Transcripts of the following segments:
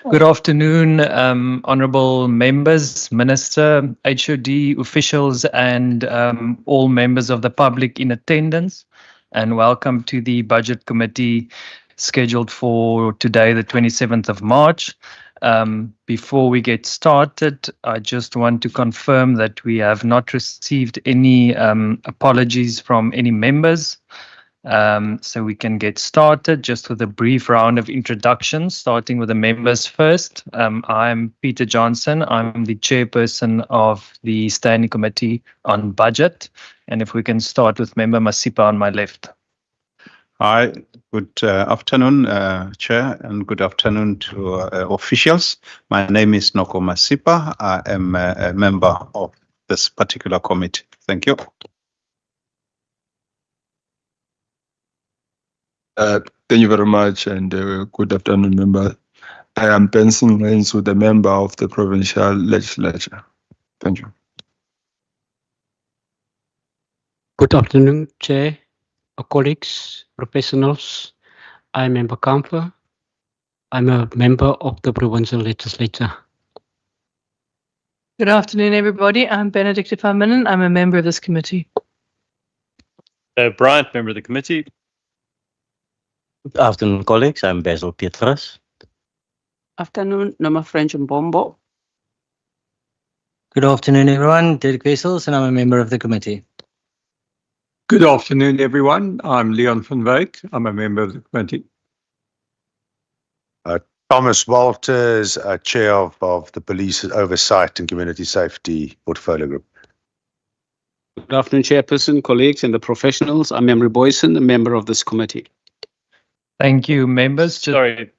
Good afternoon, honourable members, Minister, HOD officials and all members of the public in attendance, and welcome to the Budget Committee scheduled for today, the 27th of March. Before we get started, I just want to confirm that we have not received any apologies from any members. So we can get started just with a brief round of introductions, starting with the members first. I'm Peter Johnson. I'm the chairperson of the Standing Committee on Budget. And if we can start with member Masipa on my left. Hi, good afternoon, Chair, and good afternoon to officials. My name is Noko Masipa. I am a member of this particular committee. Thank you. Thank you very much, and good afternoon, member. I am Benson Lensu, the member of the Provincial Legislature. Thank you. Good afternoon, Chair, colleagues, professionals. I'm Member Kamfer. I'm a member of the Provincial Legislature. Good afternoon, everybody. I'm Benedicta van Minnen. I'm a member of this committee. Bryant, member of the committee. Good afternoon, colleagues. I'm Basil Pietrus. Afternoon, Noma French Mbombo. Good afternoon, everyone. Derek Wessels, and I'm a member of the committee. Good afternoon, everyone. I'm Leon van Wyk. I'm a member of the committee. Thomas Walters, Chair of the Police Oversight and Community Safety Portfolio Group. Good afternoon, Chairperson, colleagues, and the professionals. I'm Emery Boyson, a member of this committee. Thank you, members. Sorry,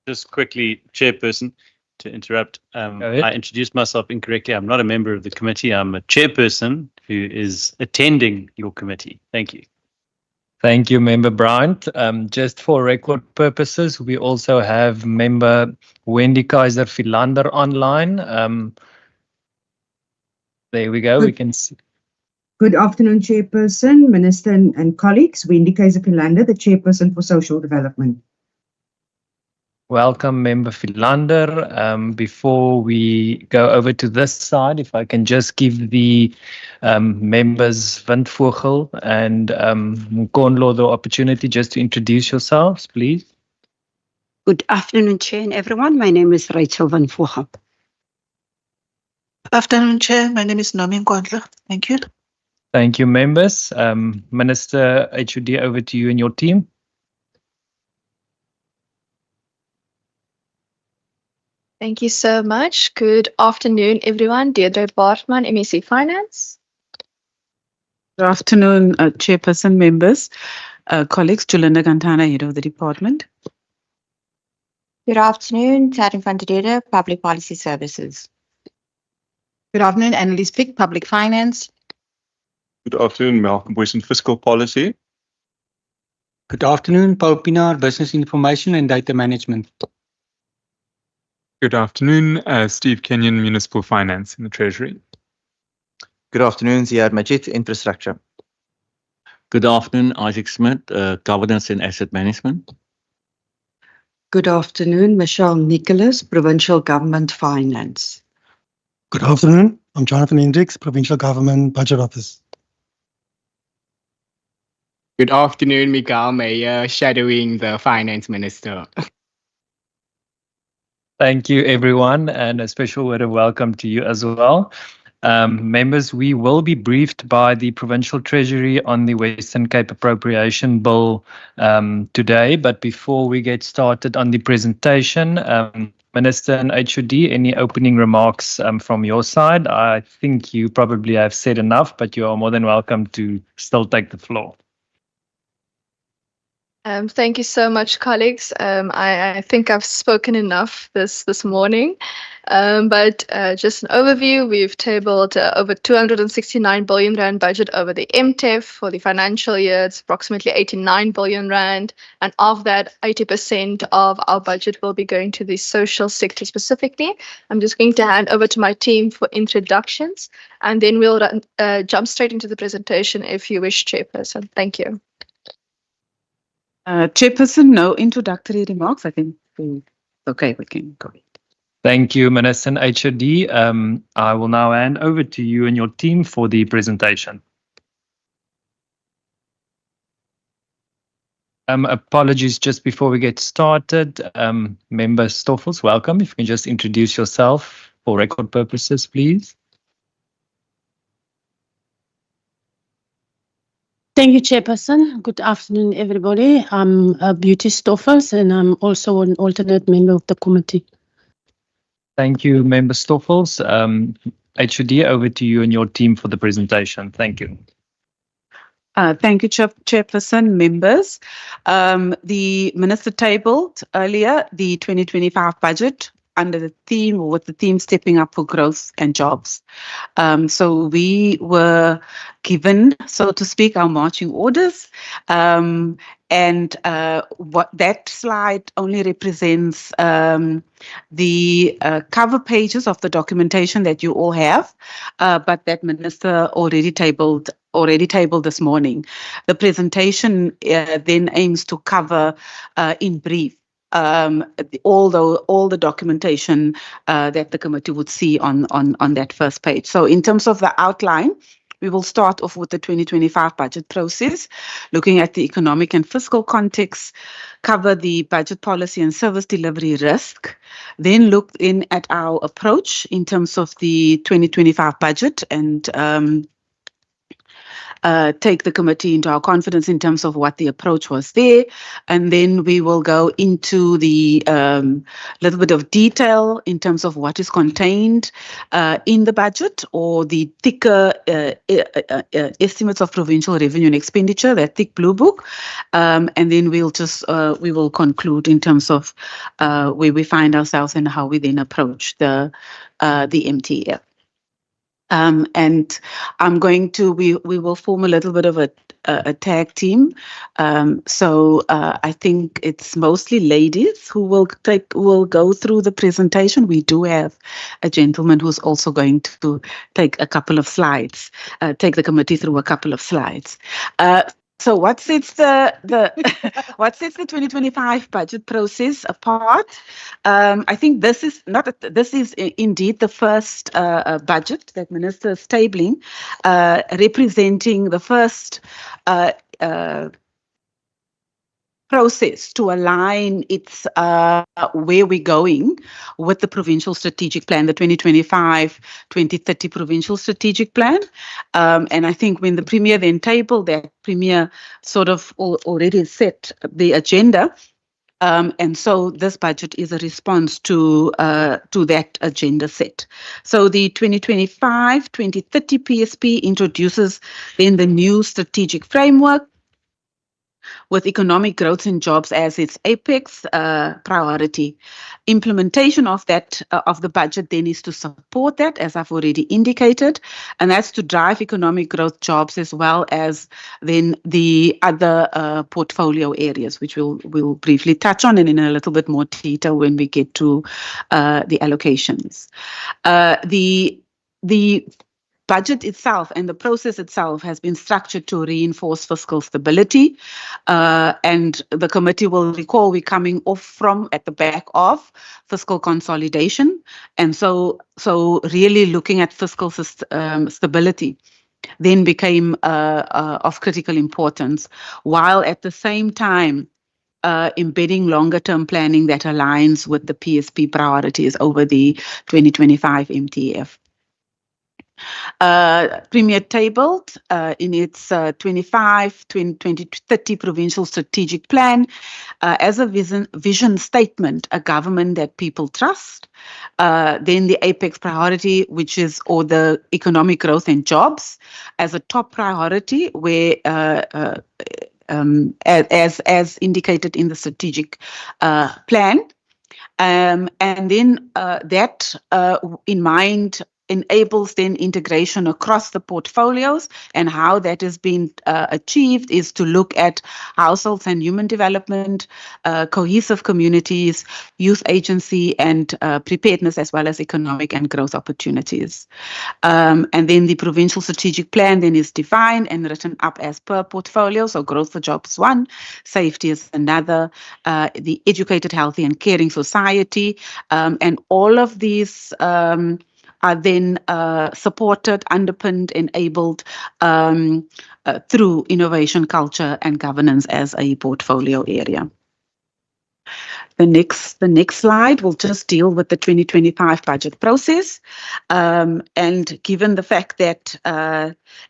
just quickly, Chairperson, to interrupt. I introduced myself incorrectly. I'm not a member of the committee. I'm a chairperson who is attending your committee. Thank you. Thank you, Member Bryant. Just for record purposes, we also have Member Wendy Kaiser-Philander online. There we go. We can see. Good afternoon, Chairperson, Minister and colleagues. Wendy Kaiser-Philander, the Chairperson for Social Development. Welcome, Member Philander. Before we go over to this side, if I can just give the members Windvogel and Mkonlo the opportunity just to introduce yourselves, please. Good afternoon, Chair and everyone. My name is Rachel Windvogel. Afternoon, Chair. My name is Nomi Nkondlo. Thank you. Thank you, members. Minister HOD, over to you and your team. Thank you so much. Good afternoon, everyone. Deirdre Bartman, MEC Finance. Good afternoon, Chairperson, members, colleagues. Julinda Gantana, Head of the Department. Good afternoon, Tarin van der Dede, Public Policy Services. Good afternoon, Annelies Pick, Public Finance. Good afternoon, Malcolm Boyson, Fiscal Policy. Good afternoon, Paul Pinar, Business Information and Data Management. Good afternoon, Steve Kenyon, Municipal Finance in the Treasury. Good afternoon, Ziad Majid, Infrastructure. Good afternoon, Isaac Smith, Governance and Asset Management. Good afternoon, Michelle Nicholas, Provincial Government Finance. Good afternoon, I'm Jonathan Hendricks, Provincial Government Budget Office. Good afternoon, Miguel Meyer, shadowing the Finance Minister. Thank you, everyone, and a special word of welcome to you as well. Members, we will be briefed by the Provincial Treasury on the Western Cape Appropriation Bill today, but before we get started on the presentation, Minister and HOD, any opening remarks from your side? I think you probably have said enough, but you are more than welcome to still take the floor. Thank you so much, colleagues. I think I've spoken enough this morning, but just an overview. We've tabled over 269 billion rand budget over the MTEF for the financial year. It's approximately 89 billion rand, and of that, 80% of our budget will be going to the social sector specifically. I'm just going to hand over to my team for introductions, and then we'll jump straight into the presentation if you wish, Chairperson. Thank you. Chairperson, no introductory remarks. I think we can go ahead. Thank you, Minister and HOD. I will now hand over to you and your team for the presentation. Apologies just before we get started. Member Stoffels, welcome. If you can just introduce yourself for record purposes, please. Thank you, Chairperson. Good afternoon, everybody. I'm Beauty Stoffels, and I'm also an alternate member of the committee. Thank you, Member Stoffels. HOD, over to you and your team for the presentation. Thank you. Thank you, Chairperson, members. The Minister tabled earlier the 2025 budget under the theme, or with the theme, Stepping Up for Growth and Jobs. So we were given, so to speak, our marching orders. And what that slide only represents the cover pages of the documentation that you all have, but that Minister already tabled this morning. The presentation then aims to cover in brief all the documentation that the committee would see on that first page. So in terms of the outline, we will start off with the 2025 budget process, looking at the economic and fiscal context, cover the budget policy and service delivery risk, then look in at our approach in terms of the 2025 budget and take the committee into our confidence in terms of what the approach was there. And then we will go into the little bit of detail in terms of what is contained in the budget, or the thicker estimates of provincial revenue and expenditure, that thick blue book. And then we will conclude in terms of where we find ourselves and how we then approach the MTF. And I'm going to, we will form a little bit of a tag team. So I think it's mostly ladies who will go through the presentation. We do have a gentleman who's also going to take a couple of slides, take the committee through a couple of slides. So what sets the 2025 budget process apart? I think this is indeed the first budget that Minister is tabling, representing the first process to align its where we're going with the provincial strategic plan, the 2025-2030 provincial strategic plan. And I think when the Premier then tabled that, Premier sort of already set the agenda. And so this budget is a response to that agenda set. So the 2025-2030 PSP introduces then the new strategic framework, with economic growth and jobs as its apex priority. Implementation of that of the budget then is to support that, as I've already indicated, and that's to drive economic growth, jobs, as well as then the other portfolio areas, which we'll briefly touch on, and in a little bit more detail when we get to the allocations. The budget itself and the process itself has been structured to reinforce fiscal stability. And the committee will recall we're coming off from at the back of fiscal consolidation. And so really looking at fiscal stability then became of critical importance, while at the same time embedding longer-term planning that aligns with the PSP priorities over the 2025 MTF. Premier tabled in its 2030 provincial strategic plan as a vision statement, a government that people trust. Then the apex priority, which is, or the economic growth and jobs, as a top priority, where as indicated in the strategic plan. And then that in mind, enables then integration across the portfolios, and how that has been achieved is to look at households and human development, cohesive communities, youth agency, and preparedness, as well as economic and growth opportunities. And then the provincial strategic plan then is defined and written up as per portfolio. So growth for jobs is one, safety is another, the educated, healthy and caring society. And all of these are then supported, underpinned, enabled through innovation, culture and governance as a portfolio area. The next slide will just deal with the 2025 budget process. And given the fact that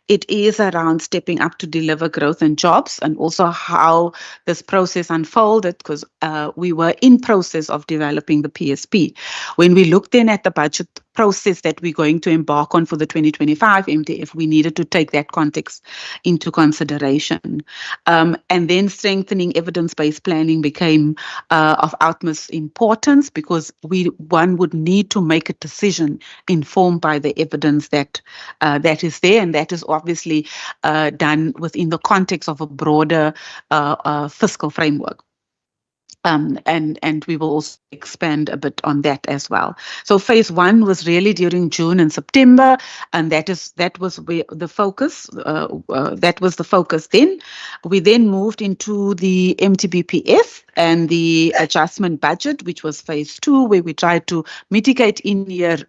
it is around stepping up to deliver growth and jobs, and also how this process unfolded, because we were in process of developing the PSP. When we looked then at the budget process that we're going to embark on for the 2025 MTF, we needed to take that context into consideration. And then strengthening evidence-based planning became of utmost importance, because one would need to make a decision informed by the evidence that is there, and that is obviously done within the context of a broader fiscal framework. And we will also expand a bit on that as well. So phase one was really during June and September, and that was where the focus. That was the focus then. We then moved into the MTBPF and the adjustment budget, which was phase two, where we tried to mitigate in-year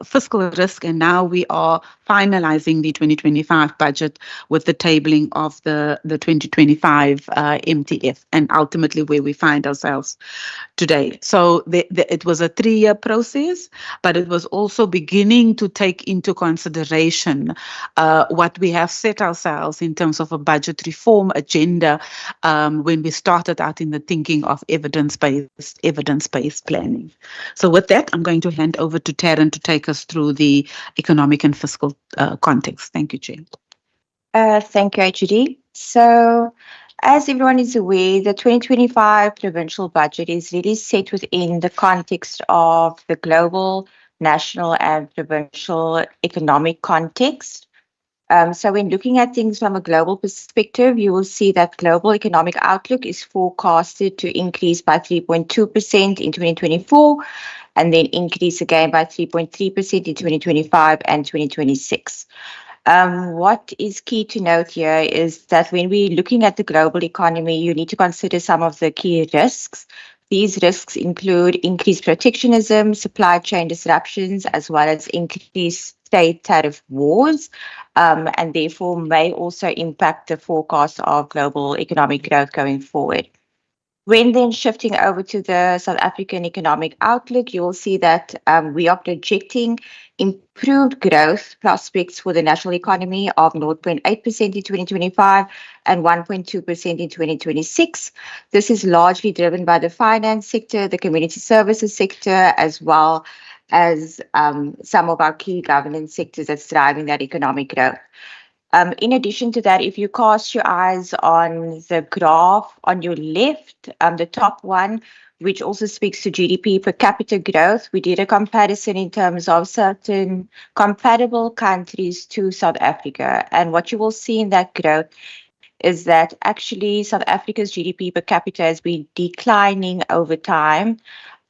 fiscal risk, and now we are finalizing the 2025 budget with the tabling of the 2025 MTF, and ultimately where we find ourselves today. So it was a 3-year process, but it was also beginning to take into consideration what we have set ourselves in terms of a budget reform agenda when we started out in the thinking of evidence-based planning. So with that, I'm going to hand over to Taryn to take us through the economic and fiscal context. Thank you, Chair. Thank you, HUD. So, as everyone is aware, the 2025 provincial budget is really set within the context of the global, national and provincial economic context. So when looking at things from a global perspective, you will see that global economic outlook is forecasted to increase by 3.2% in 2024, and then increase again by 3.3% in 2025 and 2026. What is key to note here is that when we're looking at the global economy, you need to consider some of the key risks. These risks include increased protectionism, supply chain disruptions, as well as increased trade tariff wars, and therefore may also impact the forecast of global economic growth going forward. When then shifting over to the South African economic outlook, you will see that we are projecting improved growth prospects for the national economy of 0.8% in 2025 and 1.2% in 2026. This is largely driven by the finance sector, the community services sector, as well as some of our key governance sectors that's driving that economic growth. In addition to that, if you cast your eyes on the graph on your left, the top one, which also speaks to GDP per capita growth, we did a comparison in terms of certain compatible countries to South Africa. And what you will see in that growth is that actually South Africa's GDP per capita has been declining over time.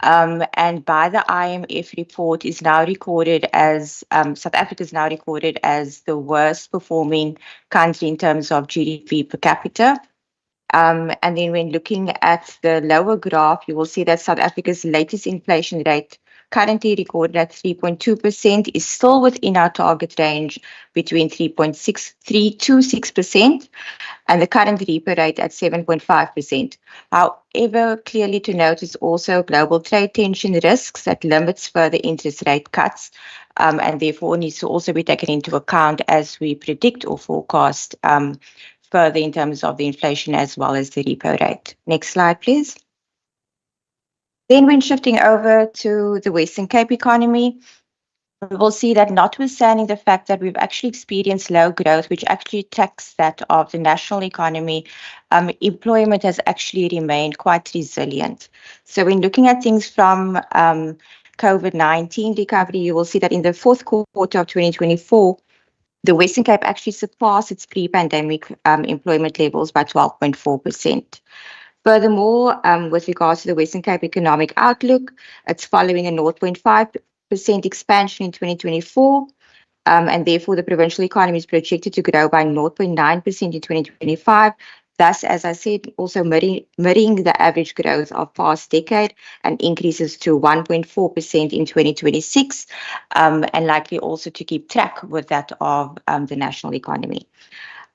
And by the IMF report is now recorded as, South Africa is now recorded as the worst performing country in terms of GDP per capita. And then when looking at the lower graph, you will see that South Africa's latest inflation rate, currently recorded at 3.2%, is still within our target range between 3.63 to 6%, and the current repo rate at 7.5%. However, clearly to note is also global trade tension risks that limits further interest rate cuts, and therefore needs to also be taken into account as we predict or forecast further in terms of the inflation as well as the repo rate. Next slide, please. Then when shifting over to the Western Cape economy, we will see that notwithstanding the fact that we've actually experienced low growth, which actually tracks that of the national economy, employment has actually remained quite resilient. So when looking at things from COVID-19 recovery, you will see that in the fourth quarter of 2024, the Western Cape actually surpassed its pre-pandemic employment levels by 12.4%. Furthermore, with regards to the Western Cape economic outlook, it's following a 0.5% expansion in 2024, and therefore the provincial economy is projected to grow by 0.9% in 2025. Thus, as I said, also mirroring the average growth of past decade and increases to 1.4% in 2026, and likely also to keep track with that of the national economy.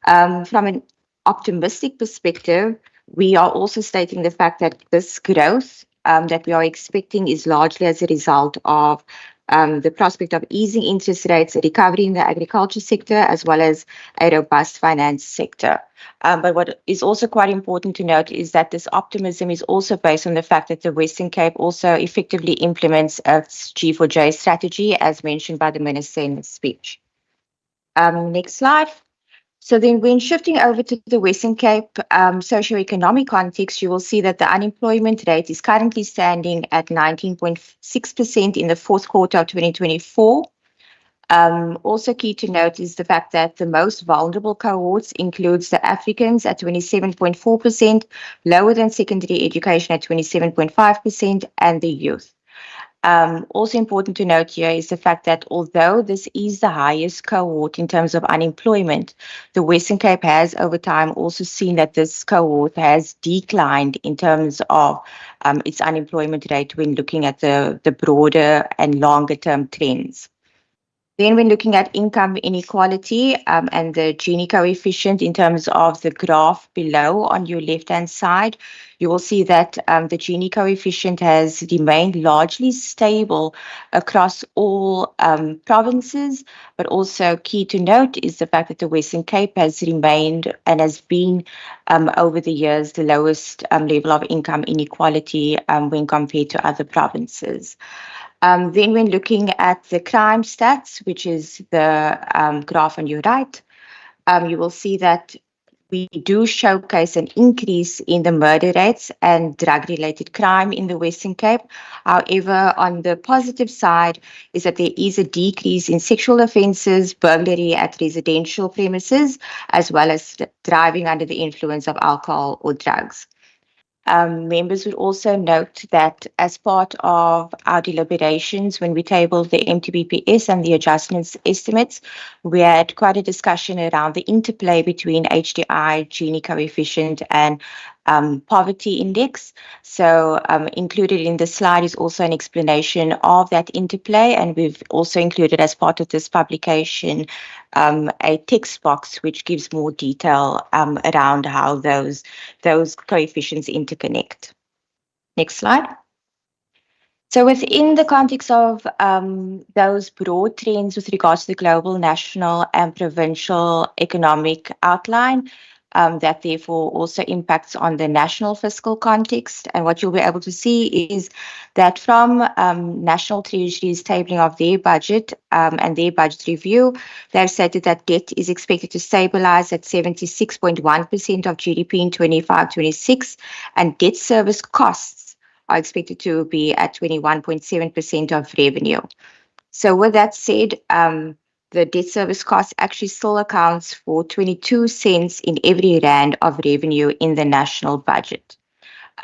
From an optimistic perspective, we are also stating the fact that this growth that we are expecting is largely as a result of the prospect of easing interest rates, a recovery in the agriculture sector, as well as a robust finance sector. But what is also quite important to note is that this optimism is also based on the fact that the Western Cape also effectively implements its G4J strategy, as mentioned by the Minister in his speech. Next slide. So then when shifting over to the Western Cape socioeconomic context, you will see that the unemployment rate is currently standing at 19.6% in the fourth quarter of 2024. Also key to note is the fact that the most vulnerable cohorts includes the Africans at 27.4%, lower than secondary education at 27.5%, and the youth. Also important to note here is the fact that although this is the highest cohort in terms of unemployment, the Western Cape has over time also seen that this cohort has declined in terms of its unemployment rate when looking at the broader and longer term trends. Then when looking at income inequality and the Gini coefficient in terms of the graph below on your left-hand side, you will see that the Gini coefficient has remained largely stable across all provinces, but also key to note is the fact that the Western Cape has remained and has been over the years the lowest level of income inequality when compared to other provinces. Then when looking at the crime stats, which is the graph on your right, you will see that we do showcase an increase in the murder rates and drug-related crime in the Western Cape. However, on the positive side is that there is a decrease in sexual offences, burglary at residential premises, as well as driving under the influence of alcohol or drugs. Members would also note that as part of our deliberations, when we tabled the MTBPS and the adjustments estimates, we had quite a discussion around the interplay between HDI, Gini coefficient, and poverty index. So included in the slide is also an explanation of that interplay, and we've also included as part of this publication a text box which gives more detail around how those coefficients interconnect. Next slide. So within the context of those broad trends with regards to the global, national and provincial economic outline, that therefore also impacts on the national fiscal context. And what you'll be able to see is that from National Treasury's tabling of their budget and their budget review, they've stated that debt is expected to stabilize at 76.1% of GDP in 25-26, and debt service costs are expected to be at 21.7% of revenue. So with that said, the debt service cost actually still accounts for 22 cents in every rand of revenue in the national budget.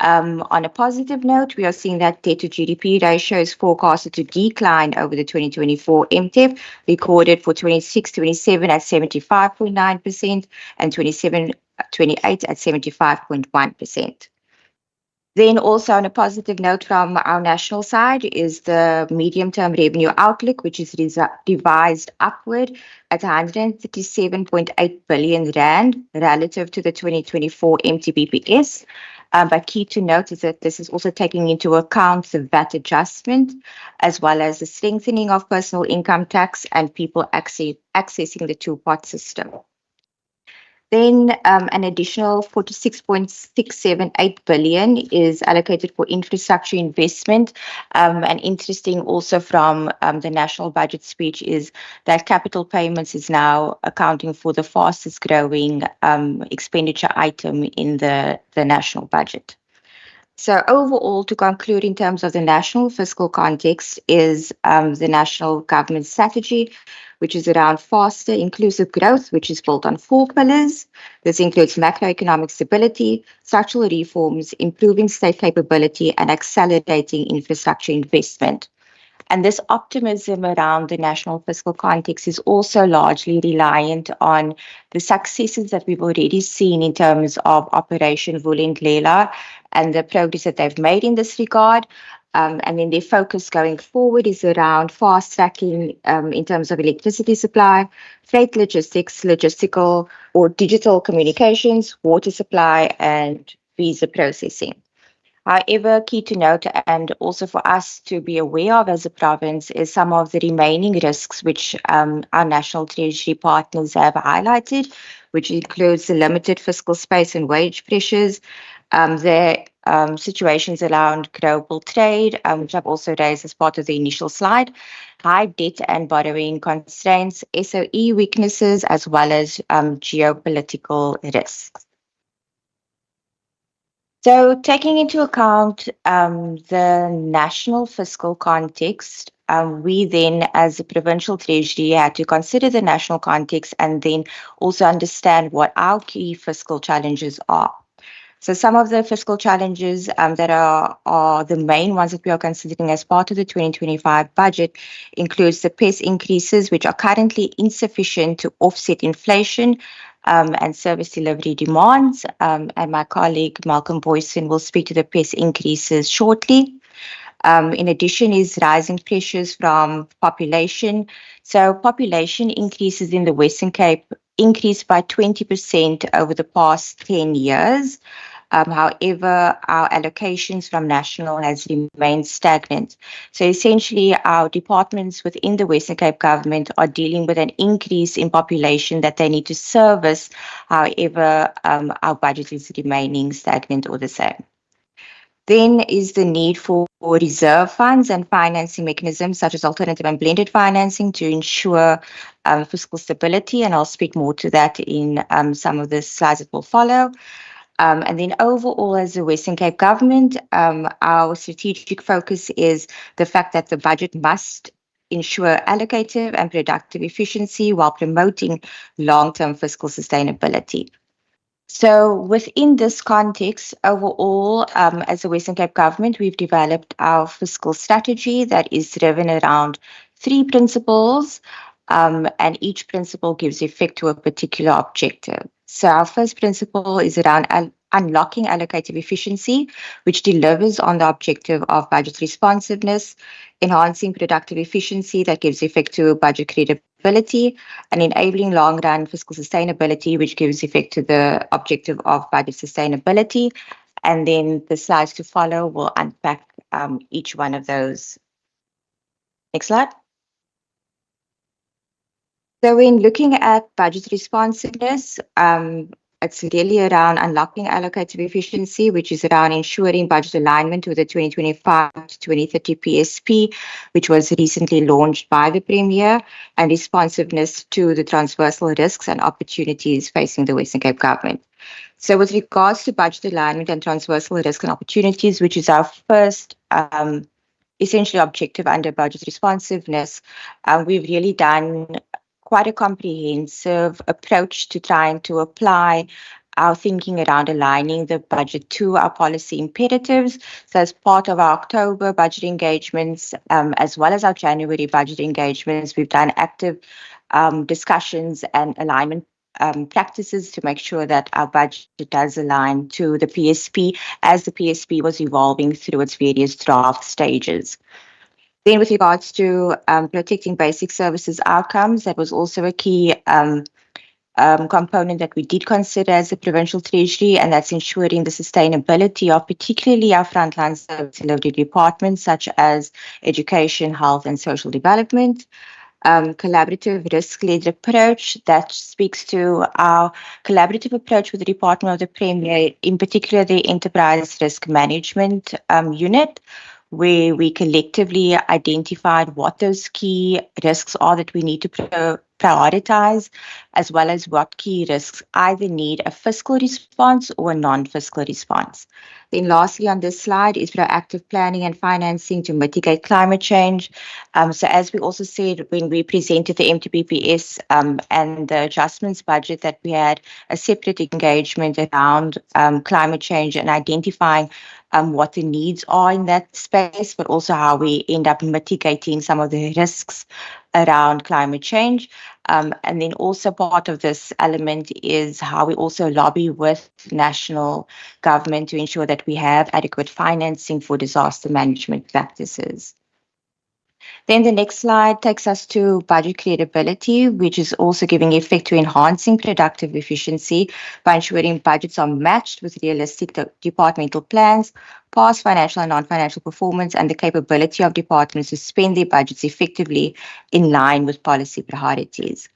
On a positive note, we are seeing that debt to GDP ratio is forecasted to decline over the 2024 MTEF, recorded for 26-27 at 75.9% and 27-28 at 75.1%. Then also on a positive note from our national side is the medium-term revenue outlook, which is revised upward at 137.8 billion rand relative to the 2024 MTBPS. But key to note is that this is also taking into account the VAT adjustment, as well as the strengthening of personal income tax and people accessing the two-pot system. Then an additional 46.678 billion is allocated for infrastructure investment. And interesting also from the national budget speech is that capital payments is now accounting for the fastest growing expenditure item in the national budget. So overall, to conclude in terms of the national fiscal context is the national government strategy, which is around faster inclusive growth, which is built on 4 pillars. This includes macroeconomic stability, structural reforms, improving state capability, and accelerating infrastructure investment. And this optimism around the national fiscal context is also largely reliant on the successes that we've already seen in terms of Operation Vulindlela and the progress that they've made in this regard. And then their focus going forward is around fast tracking in terms of electricity supply, freight logistics, logistical or digital communications, water supply, and visa processing. However, key to note and also for us to be aware of as a province is some of the remaining risks which our National Treasury partners have highlighted, which includes the limited fiscal space and wage pressures, the situations around global trade, which I've also raised as part of the initial slide, high debt and borrowing constraints, SOE weaknesses, as well as geopolitical risks. So taking into account the national fiscal context, we then as a provincial treasury had to consider the national context and then also understand what our key fiscal challenges are. So some of the fiscal challenges that are the main ones that we are considering as part of the 2025 budget includes the PES increases, which are currently insufficient to offset inflation, and service delivery demands. And my colleague Malcolm Boyson will speak to the PES increases shortly. In addition is rising pressures from population. So population increases in the Western Cape increased by 20% over the past 10 years. However, our allocations from national has remained stagnant. So essentially, our departments within the Western Cape government are dealing with an increase in population that they need to service. However, our budget is remaining stagnant or the same. Then is the need for reserve funds and financing mechanisms such as alternative and blended financing to ensure fiscal stability. And I'll speak more to that in some of the slides that will follow. And then overall, as the Western Cape government, our strategic focus is the fact that the budget must ensure allocative and productive efficiency while promoting long-term fiscal sustainability. So within this context, overall, as the Western Cape government, we've developed our fiscal strategy that is driven around 3 principles, and each principle gives effect to a particular objective. So our first principle is around unlocking allocative efficiency, which delivers on the objective of budget responsiveness, enhancing productive efficiency that gives effect to budget credibility, and enabling long-run fiscal sustainability, which gives effect to the objective of budget sustainability. And then the slides to follow will unpack each one of those. Next slide. So when looking at budget responsiveness, it's really around unlocking allocative efficiency, which is around ensuring budget alignment with the 2025 to 2030 PSP, which was recently launched by the Premier, and responsiveness to the transversal risks and opportunities facing the Western Cape government. So with regards to budget alignment and transversal risk and opportunities, which is our first essentially objective under budget responsiveness, we've really done quite a comprehensive approach to trying to apply our thinking around aligning the budget to our policy imperatives. So as part of our October budget engagements, as well as our January budget engagements, we've done active discussions and alignment practices to make sure that our budget does align to the PSP as the PSP was evolving through its various draft stages. Then with regards to protecting basic services outcomes, that was also a key component that we did consider as a provincial treasury, and that's ensuring the sustainability of particularly our frontline service delivery departments such as education, health and social development. Collaborative risk-led approach that speaks to our collaborative approach with the Department of the Premier, in particular the Enterprise Risk Management Unit, where we collectively identified what those key risks are that we need to prioritize, as well as what key risks either need a fiscal response or a non-fiscal response. Then lastly on this slide is proactive planning and financing to mitigate climate change. So as we also said when we presented the MTBPS and the adjustments budget, that we had a separate engagement around climate change and identifying what the needs are in that space, but also how we end up mitigating some of the risks around climate change. And then also part of this element is how we also lobby with national government to ensure that we have adequate financing for disaster management practices. Then the next slide takes us to budget credibility, which is also giving effect to enhancing productive efficiency by ensuring budgets are matched with realistic departmental plans, past financial and non-financial performance, and the capability of departments to spend their budgets effectively in line with policy priorities.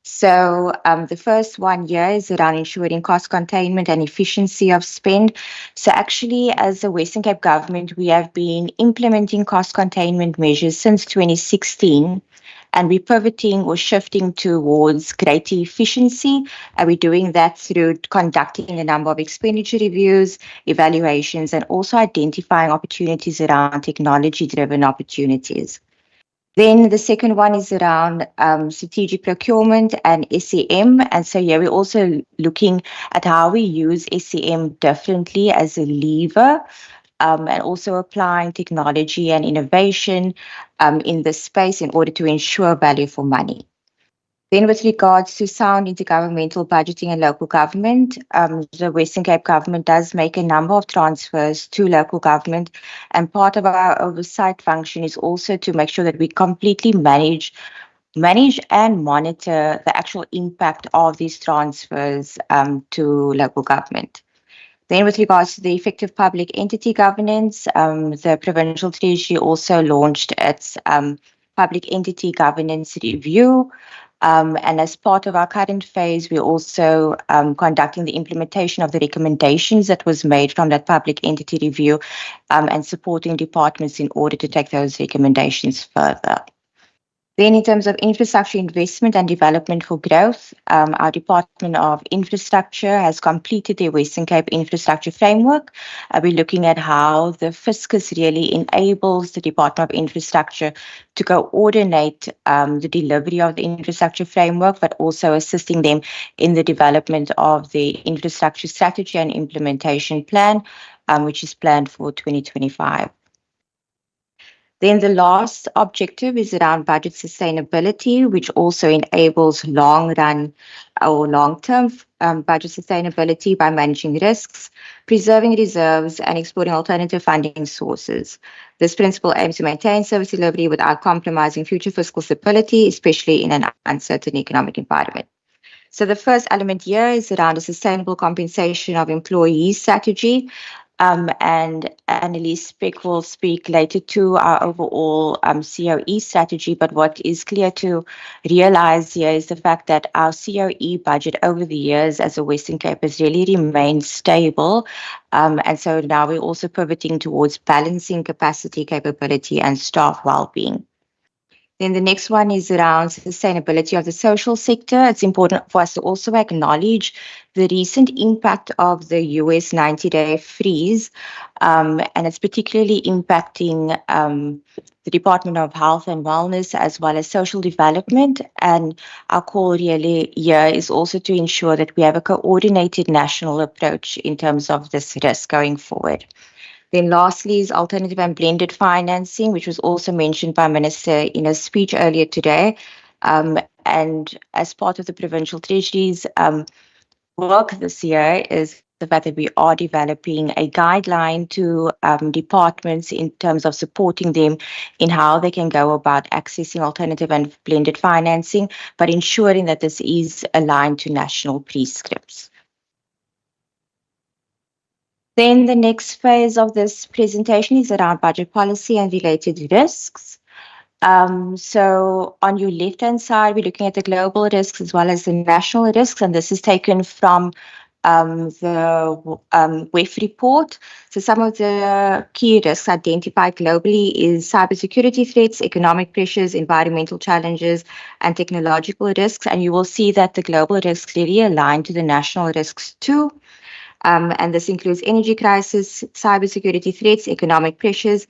So the first one here is around ensuring cost containment and efficiency of spend. So actually, as the Western Cape government, we have been implementing cost containment measures since 2016, and we're pivoting or shifting towards greater efficiency. And we're doing that through conducting a number of expenditure reviews, evaluations, and also identifying opportunities around technology-driven opportunities. Then the second one is around strategic procurement and SEM. And so here we're also looking at how we use SEM differently as a lever and also applying technology and innovation in this space in order to ensure value for money. Then with regards to sound intergovernmental budgeting and local government, the Western Cape government does make a number of transfers to local government, and part of our oversight function is also to make sure that we completely manage and monitor the actual impact of these transfers to local government. Then with regards to the effective public entity governance, the Provincial Treasury also launched its public entity governance review. And as part of our current phase, we're also conducting the implementation of the recommendations that was made from that public entity review and supporting departments in order to take those recommendations further. Then in terms of infrastructure investment and development for growth, our Department of Infrastructure has completed their Western Cape Infrastructure Framework. We're looking at how the fiscus really enables the Department of Infrastructure to coordinate the delivery of the infrastructure framework, but also assisting them in the development of the infrastructure strategy and implementation plan, which is planned for 2025. Then the last objective is around budget sustainability, which also enables long-run or long-term budget sustainability by managing risks, preserving reserves, and exploring alternative funding sources. This principle aims to maintain service delivery without compromising future fiscal stability, especially in an uncertain economic environment. So the first element here is around a sustainable compensation of employees strategy. And Annelies Speck will speak later to our overall COE strategy. But what is clear to realize here is the fact that our COE budget over the years as a Western Cape has really remained stable. And so now we're also pivoting towards balancing capacity, capability, and staff well-being. Then the next one is around sustainability of the social sector. It's important for us to also acknowledge the recent impact of the US 90-day freeze, and it's particularly impacting the Department of Health and Wellness as well as social development. And our call really here is also to ensure that we have a coordinated national approach in terms of this risk going forward. Then lastly is alternative and blended financing, which was also mentioned by Minister in a speech earlier today. And as part of the Provincial Treasury's work this year is the fact that we are developing a guideline to departments in terms of supporting them in how they can go about accessing alternative and blended financing, but ensuring that this is aligned to national prescripts. Then the next phase of this presentation is around budget policy and related risks. So on your left-hand side, we're looking at the global risks as well as the national risks, and this is taken from the WEF report. So some of the key risks identified globally is cybersecurity threats, economic pressures, environmental challenges, and technological risks. And you will see that the global risks really align to the national risks too. And this includes energy crisis, cybersecurity threats, economic pressures,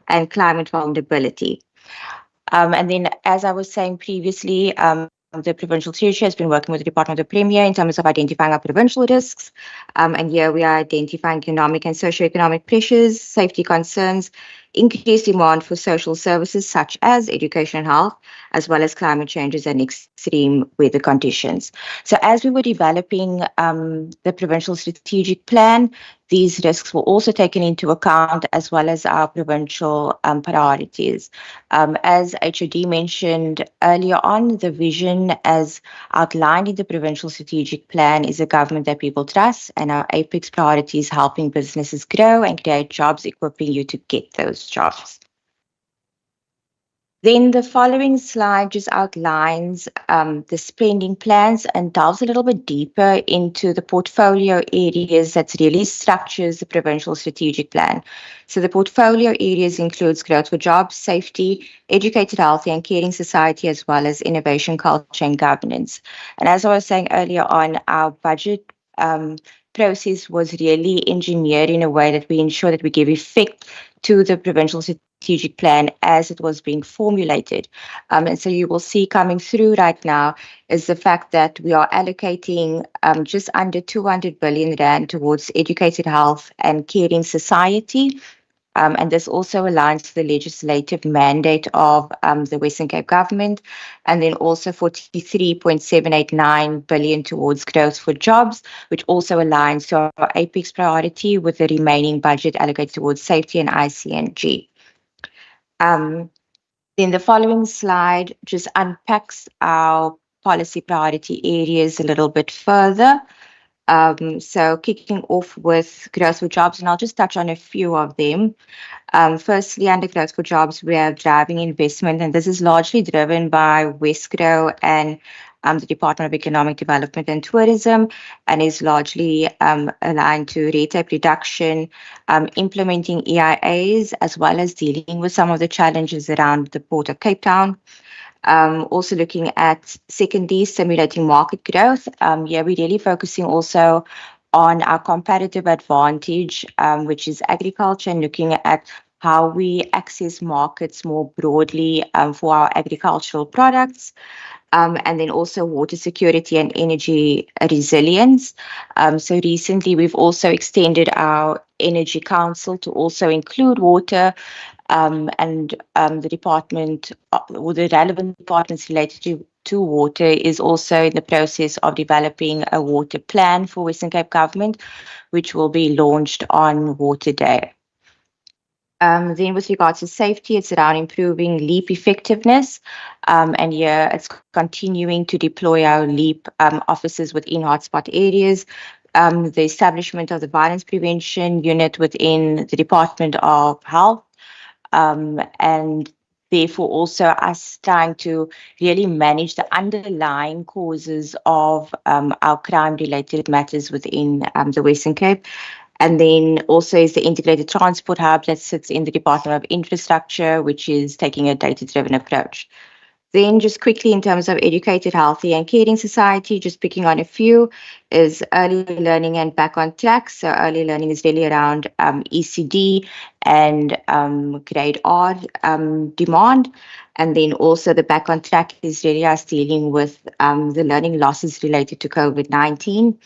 and climate vulnerability. And then, as I was saying previously, the Provincial Treasury has been working with the Department of the Premier in terms of identifying our provincial risks. And here we are identifying economic and socio-economic pressures, safety concerns, increased demand for social services such as education and health, as well as climate changes and extreme weather conditions. So as we were developing the provincial strategic plan, these risks were also taken into account, as well as our provincial priorities. As HOD mentioned earlier on, the vision as outlined in the provincial strategic plan is a government that people trust, and our apex priority is helping businesses grow and create jobs, equipping you to get those jobs. Then the following slide just outlines the spending plans and delves a little bit deeper into the portfolio areas that really structures the provincial strategic plan. So the portfolio areas includes growth for jobs, safety, educated, healthy and caring society, as well as innovation, culture and governance. And as I was saying earlier on, our budget process was really engineered in a way that we ensure that we give effect to the provincial strategic plan as it was being formulated. And so you will see coming through right now is the fact that we are allocating just under 200 billion rand towards educated, health and caring society. And this also aligns to the legislative mandate of the Western Cape government, and then also 43.789 billion towards growth for jobs, which also aligns to our apex priority with the remaining budget allocated towards safety and ICNG. Then the following slide just unpacks our policy priority areas a little bit further. So kicking off with growth for jobs, and I'll just touch on a few of them. Firstly, under growth for jobs, we are driving investment, and this is largely driven by Westgrow and the Department of Economic Development and Tourism, and is largely aligned to red tape reduction, implementing EIAs, as well as dealing with some of the challenges around the Port of Cape Town. Also looking at secondly, stimulating market growth. We're really focusing also on our competitive advantage, which is agriculture, and looking at how we access markets more broadly for our agricultural products. And then also water security and energy resilience. So recently we've also extended our Energy Council to also include water, and the department or the relevant departments related to water is also in the process of developing a water plan for Western Cape government, which will be launched on Water Day. Then with regards to safety, it's around improving LEAP effectiveness. And here it's continuing to deploy our LEAP officers within hotspot areas. The establishment of the violence prevention unit within the Department of Health. And therefore also us trying to really manage the underlying causes of our crime-related matters within the Western Cape. And then also is the integrated transport hub that sits in the Department of Infrastructure, which is taking a data-driven approach. Then just quickly in terms of educated, healthy and caring society, just picking on a few, is early learning and back on track. So early learning is really around ECD and grade R demand. And then also the back on track is really us dealing with the learning losses related to COVID-19.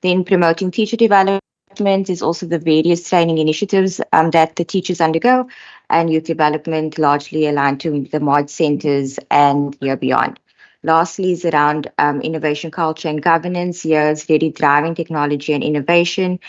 Then promoting teacher development is also the various training initiatives that the teachers undergo, and youth development largely aligned to the mod centers and here beyond. Lastly is around innovation, culture and governance. Here is really driving technology and innovation.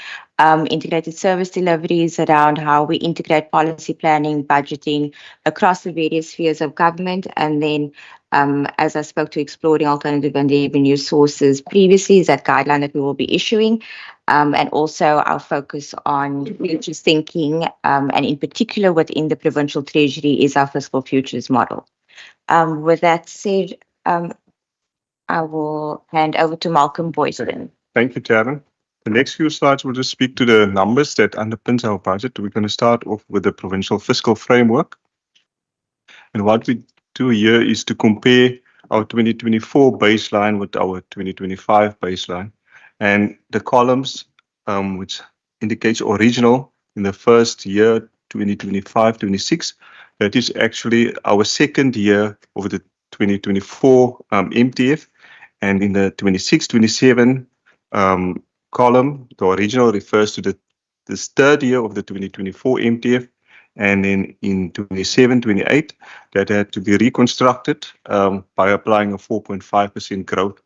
Integrated service deliveries around how we integrate policy planning, budgeting across the various spheres of government. And then as I spoke to, exploring alternative and revenue sources previously is that guideline that we will be issuing. And also our focus on futures thinking, and in particular within the Provincial Treasury is our fiscal futures model. With that said, I will hand over to Malcolm Boyson. Thank you, Taryn. The next few slides will just speak to the numbers that underpins our budget. We're going to start off with the provincial fiscal framework. And what we do here is to compare our 2024 baseline with our 2025 baseline. And the columns, which indicates original in the first year, 2025-26, that is actually our second year of the 2024 MTF. And in the 26-27 column, the original refers to this third year of the 2024 MTF. And then in 27-28, that had to be reconstructed by applying a 4.5% growth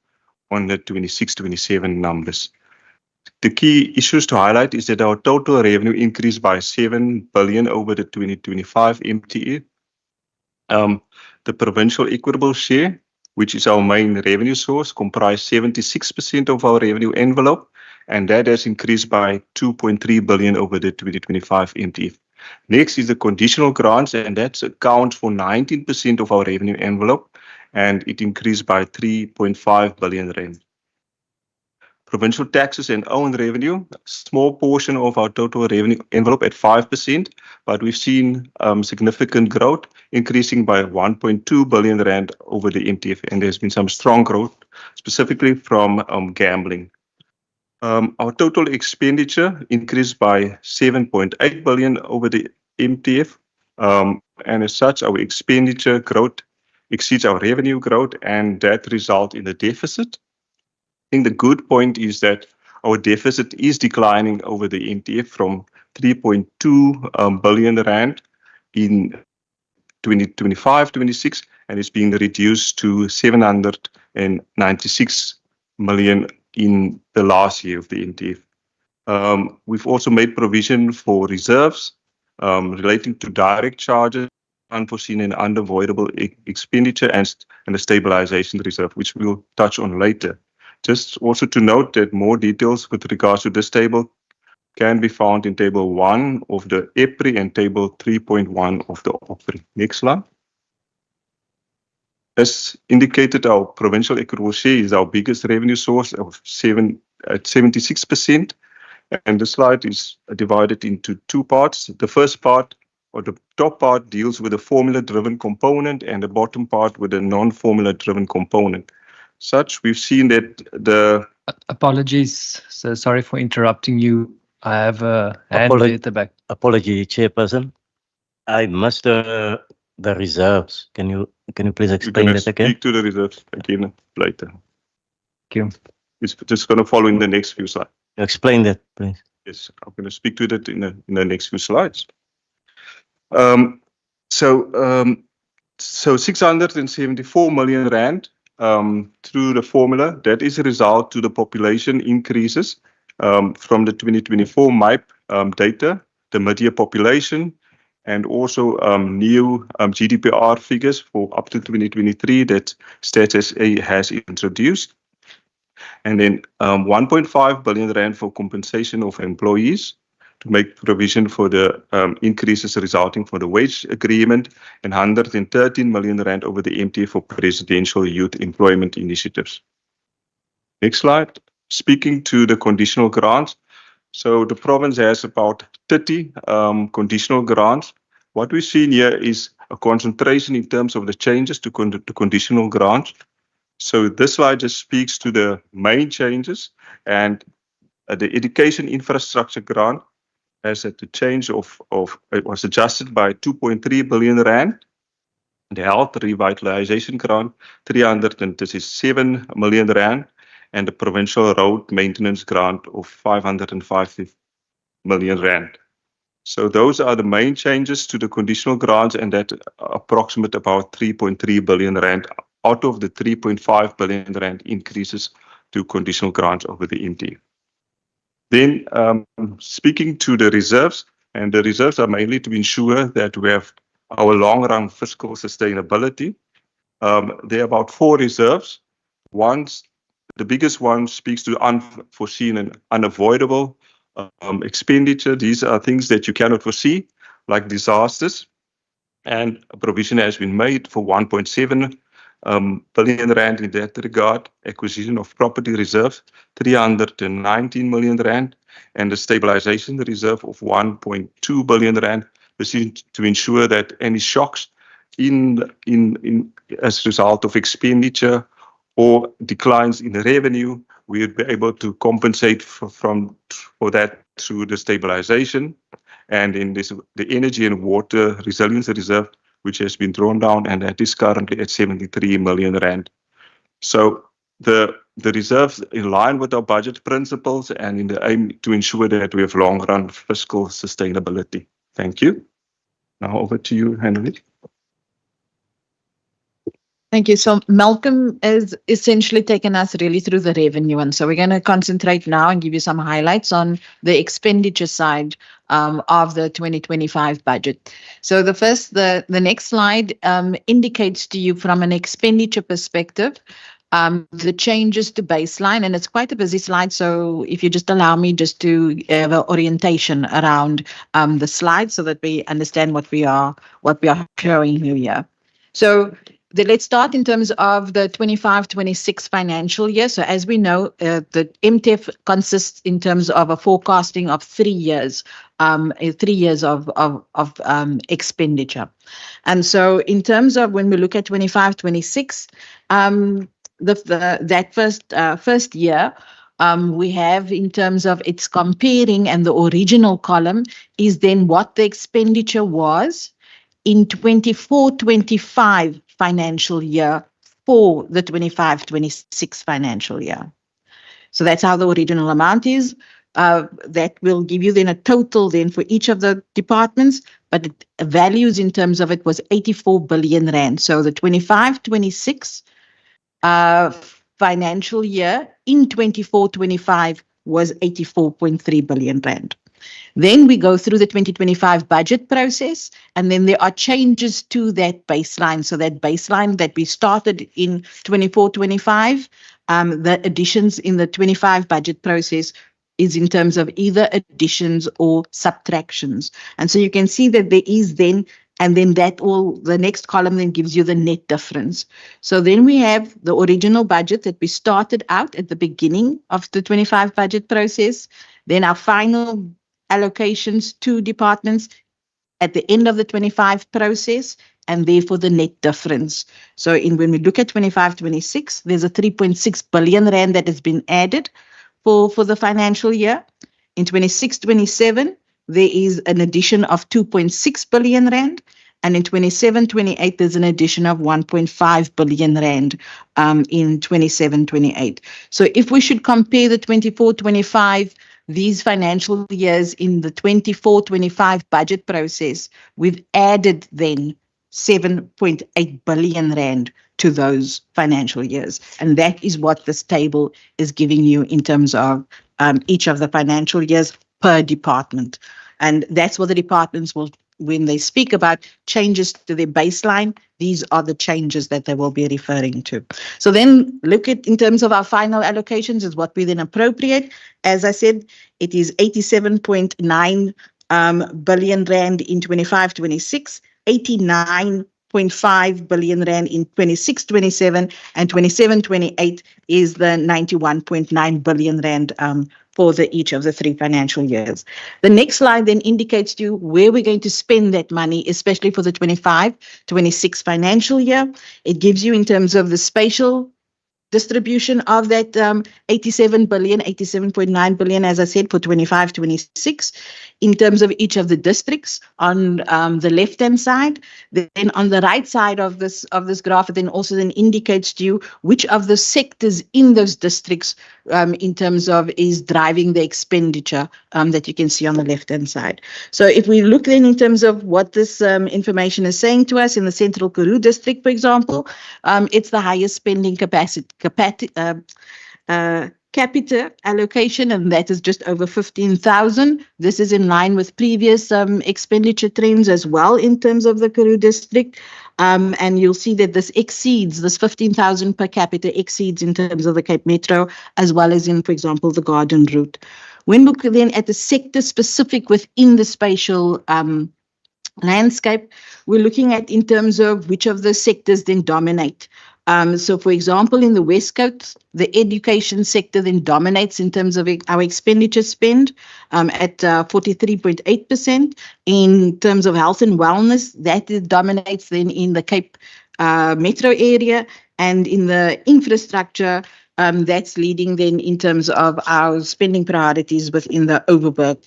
on the 26-27 numbers. The key issues to highlight is that our total revenue increased by 7 billion over the 2025 MTF. The provincial equitable share, which is our main revenue source, comprised 76% of our revenue envelope, and that has increased by 2.3 billion over the 2025 MTF. Next is the conditional grants, and that accounts for 19% of our revenue envelope, and it increased by 3.5 billion rand. Provincial taxes and own revenue, a small portion of our total revenue envelope at 5%, but we've seen significant growth, increasing by 1.2 billion rand over the MTF, and there's been some strong growth, specifically from gambling. Our total expenditure increased by 7.8 billion over the MTF, and as such, our expenditure growth exceeds our revenue growth, and that results in a deficit. I think the good point is that our deficit is declining over the MTF from 3.2 billion rand in 2025-26, and it's being reduced to 796 million in the last year of the MTF. We've also made provision for reserves relating to direct charges, unforeseen and unavoidable expenditure, and a stabilization reserve, which we'll touch on later. Just also to note that more details with regards to this table can be found in Table 1 of the EPRI and Table 3.1 of the OPRI. Next slide. As indicated, our provincial equitable share is our biggest revenue source at 76%. And the slide is divided into two parts. The first part, or the top part, deals with the formula-driven component, and the bottom part with the non-formula-driven component. Such, we've seen that the... Apologies, so sorry for interrupting you. I have a hand at the back. Apology, Chairperson. I missed the reserves. Can you please explain that again? Speak to the reserves again later. Thank you. It's just going to follow in the next few slides. Explain that, please. Yes, I'm going to speak to that in the next few slides. So 674 million rand through the formula, that is a result to the population increases from the 2024 MIPE data, the mid-year population, and also new GDPR figures for up to 2023 that Stats SA has introduced. And then 1.5 billion rand for compensation of employees to make provision for the increases resulting from the wage agreement, and 113 million rand over the MTF for presidential youth employment initiatives. Next slide. Speaking to the conditional grants. So the province has about 30 conditional grants. What we've seen here is a concentration in terms of the changes to conditional grants. So this slide just speaks to the main changes, and the education infrastructure grant has had the change of it was adjusted by 2.3 billion rand. The health revitalization grant 337 million rand, and the provincial road maintenance grant of 550 million rand. So those are the main changes to the conditional grants, and that approximate about 3.3 billion rand out of the 3.5 billion rand increases to conditional grants over the MTF. Then speaking to the reserves, and the reserves are mainly to ensure that we have our long-run fiscal sustainability. There are about 4 reserves. The biggest one speaks to unforeseen and unavoidable expenditure. These are things that you cannot foresee, like disasters, and a provision has been made for 1.7 billion rand in that regard. Acquisition of property reserves, 319 million rand, and the stabilization reserve of 1.2 billion rand, to ensure that any shocks as a result of expenditure or declines in revenue, we would be able to compensate for that through the stabilization. And in this, the energy and water resilience reserve, which has been drawn down, and that is currently at 73 million rand. So the reserves in line with our budget principles and in the aim to ensure that we have long-run fiscal sustainability. Thank you. Now over to you, Henry. Thank you. So Malcolm has essentially taken us really through the revenue. And so we're going to concentrate now and give you some highlights on the expenditure side of the 2025 budget. So the next slide indicates to you from an expenditure perspective, the changes to baseline, and it's quite a busy slide. So if you just allow me just to have an orientation around the slide so that we understand what we are showing you here. So let's start in terms of the 25-26 financial year. So as we know, the MTEF consists in terms of a forecasting of 3 years, 3 years of expenditure. And so in terms of when we look at 25-26, that first year, we have in terms of its comparing, and the original column is then what the expenditure was in 24-25 financial year for the 25-26 financial year. So that's how the original amount is. That will give you then a total then for each of the departments, but values in terms of it was 84 billion rand. So the 25-26 financial year in 24-25 was 84.3 billion rand. Then we go through the 2025 budget process, and then there are changes to that baseline. So that baseline that we started in 24-25, the additions in the 25 budget process is in terms of either additions or subtractions. And so you can see that there is then, and then the next column then gives you the net difference. So then we have the original budget that we started out at the beginning of the 25 budget process, then our final allocations to departments at the end of the 25 process, and therefore the net difference. So when we look at 25-26, there's a 3.6 billion rand that has been added for the financial year. In 26-27, there is an addition of 2.6 billion rand. And in 27-28, there's an addition of 1.5 billion rand in 27-28. So if we should compare the 24-25, these financial years in the 24-25 budget process, we've added then 7.8 billion rand to those financial years. And that is what this table is giving you in terms of each of the financial years per department. And that's what the departments will, when they speak about changes to their baseline, these are the changes that they will be referring to. So then look at, in terms of our final allocations, is what we then appropriate. As I said, it is 87.9 billion rand in 25-26, 89.5 billion rand in 26-27, and 27-28 is the 91.9 billion rand for each of the 3 financial years. The next slide then indicates to you where we're going to spend that money, especially for the 25-26 financial year. It gives you in terms of the spatial distribution of that 87 billion, 87.9 billion, as I said, for 25-26, in terms of each of the districts on the left-hand side. Then on the right side of this graph, it then also then indicates to you which of the sectors in those districts in terms of is driving the expenditure that you can see on the left-hand side. So if we look then in terms of what this information is saying to us in the Central Karoo district, for example, it's the highest spending capita allocation, and that is just over 15,000. This is in line with previous expenditure trends as well in terms of the Karoo district. And you'll see that this 15,000 per capita exceeds in terms of the Cape Metro, as well as in, for example, the Garden Route. When we look then at the sector specific within the spatial landscape, we're looking at in terms of which of the sectors then dominate So, for example, in the West Coast, the education sector then dominates in terms of our expenditure spend at 43.8%. In terms of health and wellness, that dominates then in the Cape metro area, and in the infrastructure, that's leading then in terms of our spending priorities within the Overberg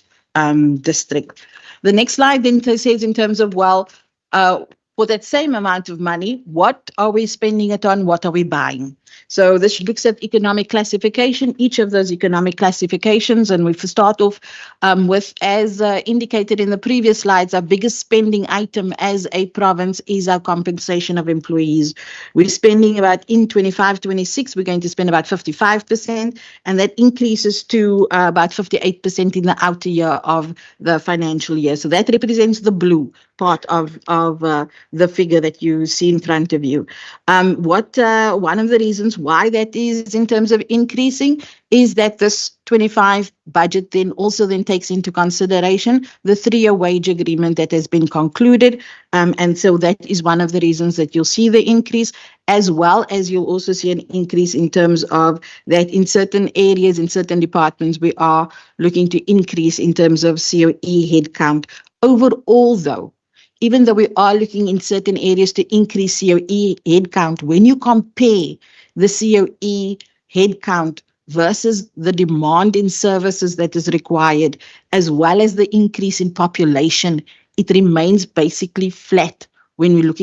district. The next slide then says in terms of, well, for that same amount of money, what are we spending it on? What are we buying? So this looks at economic classification, each of those economic classifications, and we start off with, as indicated in the previous slides, our biggest spending item as a province is our compensation of employees. We're spending about, in 25-26, we're going to spend about 55%, and that increases to about 58% in the outer year of the financial year. So that represents the blue part of the figure that you see in front of you. One of the reasons why that is in terms of increasing is that this 25 budget then also then takes into consideration the 3-year wage agreement that has been concluded. And so that is one of the reasons that you'll see the increase, as well as you'll also see an increase in terms of that in certain areas, in certain departments, we are looking to increase in terms of COE headcount. Overall, though, even though we are looking in certain areas to increase COE headcount, when you compare the COE headcount versus the demand in services that is required, as well as the increase in population, it remains basically flat when you're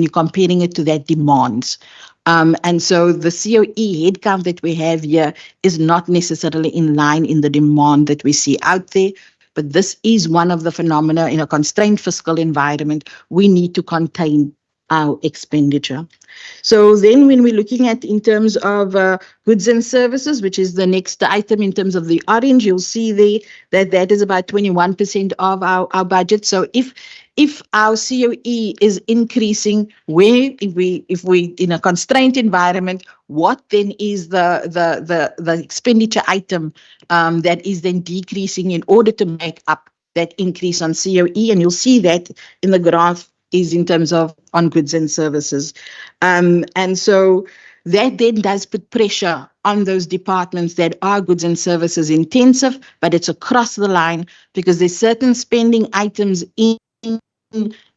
comparing it to that demands. And so the COE headcount that we have here is not necessarily in line in the demand that we see out there. But this is one of the phenomena in a constrained fiscal environment. We need to contain our expenditure. So then when we're looking at in terms of goods and services, which is the next item in terms of the orange, you'll see there that is about 21% of our budget. So if our COE is increasing, if we in a constrained environment, what then is the expenditure item that is then decreasing in order to make up that increase on COE? And you'll see that in the graph is in terms of on goods and services. And so that then does put pressure on those departments that are goods and services intensive, but it's across the line because there's certain spending items in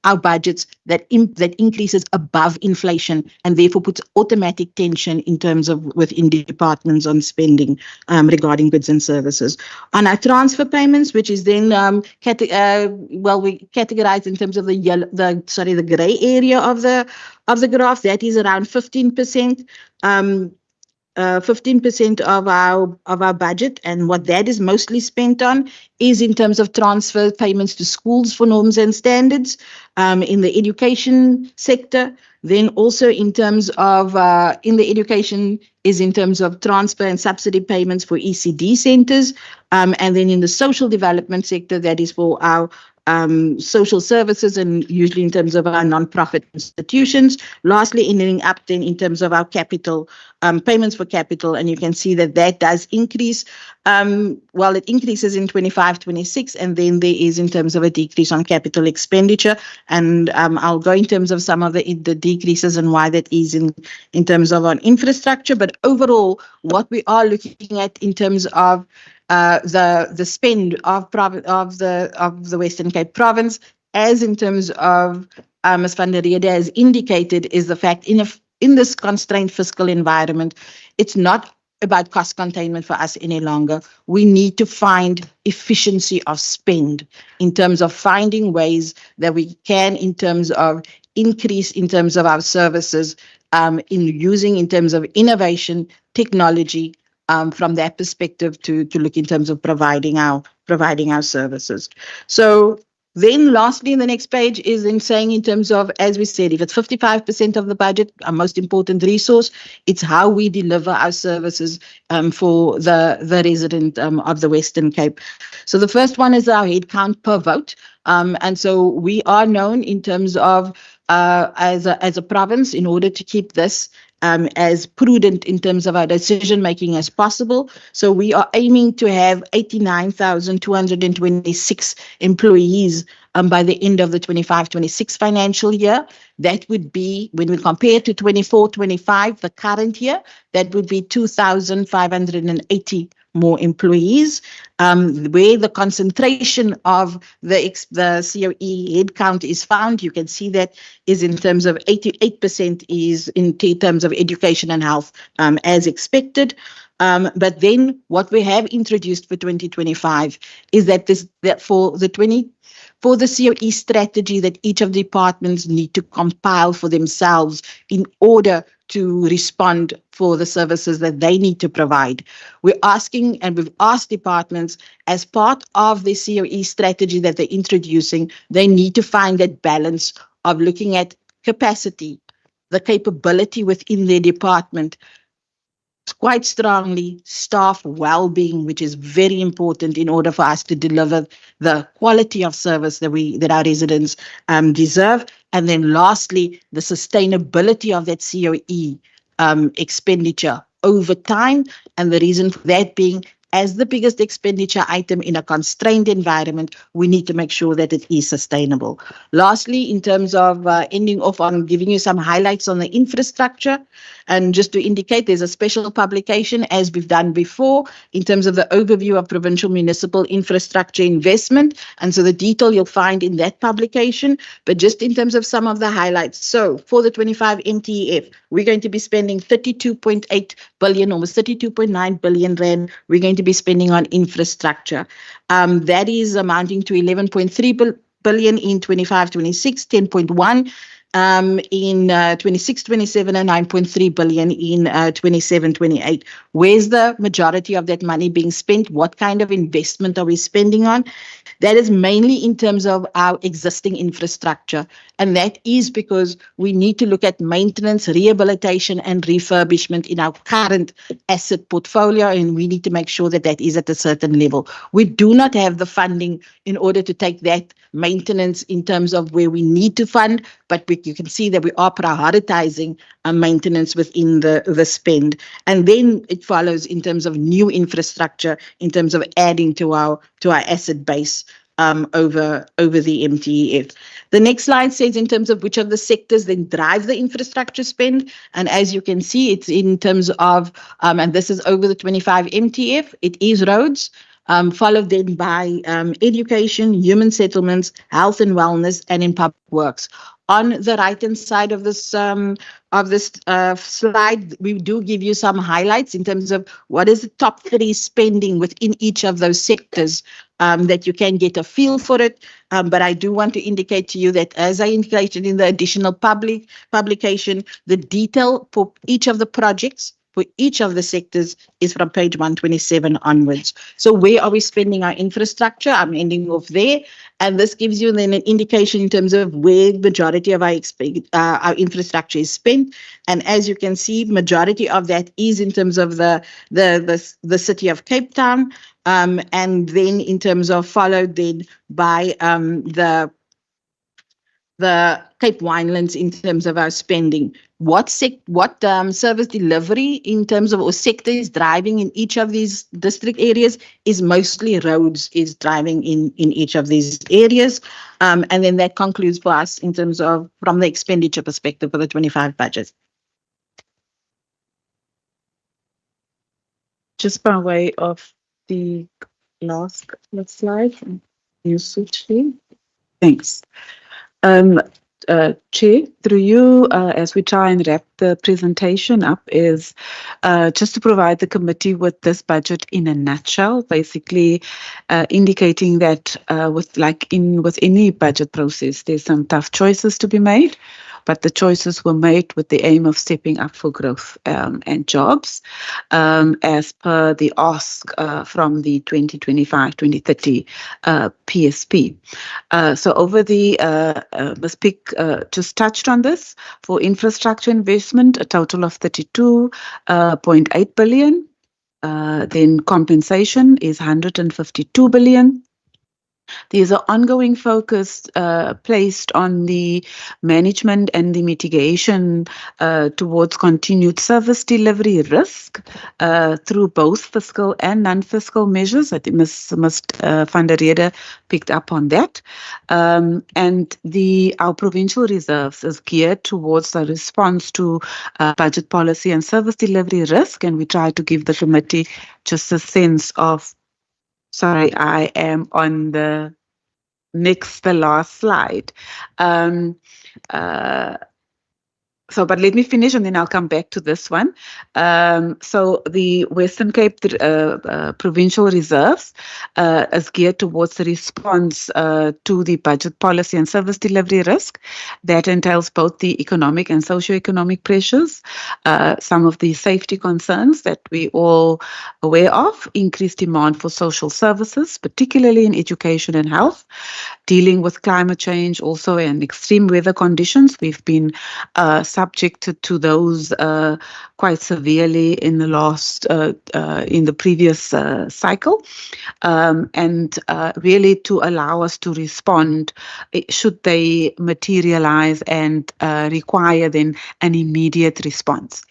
our budgets that increases above inflation and therefore puts automatic tension in terms of within departments on spending regarding goods and services. On our transfer payments, which is then we categorize in terms of the gray area of the graph, that is around 15%. 15% of our budget, and what that is mostly spent on is in terms of transfer payments to schools for norms and standards in the education sector. Then also in terms of in the education is in terms of transfer and subsidy payments for ECD centers, and then in the social development sector, that is for our social services and usually in terms of our non-profit institutions. Lastly, ending up then in terms of our capital, payments for capital, and you can see that that does increase. It increases in 25-26, and then there is in terms of a decrease on capital expenditure. And I'll go in terms of some of the decreases and why that is in terms of on infrastructure. But overall, what we are looking at in terms of the spend of the Western Cape province, as in terms of Ms. van der Rede has indicated, is the fact in this constrained fiscal environment, it's not about cost containment for us any longer. We need to find efficiency of spend in terms of finding ways that we can in terms of increase in terms of our services, in using in terms of innovation, technology, from that perspective to look in terms of providing our services. So then lastly, in the next page is in saying in terms of, as we said, if it's 55% of the budget, our most important resource, it's how we deliver our services for the resident of the Western Cape. So the first one is our headcount per vote. And so we are known in terms of as a province, in order to keep this as prudent in terms of our decision making as possible. So we are aiming to have 89,226 employees by the end of the 25-26 financial year. That would be, when we compare to 24-25, the current year, that would be 2,580 more employees, where the concentration of the COE headcount is found. You can see that is in terms of 88% is in terms of education and health, as expected. But then what we have introduced for 2025 is that for the COE strategy that each of the departments need to compile for themselves in order to respond for the services that they need to provide. We're asking, and we've asked departments, as part of the COE strategy that they're introducing, they need to find that balance of looking at capacity, the capability within their department, quite strongly staff well-being, which is very important in order for us to deliver the quality of service that our residents deserve. And then lastly, the sustainability of that COE expenditure over time. And the reason for that being, as the biggest expenditure item in a constrained environment, we need to make sure that it is sustainable. Lastly, in terms of ending off on giving you some highlights on the infrastructure, and just to indicate, there's a special publication, as we've done before, in terms of the overview of provincial municipal infrastructure investment. And so the detail you'll find in that publication, but just in terms of some of the highlights. So for the 25 MTEF, we're going to be spending 32.8 billion, almost 32.9 billion rand. We're going to be spending on infrastructure. That is amounting to 11.3 billion in 25-26, 10.1 in 26-27, and 9.3 billion in 27-28. Where's the majority of that money being spent? What kind of investment are we spending on? That is mainly in terms of our existing infrastructure. And that is because we need to look at maintenance, rehabilitation, and refurbishment in our current asset portfolio, and we need to make sure that that is at a certain level. We do not have the funding in order to take that maintenance in terms of where we need to fund, but you can see that we are prioritizing maintenance within the spend. And then it follows in terms of new infrastructure, in terms of adding to our asset base over the MTEF. The next slide says in terms of which of the sectors then drive the infrastructure spend. And as you can see, it's in terms of, and this is over the 25 MTF, it is roads, followed then by education, human settlements, health and wellness, and in public works. On the right-hand side of this slide, we do give you some highlights in terms of what is the top 3 spending within each of those sectors, that you can get a feel for it. But I do want to indicate to you that, as I indicated in the additional publication, the detail for each of the projects for each of the sectors is from page 127 onwards. So where are we spending our infrastructure? I'm ending off there. And this gives you then an indication in terms of where the majority of our infrastructure is spent. And as you can see, majority of that is in terms of the city of Cape Town, and then in terms of followed then by the Cape Winelands in terms of our spending. What service delivery in terms of, or sector is driving in each of these district areas is mostly roads is driving in each of these areas. And then that concludes for us in terms of from the expenditure perspective for the 25 budget. Just by way of the last slide, you switch here. Thanks. Chair, through you, as we try and wrap the presentation up, is just to provide the committee with this budget in a nutshell, basically indicating that with any budget process, there's some tough choices to be made, but the choices were made with the aim of stepping up for growth and jobs, as per the ask from the 2025-2030 PSP. So over the Ms. Pick just touched on this. For infrastructure investment, a total of 32.8 billion. Then compensation is 152 billion. There's an ongoing focus placed on the management and the mitigation towards continued service delivery risk through both fiscal and non-fiscal measures. I think Ms. van der Rede picked up on that. And our provincial reserves is geared towards the response to budget policy and service delivery risk, and we try to give the committee just a sense of. Sorry, I am on the last slide. But let me finish and then I'll come back to this one. So the Western Cape Provincial Reserves is geared towards the response to the budget policy and service delivery risk. That entails both the economic and socio-economic pressures, some of the safety concerns that we all aware of, increased demand for social services, particularly in education and health, dealing with climate change also and extreme weather conditions. We've been subjected to those quite severely in the previous cycle, and really to allow us to respond should they materialize and require then an immediate response.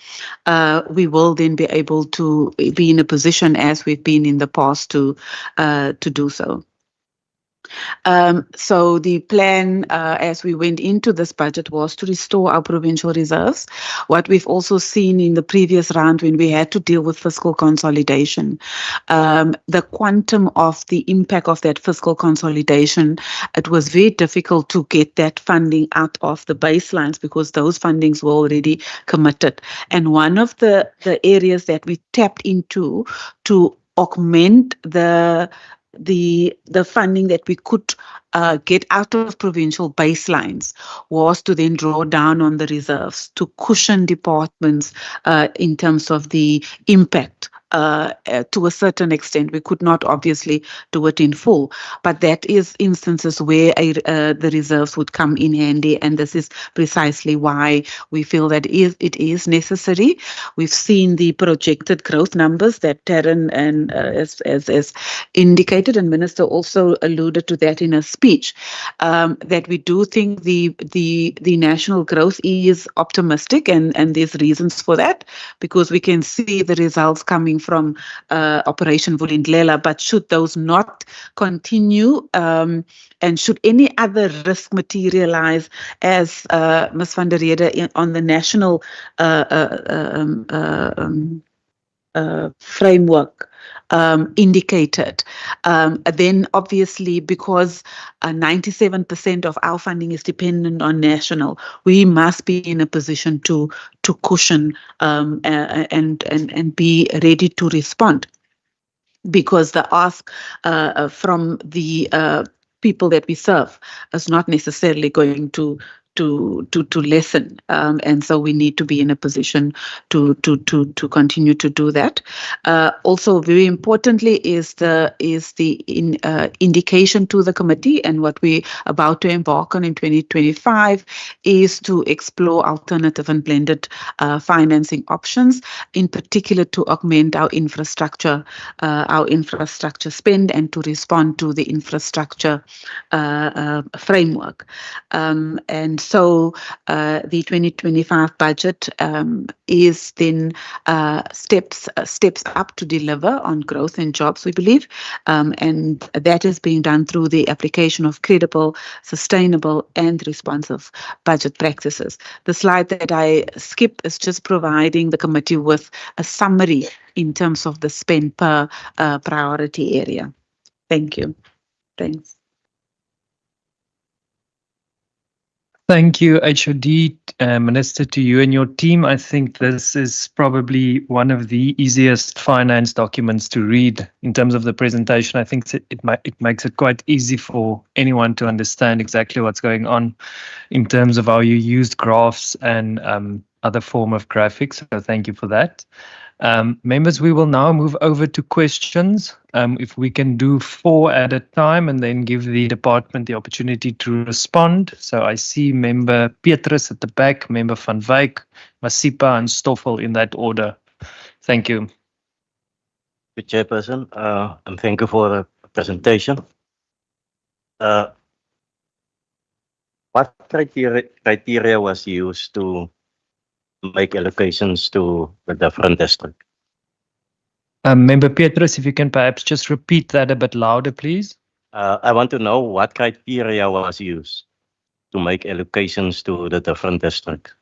We will then be able to be in a position, as we've been in the past, to do so. So the plan as we went into this budget was to restore our provincial reserves. What we've also seen in the previous round when we had to deal with fiscal consolidation, the quantum of the impact of that fiscal consolidation, it was very difficult to get that funding out of the baselines because those fundings were already committed. And one of the areas that we tapped into to augment the funding that we could get out of provincial baselines was to then draw down on the reserves to cushion departments in terms of the impact. To a certain extent, we could not obviously do it in full, but that is instances where the reserves would come in handy, and this is precisely why we feel that it is necessary. We've seen the projected growth numbers that Taryn and as indicated, and Minister also alluded to that in her speech, that we do think the national growth is optimistic, and there's reasons for that because we can see the results coming from Operation Vulindlela, but should those not continue and should any other risk materialize as Ms. van der Rede on the national framework indicated, then obviously because 97% of our funding is dependent on national, we must be in a position to cushion and be ready to respond, because the ask from the people that we serve is not necessarily going to lessen, and so we need to be in a position to continue to do that. Also, very importantly, is the indication to the committee, and what we're about to embark on in 2025 is to explore alternative and blended financing options, in particular to augment our infrastructure spend and to respond to the infrastructure framework. And so the 2025 budget is then steps up to deliver on growth and jobs, we believe, and that is being done through the application of credible, sustainable and responsive budget practices. The slide that I skip is just providing the committee with a summary in terms of the spend per priority area. Thank you. Thanks. Thank you, HOD, Minister, to you and your team. I think this is probably one of the easiest finance documents to read in terms of the presentation. I think it makes it quite easy for anyone to understand exactly what's going on in terms of how you used graphs and other form of graphics. So thank you for that. Members, we will now move over to questions. If we can do 4 at a time and then give the department the opportunity to respond. So I see Member Petrus at the back, Member Van Wyk, Masipa and Stoffel in that order. Thank you. Good Chairperson, and thank you for the presentation. What criteria was used to make allocations to the different districts? Member Petrus, if you can perhaps just repeat that a bit louder, please. I want to know what criteria was used to make allocations to the different districts.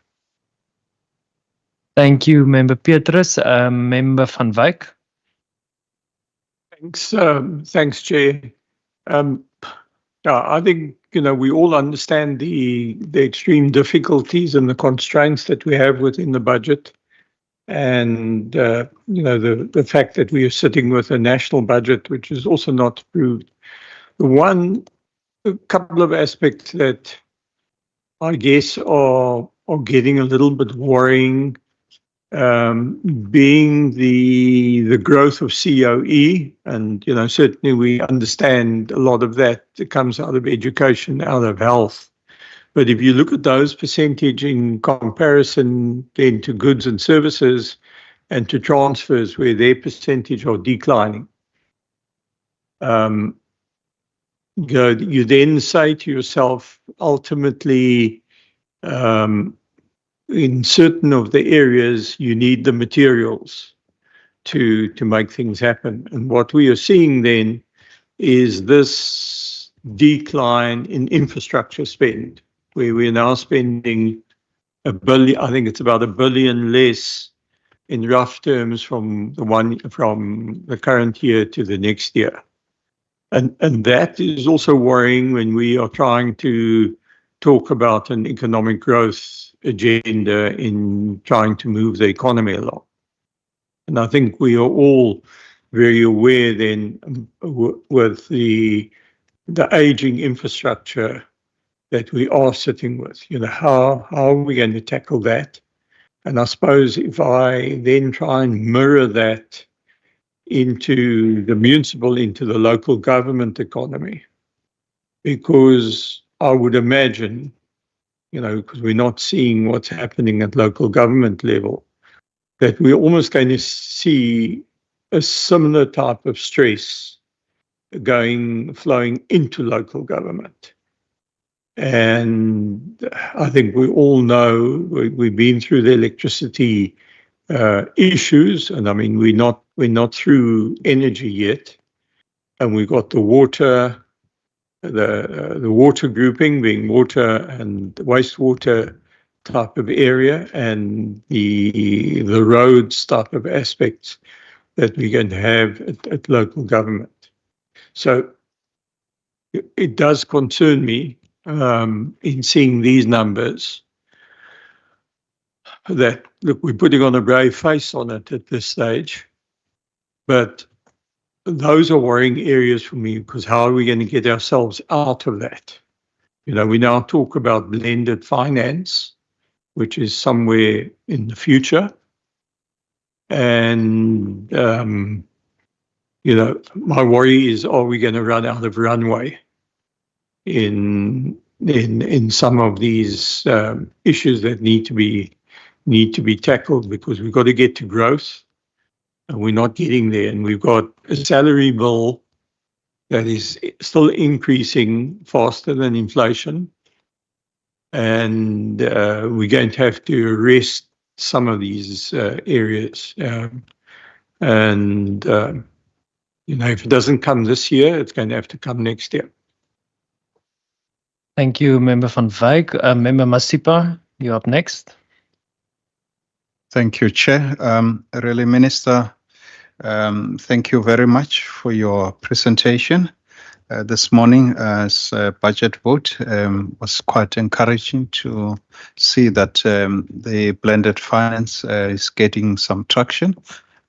Thank you, Member Petrus. Member Van Wyk. Thanks, Chair. I think we all understand the extreme difficulties and the constraints that we have within the budget, and the fact that we are sitting with a national budget which is also not approved. A couple of aspects that I guess are getting a little bit worrying, being the growth of COE, and certainly we understand a lot of that comes out of education, out of health. But if you look at those percentage in comparison then to goods and services and to transfers where their percentage are declining, you then say to yourself, ultimately, in certain of the areas, you need the materials to make things happen. And what we are seeing then is this decline in infrastructure spend, where we're now spending $1 billion. I think it's about $1 billion less in rough terms from the current year to the next year. And that is also worrying when we are trying to talk about an economic growth agenda in trying to move the economy along. And I think we are all very aware then with the aging infrastructure that we are sitting with. How are we going to tackle that? And I suppose if I then try and mirror that into the municipal, into the local government economy, because I would imagine, because we're not seeing what's happening at local government level, that we're almost going to see a similar type of stress flowing into local government. And I think we all know we've been through the electricity issues, and I mean we're not through energy yet, and we've got the water. The water grouping being water and wastewater type of area, and the roads type of aspects that we're going to have at local government. So it does concern me in seeing these numbers that, look, we're putting on a brave face on it at this stage, but those are worrying areas for me, because how are we going to get ourselves out of that? We now talk about blended finance, which is somewhere in the future. And, my worry is, are we going to run out of runway in some of these issues that need to be tackled, because we've got to get to growth. And we're not getting there, and we've got a salary bill that is still increasing faster than inflation, and we're going to have to arrest some of these areas. If it doesn't come this year, it's going to have to come next year. Thank you, Member Van Wyk. Member Masipa, you're up next. Thank you, Chair. Really, Minister, thank you very much for your presentation this morning. As a budget vote was quite encouraging to see that the blended finance is getting some traction.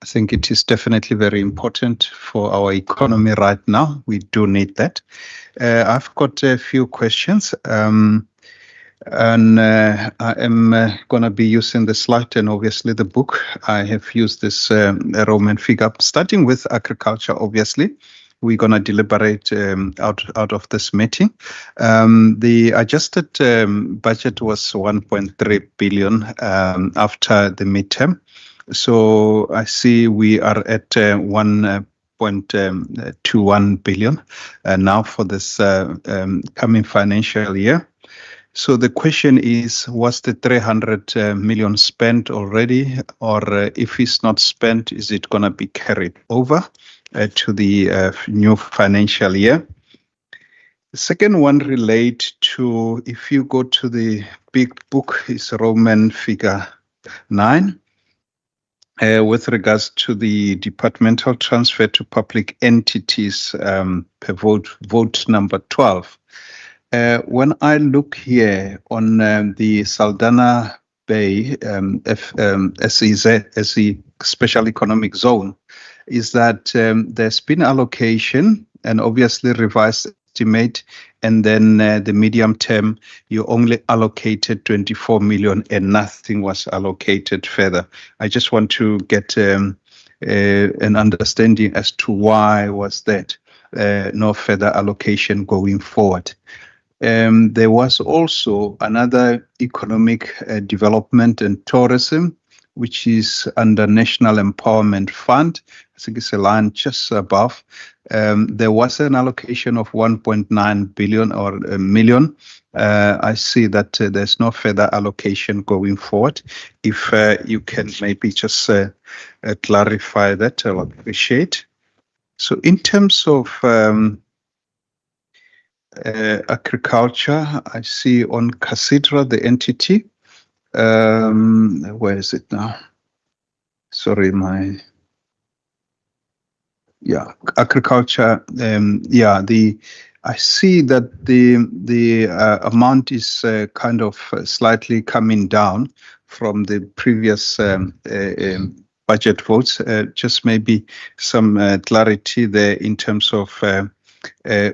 I think it is definitely very important for our economy right now. We do need that. I've got a few questions. And I am going to be using the slide and obviously the book. I have used this Roman figure, starting with agriculture, obviously. We're going to deliberate out of this meeting. The adjusted budget was 1.3 billion after the midterm. So I see we are at 1 5.21 billion now for this coming financial year. So the question is, was the 300 million spent already, or if it's not spent, is it going to be carried over to the new financial year? The second one relate to, if you go to the big book, is Roman figure 9, with regards to the departmental transfer to public entities per vote number 12. When I look here on the Saldanha Bay SEZ Special Economic Zone, is that there's been allocation and obviously revised estimate, and then the medium term, you only allocated 24 million and nothing was allocated further. I just want to get an understanding as to why was that no further allocation going forward. There was also another economic development and tourism, which is under National Empowerment Fund. I think it's a line just above. There was an allocation of 1.9 billion or million. I see that there's no further allocation going forward. If you can maybe just clarify that, I'll appreciate. So in terms of agriculture, I see on Casidra, the entity, where is it now? Sorry, agriculture. I see that the amount is kind of slightly coming down from the previous budget votes. Just maybe some clarity there in terms of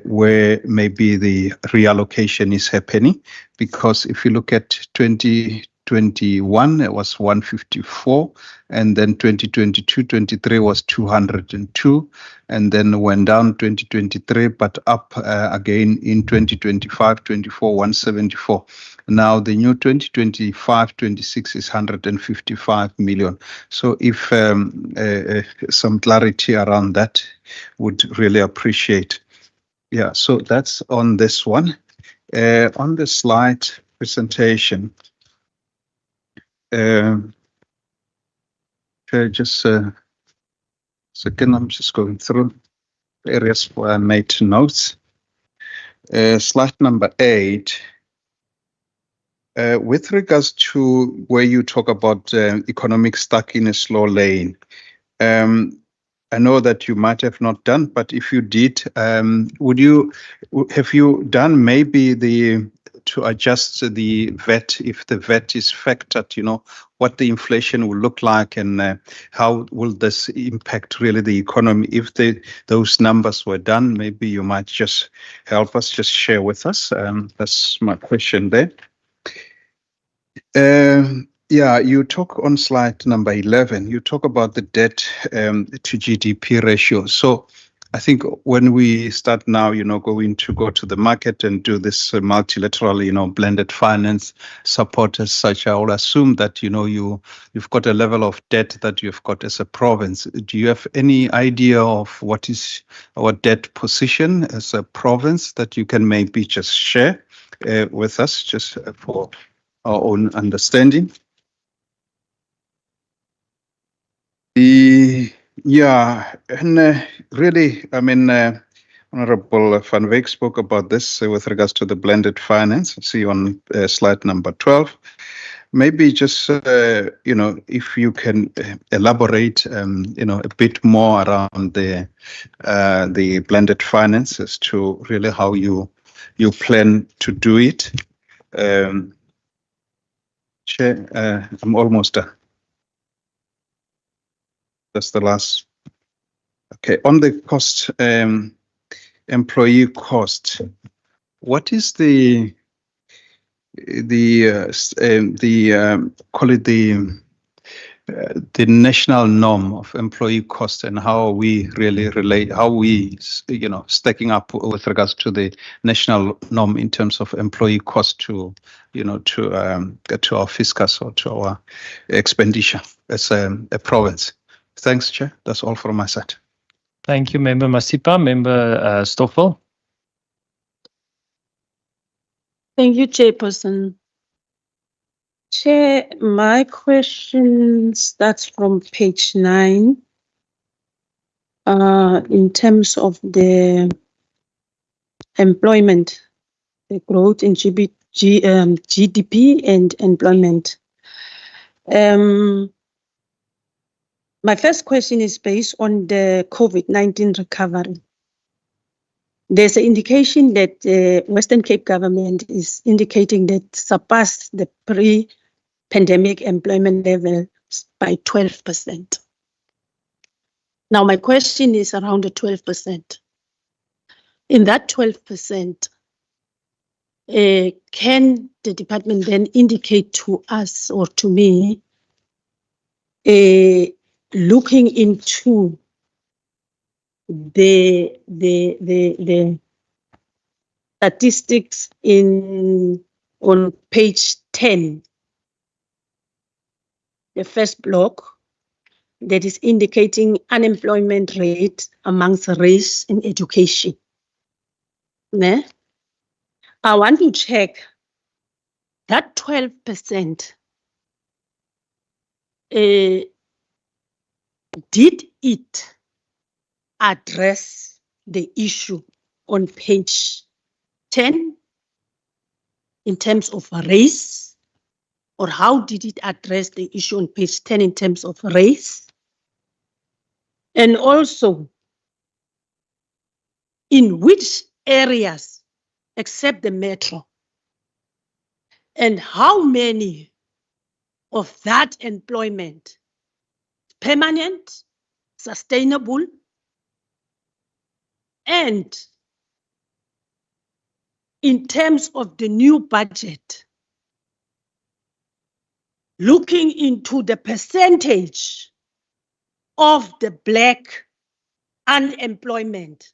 where maybe the reallocation is happening, because if you look at 2021, it was 154, and then 2022-23 was 202, and then went down 2023, but up again in 2025-24, 174. Now the new 2025-26 is 155 million. So if some clarity around that, would really appreciate. Yeah, so that's on this one. On the slide presentation, just a second, I'm just going through areas where I made notes. Slide number 8. With regards to where you talk about economic stuck in a slow lane, I know that you might have not done, but if you did, have you done maybe to adjust the VAT, if the VAT is factored, what the inflation will look like, and how will this impact really the economy? If those numbers were done, maybe you might just help us, just share with us. That's my question there. You talk on slide number 11, you talk about the debt to GDP ratio. So I think when we start now, going to go to the market and do this multilateral, blended finance support as such, I will assume that, you've got a level of debt that you've got as a province. Do you have any idea of what is our debt position as a province that you can maybe just share with us, just for our own understanding? Really, Honorable Van Wyk spoke about this with regards to the blended finance. I see on slide number 12. Maybe just, if you can elaborate, a bit more around the blended finance as to really how you plan to do it. Chair, I'm almost done. That's the last. Okay, on the cost, employee cost, what is the call it the national norm of employee cost, and how are we really relate, how we stacking up with regards to the national norm in terms of employee cost to our fiscus or to our expenditure as a province? Thanks, Chair. That's all from my side. Thank you, Member Masipa. Member Stoffel. Thank you, Chairperson. Chair, my question starts from page 9. In terms of the employment, the growth in GDP and employment. My first question is based on the COVID-19 recovery. There's an indication that the Western Cape government is indicating that surpassed the pre-pandemic employment level by 12%. Now, my question is around the 12%. In that 12%, can the department then indicate to us or to me, looking into the statistics on page 10, the first block, that is indicating unemployment rate amongst race and education. Ne? I want to check that 12%, did it address the issue on page 10 in terms of race, or how did it address the issue on page 10 in terms of race? And also, in which areas except the metro, and how many of that employment permanent, sustainable, and in terms of the new budget, looking into the percentage of the Black unemployment,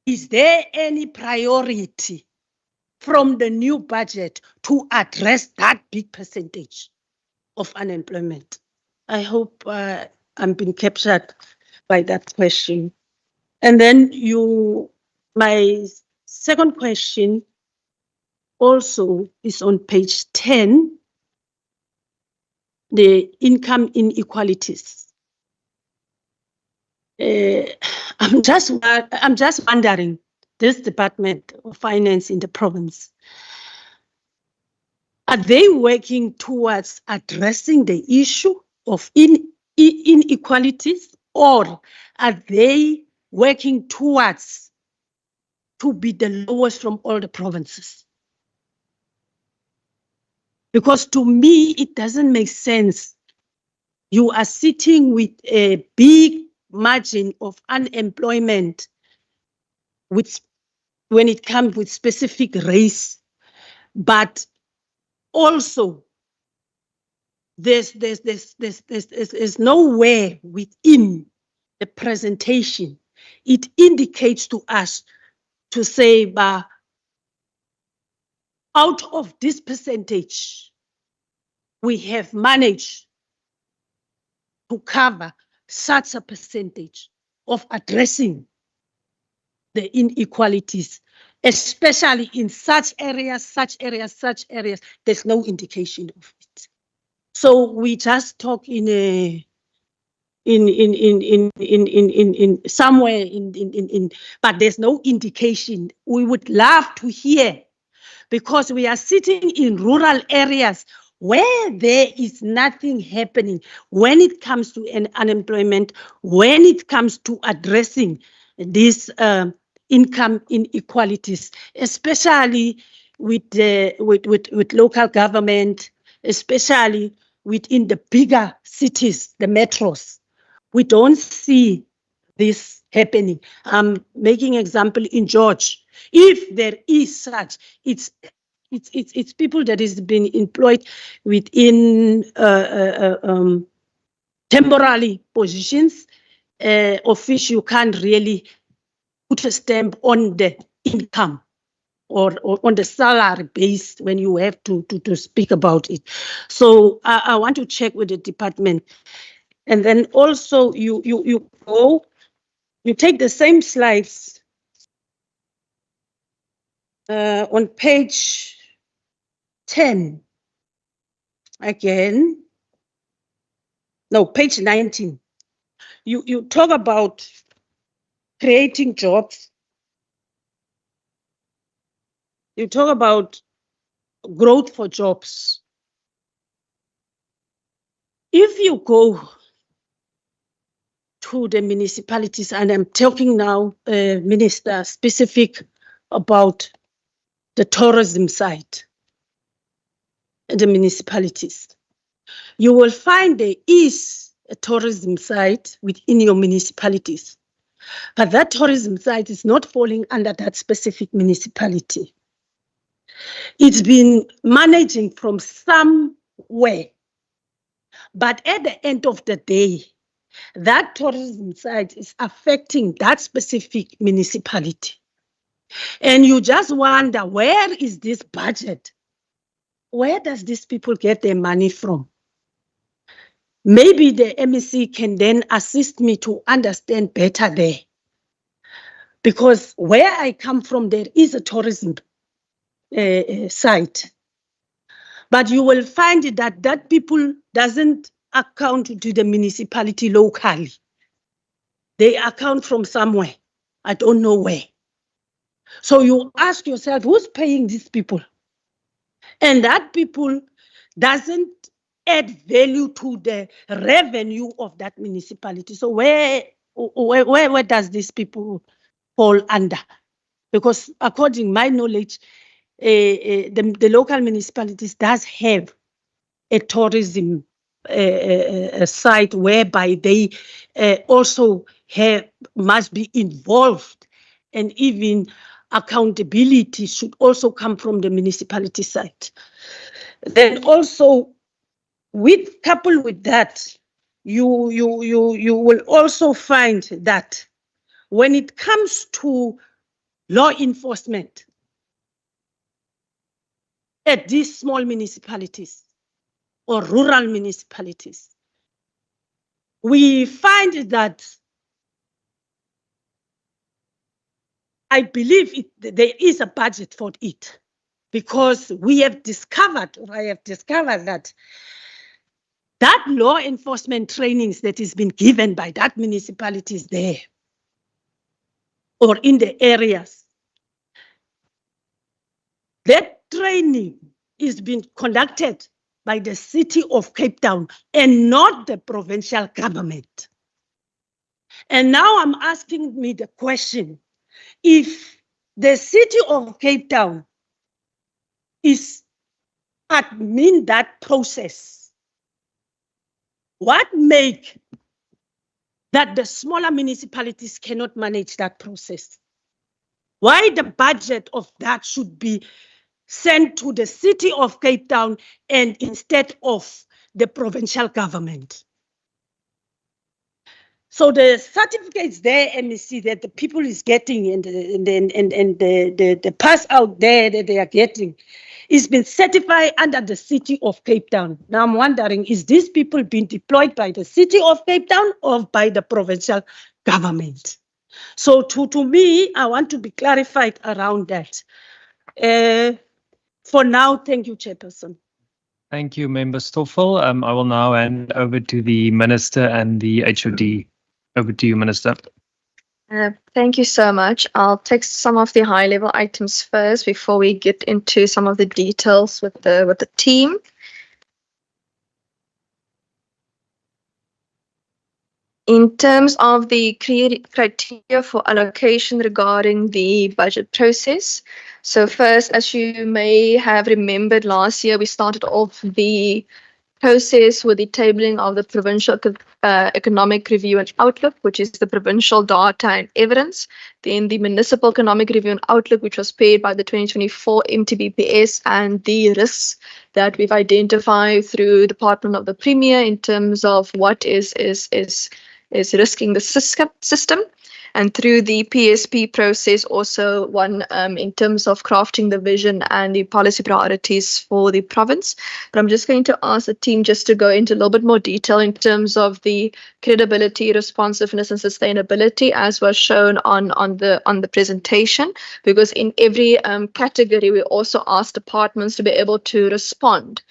is there any priority from the new budget to address that big percentage of unemployment? I hope I'm being captured by that question. And then my second question also is on page 10, the income inequalities. I'm just wondering, this Department of Finance in the province, are they working towards addressing the issue of inequalities, or are they working towards to be the lowest from all the provinces? Because to me, it doesn't make sense. You are sitting with a big margin of unemployment when it comes with specific race, but also there's nowhere within the presentation it indicates to us to say, but out of this percentage, we have managed to cover such a percentage of addressing the inequalities, especially in such areas. There's no indication of it. So we just talk in somewhere but there's no indication. We would love to hear, because we are sitting in rural areas where there is nothing happening when it comes to unemployment, when it comes to addressing these income inequalities, especially with local government, especially within the bigger cities, the metros. We don't see this happening. I'm making example in George. If there is such, it's people that is being employed within temporary positions, of which you can't really put a stamp on the income or on the salary base when you have to speak about it. So I want to check with the department. And then also you take the same slides on page 10 again. No, page 19. You talk about creating jobs. You talk about growth for jobs. If you go to the municipalities, and I'm talking now, Minister, specific about the tourism side and the municipalities, you will find there is a tourism site within your municipalities, but that tourism site is not falling under that specific municipality. It's been managing from somewhere, but at the end of the day, that tourism site is affecting that specific municipality. And you just wonder, where is this budget? Where does these people get their money from? Maybe the MEC can then assist me to understand better there. Because where I come from, there is a tourism site. But you will find that people doesn't account to the municipality locally. They account from somewhere. I don't know where. So you ask yourself, who's paying these people? And that people doesn't add value to the revenue of that municipality. So where does these people fall under? Because according to my knowledge, the local municipalities does have a tourism site whereby they also must be involved, and even accountability should also come from the municipality side. Then also, coupled with that, you will also find that when it comes to law enforcement at these small municipalities or rural municipalities, we find that I believe there is a budget for it, because I have discovered that law enforcement trainings that is being given by that municipalities there or in the areas, that training is being conducted by the city of Cape Town and not the provincial government. And now I'm asking me the question, if the city of Cape Town is admin that process, what make that the smaller municipalities cannot manage that process? Why the budget of that should be sent to the city of Cape Town and instead of the provincial government? So the certificates there, MEC, that the people is getting and the pass out there that they are getting is been certified under the city of Cape Town. Now I'm wondering, is these people being deployed by the city of Cape Town or by the provincial government? So to me, I want to be clarified around that. For now, thank you, Chairperson. Thank you, Member Stoffel. I will now hand over to the Minister and the HOD. Over to you, Minister. Thank you so much. I'll take some of the high-level items first before we get into some of the details with the team. In terms of the criteria for allocation regarding the budget process, so first, as you may have remembered, last year we started off the process with the tabling of the Provincial Economic Review and Outlook, which is the provincial data and evidence. Then the Municipal Economic Review and Outlook, which was paired by the 2024 MTBPS, and the risks that we've identified through the Department of the Premier in terms of what is risking the system. and through the PSP process also one in terms of crafting the vision and the policy priorities for the province. But I'm just going to ask the team just to go into a little bit more detail in terms of the credibility, responsiveness, and sustainability as was shown on the presentation, because in every category we also ask departments to be able to respond.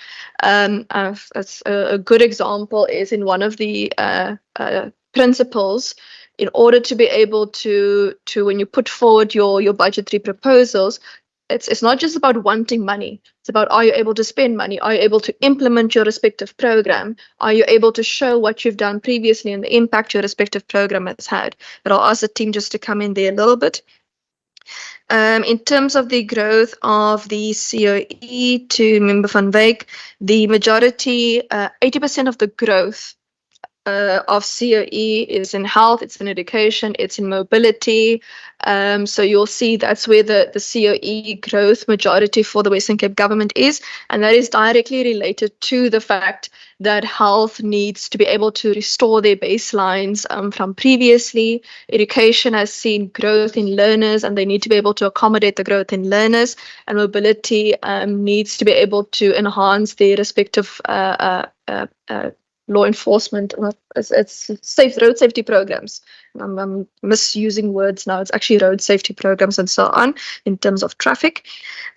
A good example is in one of the principles. In order to be able to when you put forward your budgetary proposals, it's not just about wanting money. It's about, are you able to spend money? Are you able to implement your respective program? Are you able to show what you've done previously and the impact your respective program has had? But I'll ask the team just to come in there a little bit. In terms of the growth of the COE, to Member van Wyk, the majority, 80% of the growth of COE is in health, it's in education, it's in mobility. So you'll see that's where the COE growth majority for the Western Cape government is, and that is directly related to the fact that health needs to be able to restore their baselines from previously. Education has seen growth in learners and they need to be able to accommodate the growth in learners, and mobility needs to be able to enhance their respective law enforcement, it's road safety programs. I'm misusing words now. It's actually road safety programs and so on in terms of traffic.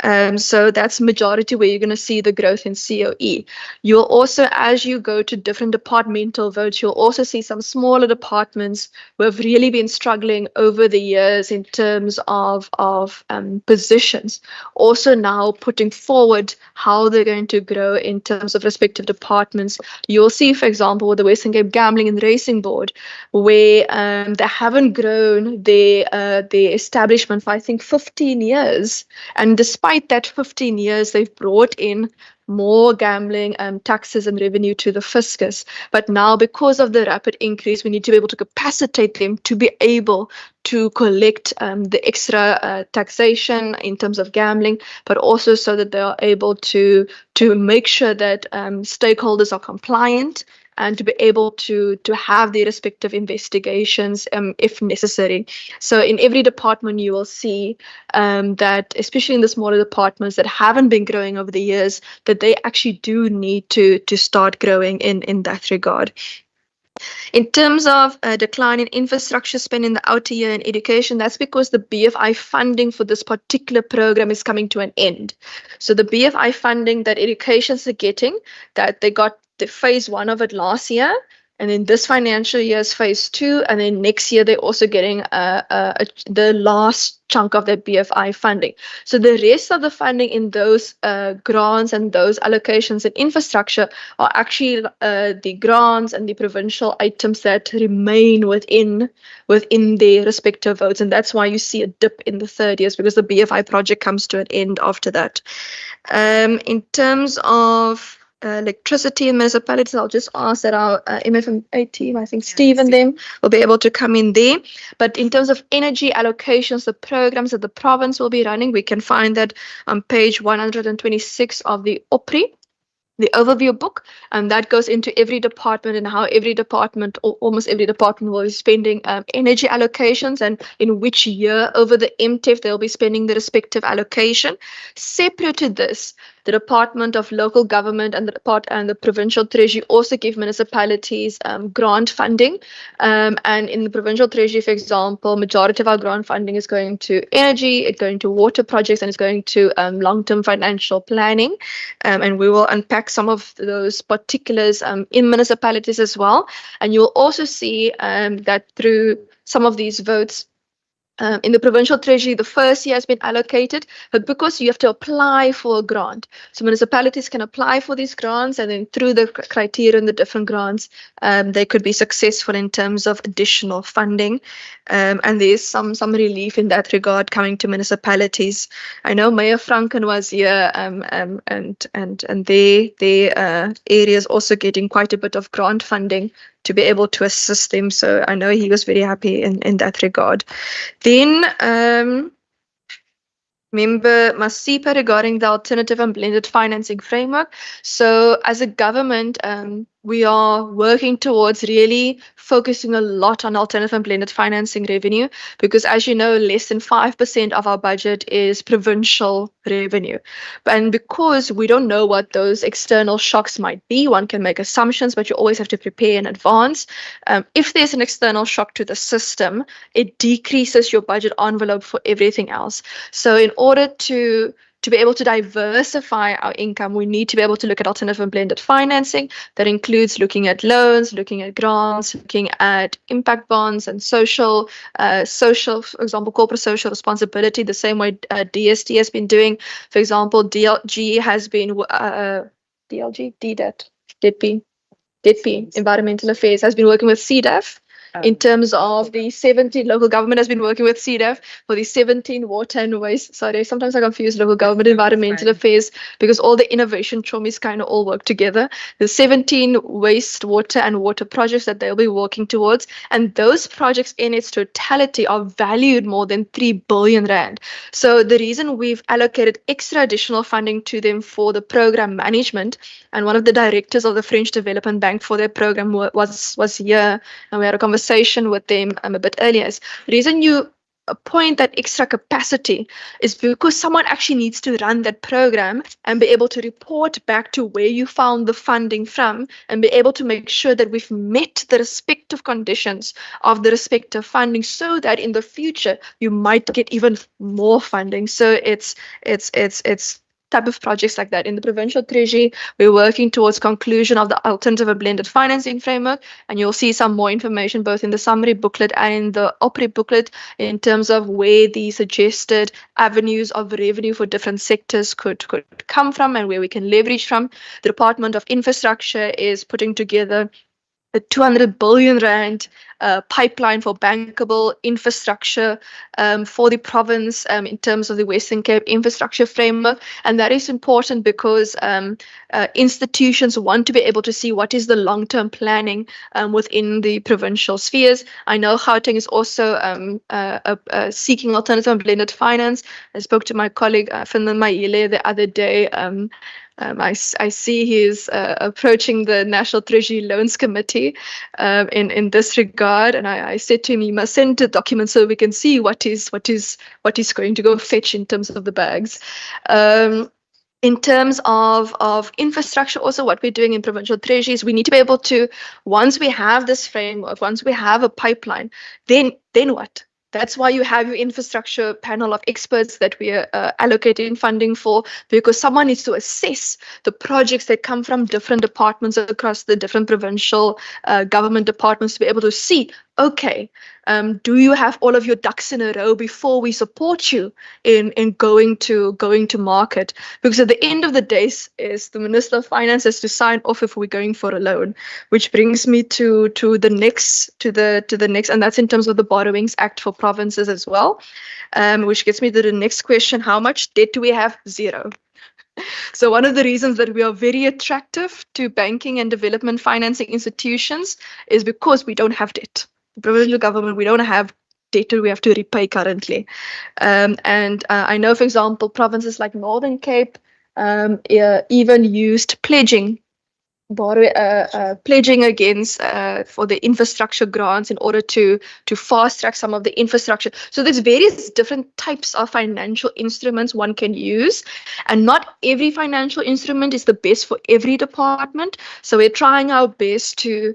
So that's majority where you're going to see the growth in COE. You'll also, as you go to different departmental votes, you'll also see some smaller departments who have really been struggling over the years in terms of positions. Also now putting forward how they're going to grow in terms of respective departments. You'll see, for example, with the Western Cape Gambling and Racing Board, where they haven't grown their establishment for, I think, 15 years. And despite that 15 years, they've brought in more gambling taxes and revenue to the fiscus. But now, because of the rapid increase, we need to be able to capacitate them to be able to collect the extra taxation in terms of gambling, but also so that they are able to make sure that stakeholders are compliant and to be able to have their respective investigations if necessary. So in every department you will see that, especially in the smaller departments that haven't been growing over the years, that they actually do need to start growing in that regard. In terms of a decline in infrastructure spend in the outer year in education, that's because the BFI funding for this particular program is coming to an end. So the BFI funding that educations are getting, that they got the phase 1 of it last year, and then this financial year is phase 2, and then next year they're also getting the last chunk of their BFI funding. So the rest of the funding in those grants and those allocations in infrastructure are actually the grants and the provincial items that remain within their respective votes, and that's why you see a dip in the third years, because the BFI project comes to an end after that. In terms of electricity in municipalities, I'll just ask that our MFMA team, I think Steve and them, will be able to come in there. But in terms of energy allocations, the programs that the province will be running, we can find that on page 126 of the OPRI, the overview book, and that goes into every department and how every department, or almost every department, will be spending energy allocations and in which year over the MTEF they'll be spending the respective allocation. Separate to this, the Department of Local Government and the Provincial Treasury also give municipalities grant funding. And in the Provincial Treasury, for example, majority of our grant funding is going to energy, it's going to water projects, and it's going to long-term financial planning. And we will unpack some of those particulars in municipalities as well. And you'll also see that through some of these votes, in the Provincial Treasury, the first year has been allocated, but because you have to apply for a grant, so municipalities can apply for these grants, and then through the criteria and the different grants, they could be successful in terms of additional funding. And there's some relief in that regard coming to municipalities. I know Mayor Franken was here, and their areas also getting quite a bit of grant funding to be able to assist them. So I know he was very happy in that regard. Then Member Masipa regarding the alternative and blended financing framework. So as a government, we are working towards really focusing a lot on alternative and blended financing revenue because, as you know, less than 5% of our budget is provincial revenue. And because we don't know what those external shocks might be, one can make assumptions, but you always have to prepare in advance. If there's an external shock to the system, it decreases your budget envelope for everything else. So in order to be able to diversify our income, we need to be able to look at alternative and blended financing. That includes looking at loans, looking at grants, looking at impact bonds and social, for example, corporate social responsibility, the same way DST has been doing. For example, DLG has been, DLG, DDET, DETP, Environmental Affairs, has been working with CDAF in terms of the 17, local government has been working with CDAF for the 17 water and waste. Sorry, sometimes I confuse local government, environmental affairs, because all the innovation chommies kind of all work together. The 17 waste, water and water projects that they'll be working towards. And those projects in its totality are valued more than 3 billion rand. So the reason we've allocated extra additional funding to them for the program management, and one of the directors of the French Development Bank for their program was here, and we had a conversation with them a bit earlier. The reason you appoint that extra capacity is because someone actually needs to run that program and be able to report back to where you found the funding from and be able to make sure that we've met the respective conditions of the respective funding so that in the future you might get even more funding. So it's type of projects like that. In the provincial treasury, we're working towards conclusion of the alternative and blended financing framework, and you'll see some more information both in the summary booklet and in the OPRI booklet in terms of where the suggested avenues of revenue for different sectors could come from and where we can leverage from. The Department of Infrastructure is putting together a 200 billion rand pipeline for bankable infrastructure for the province in terms of the Western Cape infrastructure framework. And that is important because institutions want to be able to see what is the long-term planning within the provincial spheres. I know Gauteng is also seeking alternative and blended finance. I spoke to my colleague Finland Maile the other day. I see he's approaching the National Treasury Loans Committee in this regard, and I said to him, "You must send the document so we can see what is going to go fetch in terms of the bags." In terms of infrastructure, also what we're doing in provincial treasuries, we need to be able to, once we have this framework, once we have a pipeline, then what? That's why you have your infrastructure panel of experts that we are allocating funding for, because someone needs to assess the projects that come from different departments across the different provincial government departments to be able to see, okay, do you have all of your ducks in a row before we support you in going to market? Because at the end of the day, is the Minister of Finance has to sign off if we're going for a loan, which brings me to the next, and that's in terms of the Borrowings Act for provinces as well, which gets me to the next question: how much debt do we have? Zero. So one of the reasons that we are very attractive to banking and development financing institutions is because we don't have debt. The provincial government, we don't have debt we have to repay currently. I know, for example, provinces like Northern Cape even used pledging against for the infrastructure grants in order to fast track some of the infrastructure. So there's various different types of financial instruments one can use, and not every financial instrument is the best for every department. So we're trying our best to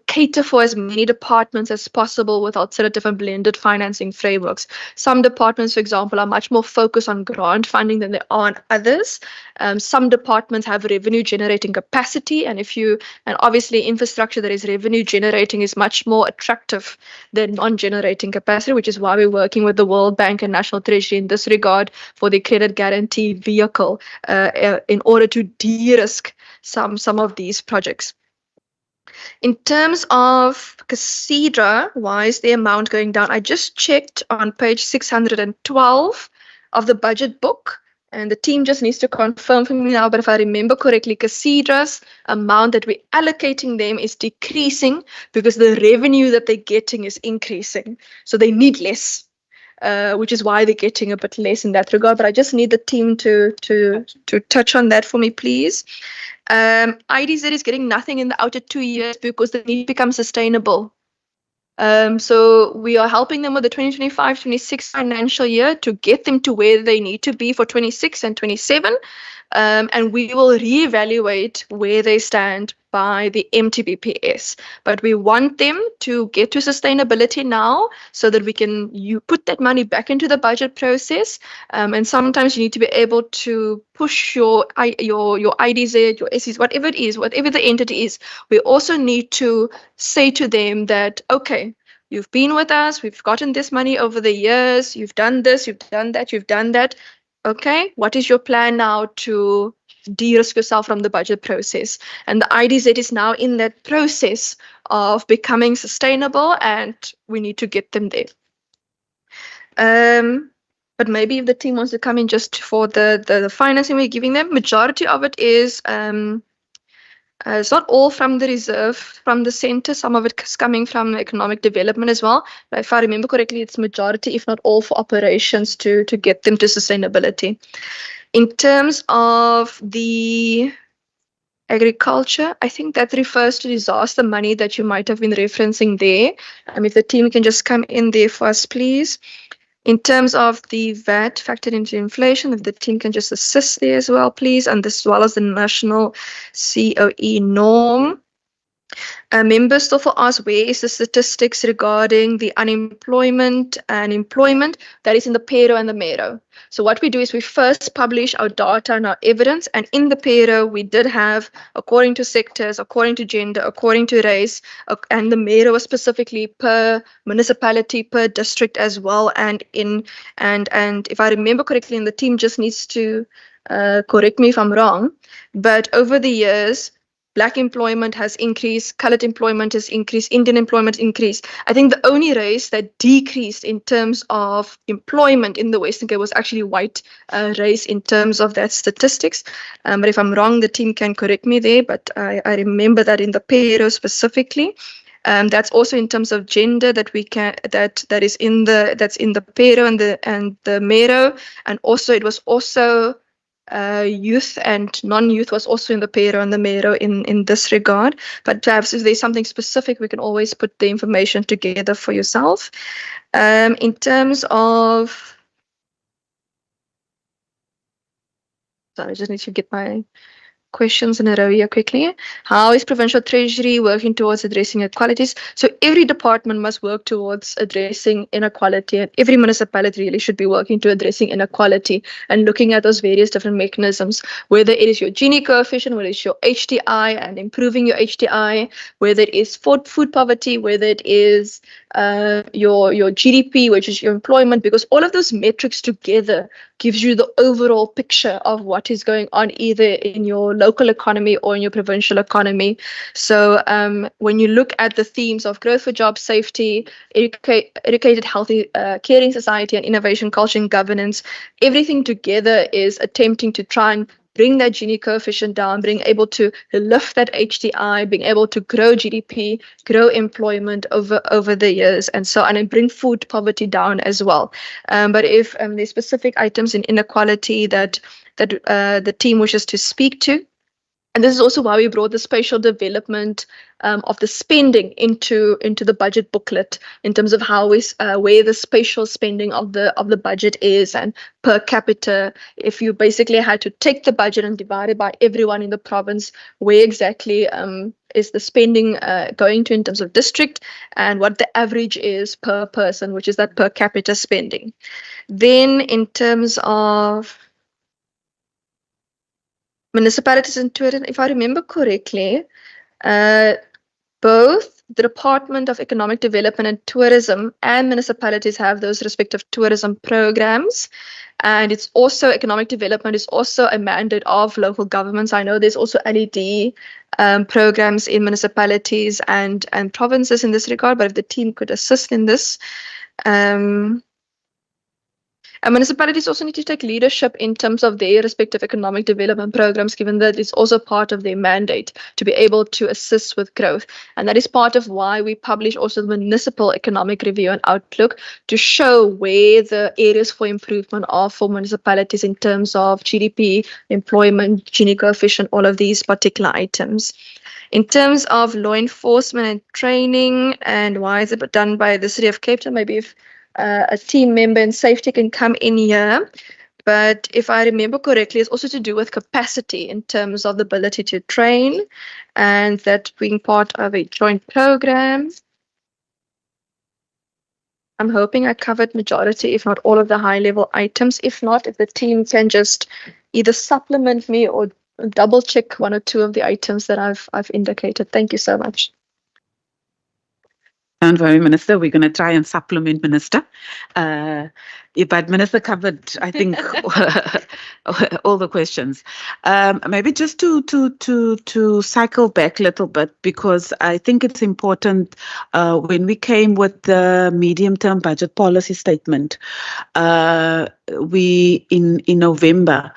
cater for as many departments as possible with alternative and blended financing frameworks. Some departments, for example, are much more focused on grant funding than they are on others. Some departments have revenue generating capacity, and obviously infrastructure that is revenue generating is much more attractive than non-generating capacity, which is why we're working with the World Bank and National Treasury in this regard for the credit guarantee vehicle in order to de-risk some of these projects. In terms of Casidra, why is the amount going down? I just checked on page 612 of the budget book, and the team just needs to confirm for me now, but if I remember correctly, Casidra's amount that we're allocating them is decreasing because the revenue that they're getting is increasing. So they need less. which is why they're getting a bit less in that regard. But I just need the team to touch on that for me, please. IDZ is getting nothing in the outer 2 years because they need to become sustainable. So we are helping them with the 2025-26 financial year to get them to where they need to be for 26 and 27. And we will reevaluate where they stand by the MTBPS. But we want them to get to sustainability now so that we can put that money back into the budget process. And sometimes you need to be able to push your IDZ, your SEs, whatever it is, whatever the entity is. We also need to say to them that, okay, you've been with us, we've gotten this money over the years, you've done this, you've done that, you've done that. Okay, what is your plan now to de-risk yourself from the budget process? And the IDZ is now in that process of becoming sustainable, and we need to get them there. But maybe if the team wants to come in just for the financing we're giving them, majority of it is it's not all from the reserve, from the center. Some of it is coming from economic development as well. But if I remember correctly, it's majority, if not all, for operations to get them to sustainability. In terms of the agriculture, I think that refers to disaster money that you might have been referencing there. If the team can just come in there for us, please. In terms of the VAT factored into inflation, if the team can just assist there as well, please, and as well as the national COE norm. Members still for us, where is the statistics regarding the unemployment and employment that is in the PERO and the MERO? So what we do is we first publish our data and our evidence, and in the PERO we did have, according to sectors, according to gender, according to race, and the MERO was specifically per municipality, per district as well, and if I remember correctly, and the team just needs to correct me if I'm wrong, but over the years, Black employment has increased, colored employment has increased, Indian employment increased. I think the only race that decreased in terms of employment in the Western Cape was actually white race in terms of that statistics. But if I'm wrong, the team can correct me there. But I remember that in the PERO specifically. That's also in terms of gender that we can that's in the PERO and the MERO, and also it was also. Youth and non-youth was also in the PERO and the MERO in this regard. But perhaps if there's something specific, we can always put the information together for yourself. In terms of... Sorry, I just need to get my questions in a row here quickly. How is Provincial Treasury working towards addressing inequalities? So every department must work towards addressing inequality, and every municipality really should be working to addressing inequality and looking at those various different mechanisms, whether it is your Gini coefficient, whether it's your HDI and improving your HDI, whether it is food poverty, whether it is your GDP, which is your employment, because all of those metrics together gives you the overall picture of what is going on either in your local economy or in your provincial economy. So when you look at the themes of growth for jobs, safety, educated, healthy, caring society, and innovation, culture, and governance, everything together is attempting to try and bring that Gini coefficient down, being able to lift that HDI, being able to grow GDP, grow employment over the years, and so on, and bring food poverty down as well. But if there's specific items in inequality that the team wishes to speak to, and this is also why we brought the spatial development of the spending into the budget booklet in terms of how where the spatial spending of the budget is, and per capita. If you basically had to take the budget and divide it by everyone in the province, where exactly is the spending going to in terms of district, and what the average is per person, which is that per capita spending. Then in terms of municipalities in tourism, if I remember correctly, both the Department of Economic Development and Tourism and municipalities have those respective tourism programs. And it's also, economic development is also a mandate of local governments. I know there's also LED programs in municipalities and provinces in this regard, but if the team could assist in this. And municipalities also need to take leadership in terms of their respective economic development programs, given that it's also part of their mandate to be able to assist with growth. And that is part of why we publish also the Municipal Economic Review and Outlook to show where the areas for improvement are for municipalities in terms of GDP, employment, Gini coefficient, all of these particular items. In terms of law enforcement and training, and why is it done by the City of Cape Town, maybe if a team member in safety can come in here. But if I remember correctly, it's also to do with capacity in terms of the ability to train, and that being part of a joint program. I'm hoping I covered majority, if not all of the high level items. If not, if the team can just either supplement me or double check one or two of the items that I've indicated. Thank you so much. Don't worry, Minister. We're going to try and supplement Minister. But Minister covered, I think, all the questions. Maybe just to cycle back a little bit, because I think it's important when we came with the medium-term budget policy statement, we in November,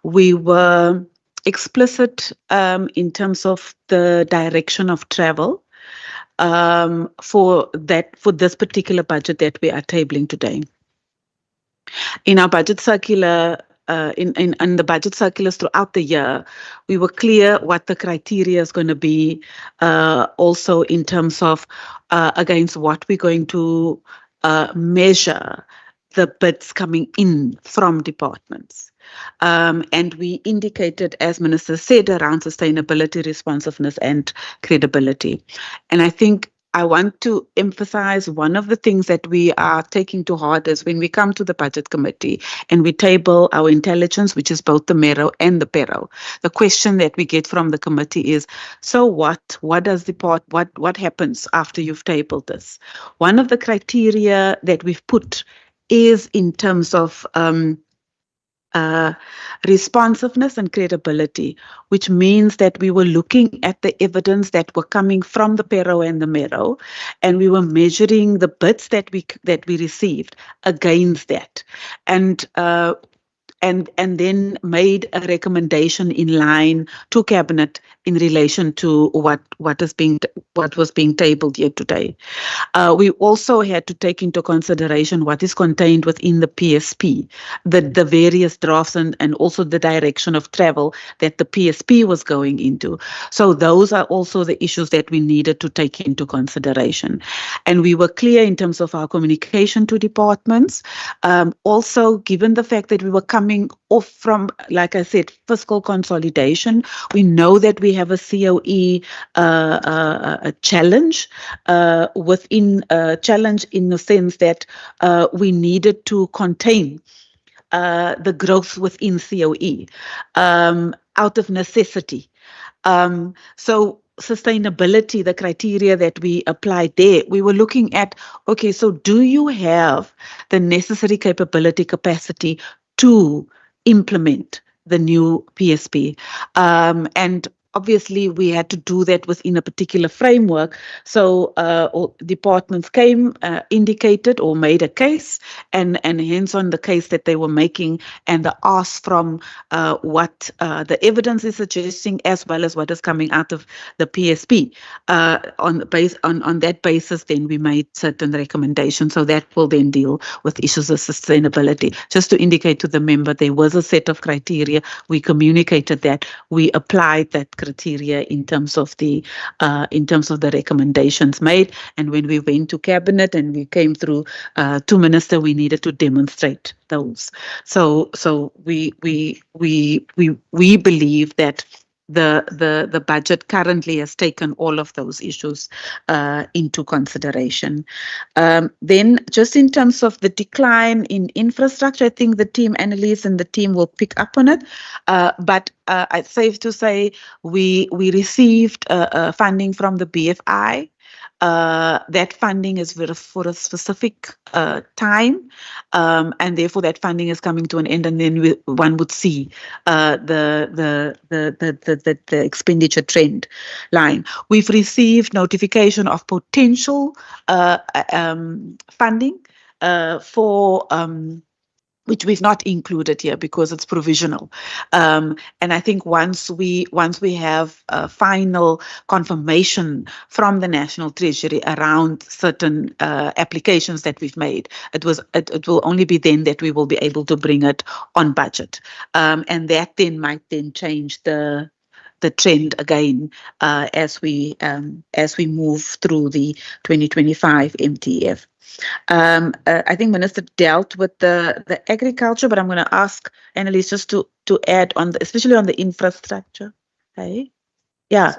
we were explicit in terms of the direction of travel. For this particular budget that we are tabling today. In our budget circular, in the budget circulars throughout the year, we were clear what the criteria is going to be, also in terms of against what we're going to measure the bids coming in from departments. And we indicated, as Minister said, around sustainability, responsiveness, and credibility. And I think I want to emphasize one of the things that we are taking to heart is when we come to the Budget Committee and we table our intelligence, which is both the MERO and the PERO. The question that we get from the committee is, so what? What does what happens after you've tabled this? One of the criteria that we've put is in terms of responsiveness and credibility, which means that we were looking at the evidence that were coming from the PERO and the MERO, and we were measuring the bids that we received against that, and then made a recommendation in line to Cabinet in relation to what was being tabled here today. We also had to take into consideration what is contained within the PSP, the various drafts and also the direction of travel that the PSP was going into. So those are also the issues that we needed to take into consideration. And we were clear in terms of our communication to departments. Also, given the fact that we were coming off from, like I said, fiscal consolidation, we know that we have a COE a challenge within a challenge in the sense that we needed to contain the growth within COE out of necessity. So sustainability, the criteria that we applied there, we were looking at, okay, so do you have the necessary capacity to implement the new PSP? And obviously, we had to do that within a particular framework. So departments came, indicated or made a case, and hence on the case that they were making and the ask from what the evidence is suggesting, as well as what is coming out of the PSP. On that basis, then we made certain recommendations. So that will then deal with issues of sustainability. Just to indicate to the member, there was a set of criteria. We communicated that. We applied that criteria in terms of the recommendations made, and when we went to Cabinet and we came through to Minister, we needed to demonstrate those. So we believe that the budget currently has taken all of those issues into consideration. Then just in terms of the decline in infrastructure, I think the team analysts and the team will pick up on it. But it's safe to say we received funding from the BFI. That funding is for a specific time, and therefore that funding is coming to an end, and then one would see the expenditure trend line. We've received notification of potential funding for which we've not included here because it's provisional. And I think once we have a final confirmation from the National Treasury around certain applications that we've made, it will only be then that we will be able to bring it on budget, and that then might then change the trend again as we move through the 2025 MTF. I think Minister dealt with the agriculture, but I'm going to ask Annelies just to add on, especially on the infrastructure. Okay. Yeah,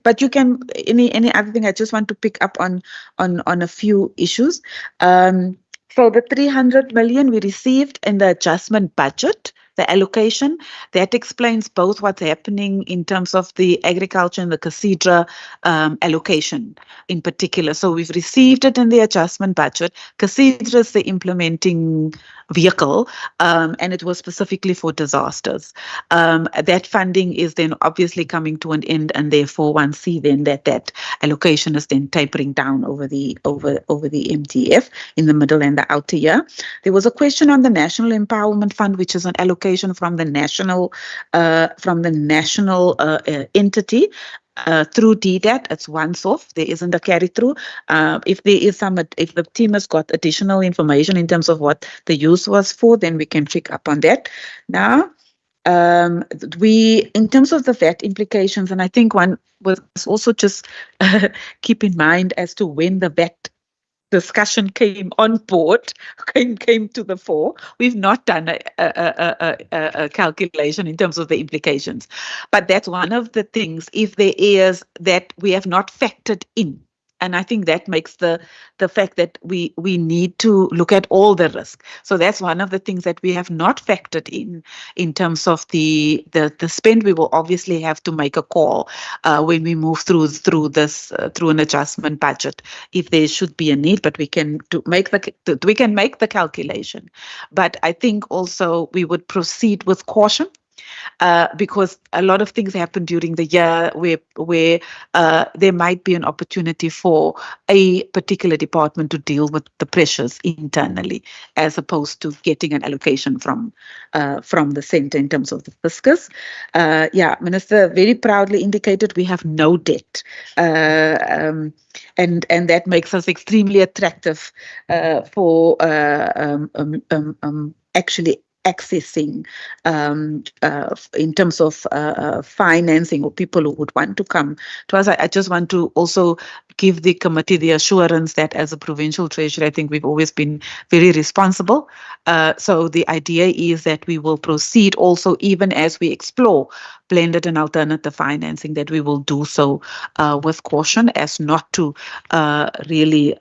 but you can any other thing. I just want to pick up on a few issues. So the 300 million we received in the adjustment budget, the allocation, that explains both what's happening in terms of the agriculture and the CACEDRA allocation in particular. So we've received it in the adjustment budget. CACEDRA is the implementing vehicle, and it was specifically for disasters. That funding is then obviously coming to an end, and therefore one see then that allocation is then tapering down over the MTF in the middle and the outer year. There was a question on the National Empowerment Fund, which is an allocation from the national entity. Through DDAT, it's once off. There isn't a carry through. If the team has got additional information in terms of what the use was for, then we can pick up on that. Now, in terms of the VAT implications, and I think one was also just keep in mind as to when the VAT discussion came on board, came to the fore. We've not done a calculation in terms of the implications, but that's one of the things, if there is, that we have not factored in. And I think that makes the fact that we need to look at all the risk. So that's one of the things that we have not factored in terms of the spend. We will obviously have to make a call when we move through an adjustment budget if there should be a need. But we can make the calculation. But I think also we would proceed with caution. Because a lot of things happen during the year where there might be an opportunity for a particular department to deal with the pressures internally, as opposed to getting an allocation from the centre in terms of the fiscus. Minister very proudly indicated we have no debt, and that makes us extremely attractive for actually accessing in terms of financing or people who would want to come to us. I just want to also give the committee the assurance that as a provincial treasury, I think we've always been very responsible. So the idea is that we will proceed also, even as we explore blended and alternative financing, that we will do so with caution as not to really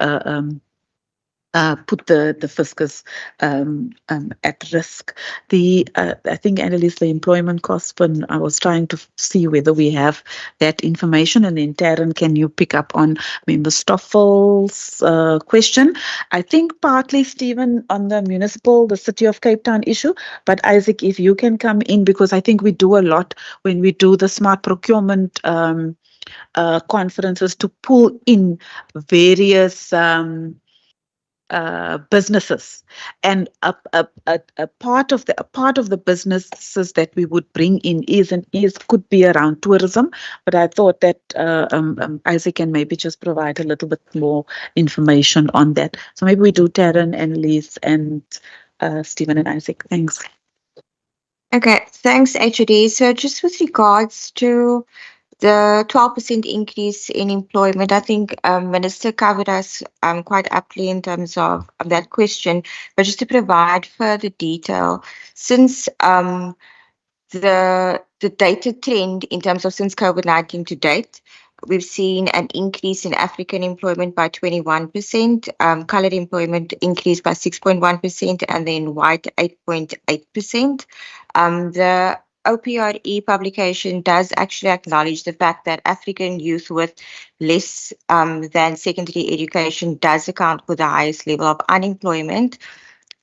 put the fiscus at risk. I think, Annelies, the employment costs, when I was trying to see whether we have that information, and then Taryn, can you pick up on Member Stoffel's question? I think partly, Stephen, on the City of Cape Town issue, but Isaac, if you can come in, because I think we do a lot when we do the smart procurement conferences to pull in various businesses, and a part of the businesses that we would bring in could be around tourism. But I thought that Isaac can maybe just provide a little bit more information on that. So maybe we do Taryn, Annelies, and Stephen and Isaac. Thanks. Okay, thanks, HOD. So just with regards to the 12% increase in employment, I think Minister covered us quite aptly in terms of that question. But just to provide further detail, since the data trend in terms of since COVID-19 to date, we've seen an increase in African employment by 21%, coloured employment increased by 6.1%, and then white 8.8%. The OPRE publication does actually acknowledge the fact that African youth with less than secondary education does account for the highest level of unemployment.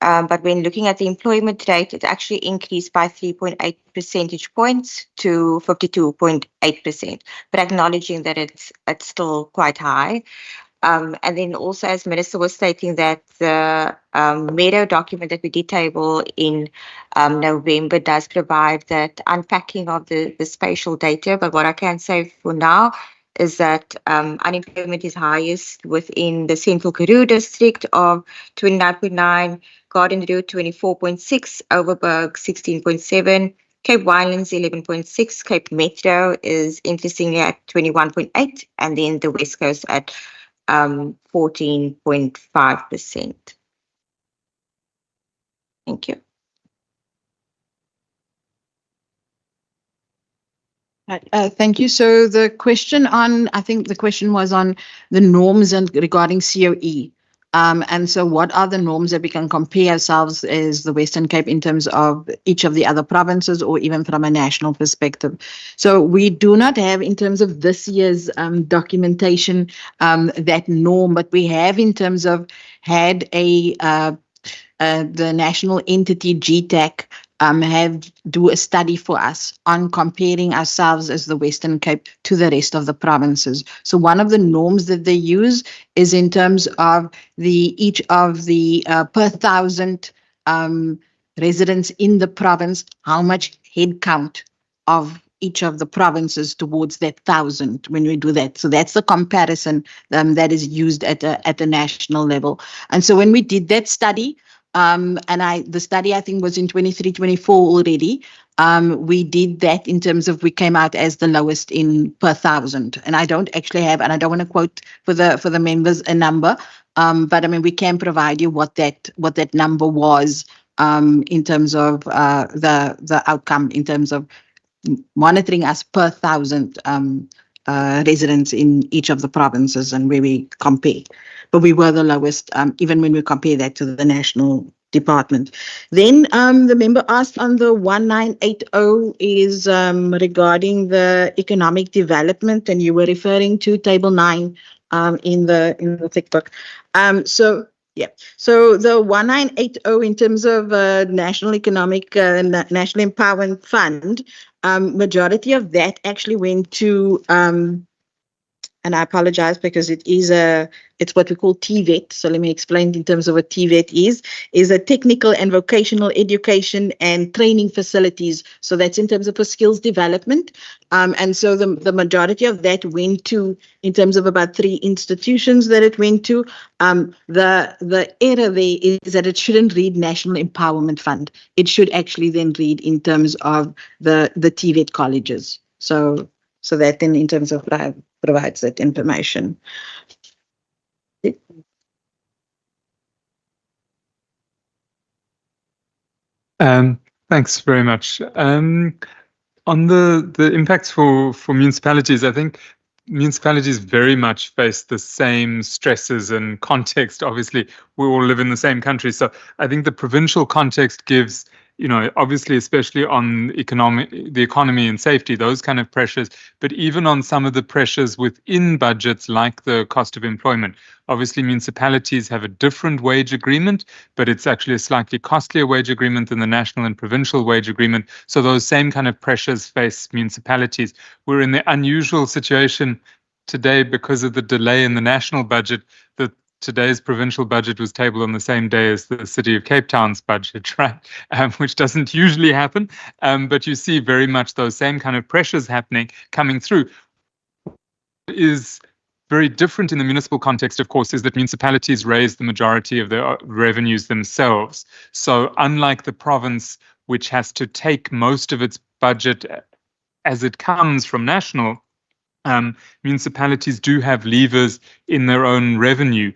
But when looking at the employment rate, it actually increased by 3.8 percentage points to 52.8%, but acknowledging that it's still quite high. And then also, as Minister was stating, that the Meadow document that we did table in November does provide that unpacking of the spatial data. But what I can say for now is that unemployment is highest within the Central Karoo district of 29.9, Garden Route 24.6, Overberg 16.7, Cape Winelands 11.6, Cape Metro is interestingly at 21.8, and then the West Coast at 14.5%. Thank you. Thank you. So the question I think the question was on the norms and regarding COE. And so what are the norms that we can compare ourselves as the Western Cape in terms of each of the other provinces or even from a national perspective? So we do not have in terms of this year's documentation that norm, but we have in terms of had the national entity GTAC do a study for us on comparing ourselves as the Western Cape to the rest of the provinces. So one of the norms that they use is in terms of each of the per thousand residents in the province, how much head count of each of the provinces towards that 1,000 when we do that. So that's the comparison that is used at a national level. And so when we did that study, the study I think was in 23-24 already. We did that in terms of we came out as the lowest in per 1,000. And I don't actually have, and I don't want to quote for the members a number, but I mean we can provide you what that number was in terms of the outcome in terms of monitoring us per 1,000 residents in each of the provinces and where we compare. But we were the lowest, even when we compare that to the national department. Then the member asked on the 1980 is regarding the economic development, and you were referring to Table 9 in the thick book. So the 1980 in terms of National Economic National Empowerment Fund, majority of that actually went to and I apologize because it's what we call TVET. So let me explain in terms of what TVET is a technical and vocational education and training facilities. So that's in terms of for skills development. And so the majority of that went to, in terms of about 3 institutions that it went to. The error there is that it shouldn't read National Empowerment Fund. It should actually then read in terms of the TVET colleges. So that then in terms of provides that information. Thanks very much. On the impacts for municipalities, I think municipalities very much face the same stresses and context. Obviously, we all live in the same country. So I think the provincial context gives, obviously, especially on the economy and safety, those kind of pressures, but even on some of the pressures within budgets, like the cost of employment. Obviously, municipalities have a different wage agreement, but it's actually a slightly costlier wage agreement than the national and provincial wage agreement. So those same kind of pressures face municipalities. We're in the unusual situation today because of the delay in the national budget that today's provincial budget was tabled on the same day as the City of Cape Town's budget, right? Which doesn't usually happen. But you see very much those same kind of pressures coming through. Is very different in the municipal context, of course, is that municipalities raise the majority of their revenues themselves. So unlike the province, which has to take most of its budget as it comes from national, municipalities do have levers in their own revenue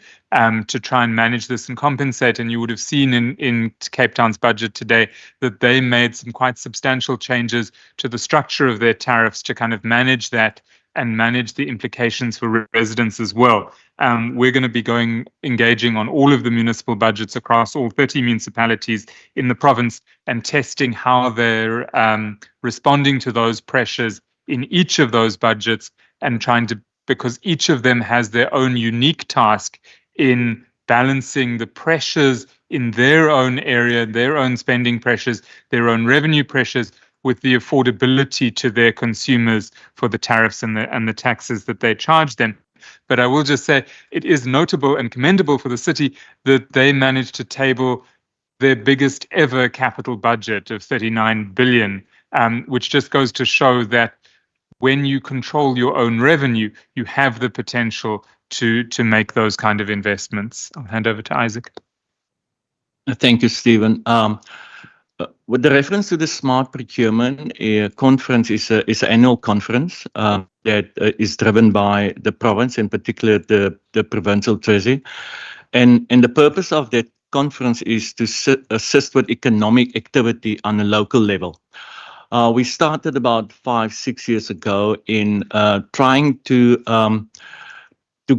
to try and manage this and compensate. And you would have seen in Cape Town's budget today that they made some quite substantial changes to the structure of their tariffs to kind of manage that and manage the implications for residents as well. We're going to be engaging on all of the municipal budgets across all 30 municipalities in the province and testing how they're responding to those pressures in each of those budgets, and because each of them has their own unique task in balancing the pressures in their own area, their own spending pressures, their own revenue pressures, with the affordability to their consumers for the tariffs and the taxes that they charge them. But I will just say it is notable and commendable for the city that they managed to table their biggest ever capital budget of 39 billion, which just goes to show that when you control your own revenue, you have the potential to make those kind of investments. I'll hand over to Isaac. Thank you, Stephen. With the reference to the smart procurement conference is an annual conference that is driven by the province, in particular the provincial treasury, and the purpose of that conference is to assist with economic activity on a local level. We started about 5-6 years ago in trying to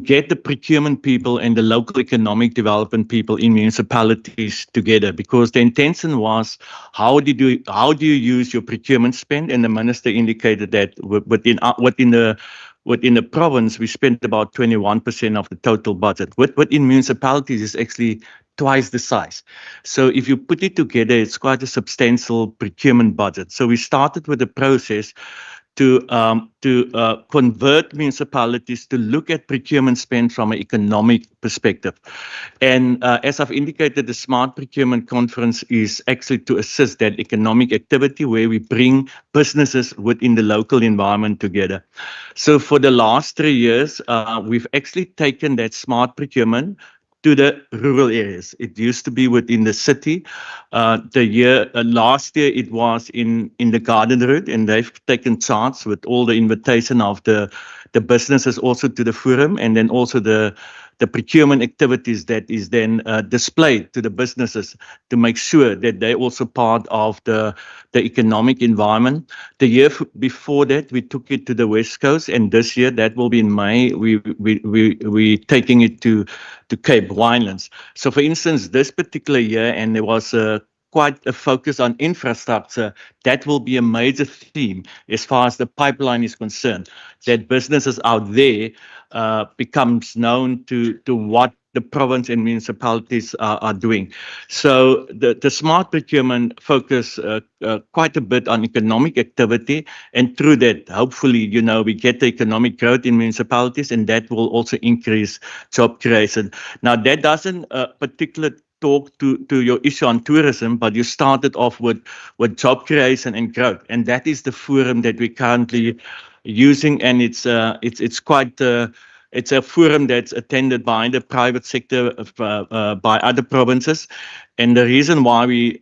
get the procurement people and the local economic development people in municipalities together, because the intention was how do you use your procurement spend, and the minister indicated that within the province we spent about 21% of the total budget. Within municipalities is actually twice the size. So if you put it together, it's quite a substantial procurement budget. So we started with a process to convert municipalities to look at procurement spend from an economic perspective. And as I've indicated, the Smart Procurement Conference is actually to assist that economic activity where we bring businesses within the local environment together. So for the last 3 years, we've actually taken that smart procurement to the rural areas. It used to be within the city. Last year it was in the Garden Route, and they've taken charge with all the invitation of the businesses also to the forum, and then also the procurement activities that is then displayed to the businesses to make sure that they're also part of the economic environment. The year before that, we took it to the West Coast, and this year, that will be in May, we're taking it to Cape Winelands. So for instance, this particular year, and there was quite a focus on infrastructure, that will be a major theme as far as the pipeline is concerned, that businesses out there becomes known to what the province and municipalities are doing. So the smart procurement focus quite a bit on economic activity, and through that, hopefully, we get the economic growth in municipalities, and that will also increase job creation. Now, that doesn't particularly talk to your issue on tourism, but you started off with job creation and growth, and that is the forum that we're currently using, and it's quite it's a forum that's attended by the private sector, by other provinces, and the reason why we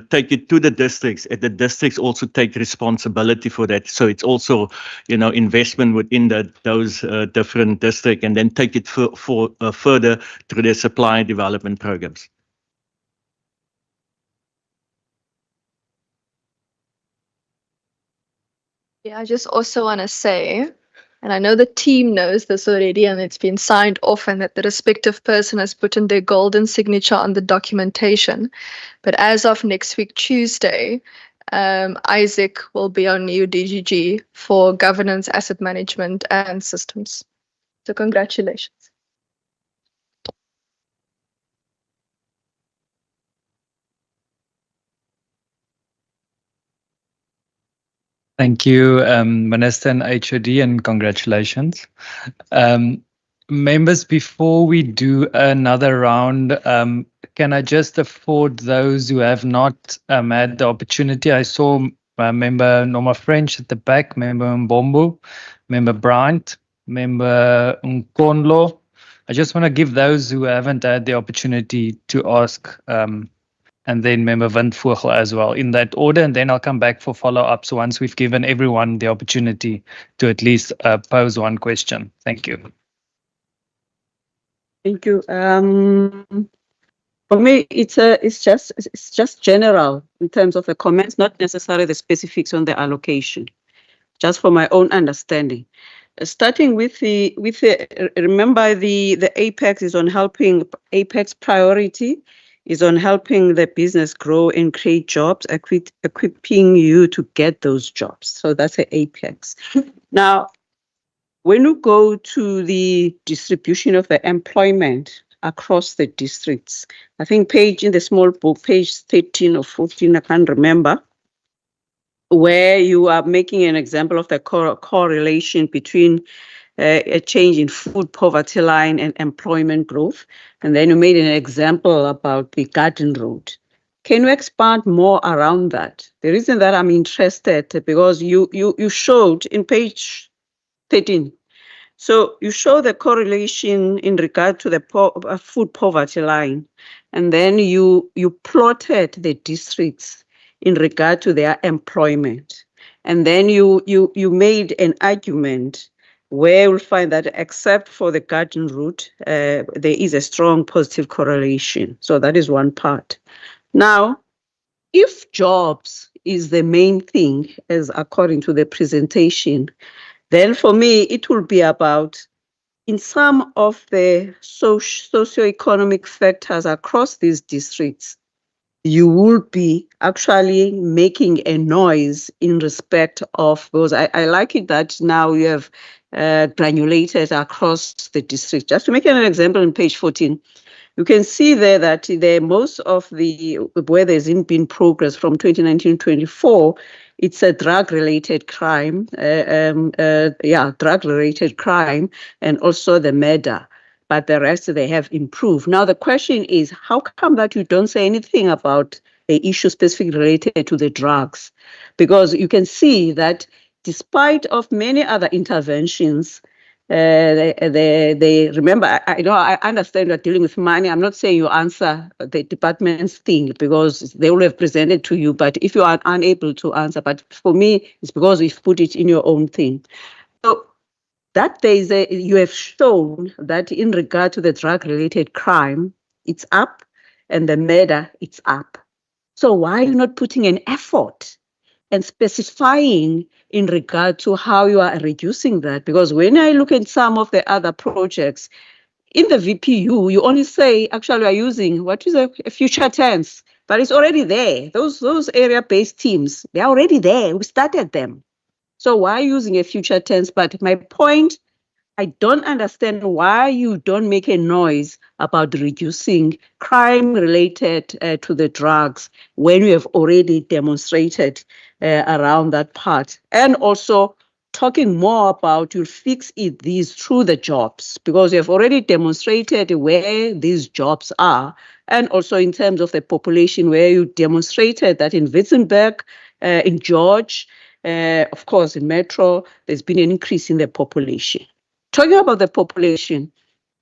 take it to the districts, and the districts also take responsibility for that. So it's also investment within those different districts, and then take it further through their supply development programs. Yeah, I just also want to say, and I know the team knows this already and it's been signed off and that the respective person has put in their golden signature on the documentation. But as of next week, Tuesday, Isaac will be our new DGG for governance, asset management and systems. So congratulations. Thank you, Minister and HOD, and congratulations. Members, before we do another round, can I just afford those who have not had the opportunity? I saw Member Norma French at the back, Member Mbombo, Member Bryant, Member Nkonlo. I just want to give those who haven't had the opportunity to ask, and then Member Windvogel as well, in that order, and then I'll come back for follow-ups once we've given everyone the opportunity to at least pose one question. Thank you. Thank you. For me, it's just general in terms of the comments, not necessarily the specifics on the allocation, just for my own understanding. Starting with the remember the Apex is on helping, Apex priority is on helping the business grow and create jobs, equipping you to get those jobs. So that's the Apex. Now, when you go to the distribution of the employment across the districts, I think in the small book, page 13 or 14, I can't remember, where you are making an example of the correlation between a change in food poverty line and employment growth. And then you made an example about the Garden Road. Can you expand more around that? The reason that I'm interested, because you showed in page 13, so you show the correlation in regard to the food poverty line, and then you plotted the districts in regard to their employment. And then you made an argument where you'll find that except for the Garden Route, there is a strong positive correlation. So that is one part. Now, if jobs is the main thing, as according to the presentation, then for me, it will be about in some of the socioeconomic factors across these districts, you will be actually making a noise in respect of those. I like it that now you have granulated across the district. Just to make an example on page 14, you can see there that most of the, where there's been progress from 2019 to 24, it's a drug-related crime, drug-related crime, and also the murder. But the rest, they have improved. Now, the question is, how come that you don't say anything about the issue specifically related to the drugs? Because you can see that despite of many other interventions, they remember, I understand you're dealing with money. I'm not saying you answer the department's thing because they will have presented to you, but if you are unable to answer, but for me, it's because we've put it in your own thing. So that you have shown that in regard to the drug-related crime, it's up, and the murder, it's up. So why are you not putting an effort and specifying in regard to how you are reducing that? Because when I look at some of the other projects, in the VPU, you only say, actually, we are using, what is a future tense, but it's already there. Those area-based teams, they're already there. We started them. So why using a future tense? But my point, I don't understand why you don't make a noise about reducing crime related to the drugs when you have already demonstrated around that part. And also talking more about you'll fix these through the jobs, because you have already demonstrated where these jobs are. And also in terms of the population, where you demonstrated that in Witzenberg, in George, of course, in Metro, there's been an increase in the population. Talking about the population,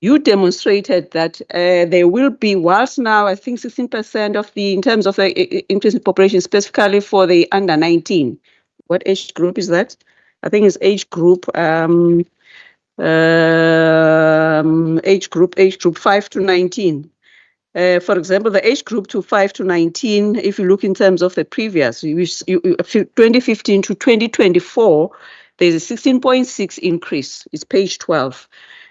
you demonstrated that there will be, whilst now I think 16% of in terms of the increase in population, specifically for the under 19. What age group is that? I think it's age group 5 to 19. For example, the age group to 5 to 19, if you look in terms of the previous, 2015 to 2024, there's a 16.6 increase. It's page 12.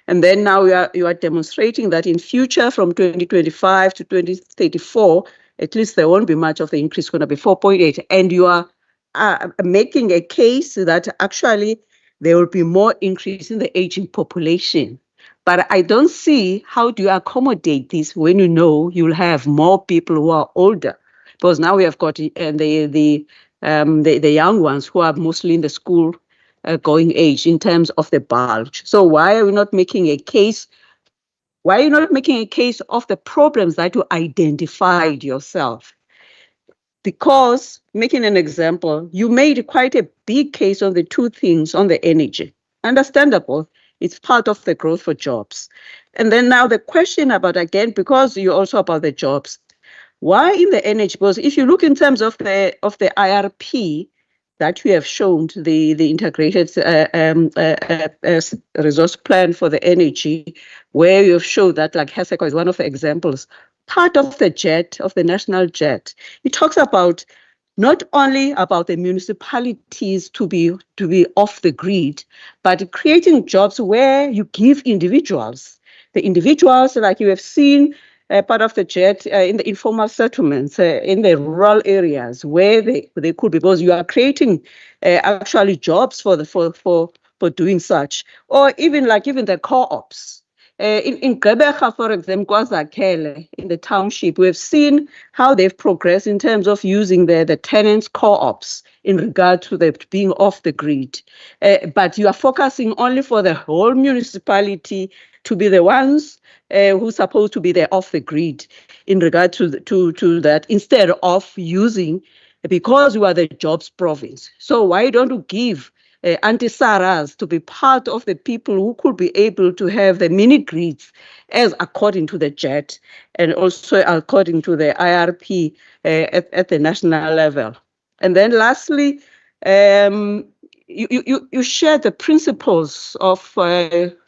And then now you are demonstrating that in future from 2025 to 2034, at least there won't be much of the increase, going to be 4.8. And you are making a case that actually there will be more increase in the aging population. But I don't see how do you accommodate this when you know you'll have more people who are older. Because now we have got the young ones who are mostly in the school going age in terms of the bulge. So why are we not making a case? Why are you not making a case of the problems that you identified yourself? Because, making an example, you made quite a big case on the two things on the energy. Understandable, it's part of the growth for jobs. And then now the question about, again, because you're also about the jobs, why in the energy? Because if you look in terms of the IRP that we have shown, the integrated resource plan for the energy, where you have shown that, like HESECO is one of the examples, part of the JET, of the national JET, it talks about not only about the municipalities to be off the grid, but creating jobs where you give individuals. The individuals, like you have seen, part of the JET in the informal settlements, in the rural areas where they could, because you are creating actually jobs for doing such, or even the co-ops. In Gqeberha, for example, KwaZakhele, in the township, we've seen how they've progressed in terms of using the tenants co-ops in regard to the being off the grid. But you are focusing only for the whole municipality to be the ones who's supposed to be there off the grid in regard to that, instead of using, because you are the jobs province. So why don't you give anti-Saras to be part of the people who could be able to have the mini grids as according to the JET and also according to the IRP at the national level. And then lastly, you share the principles of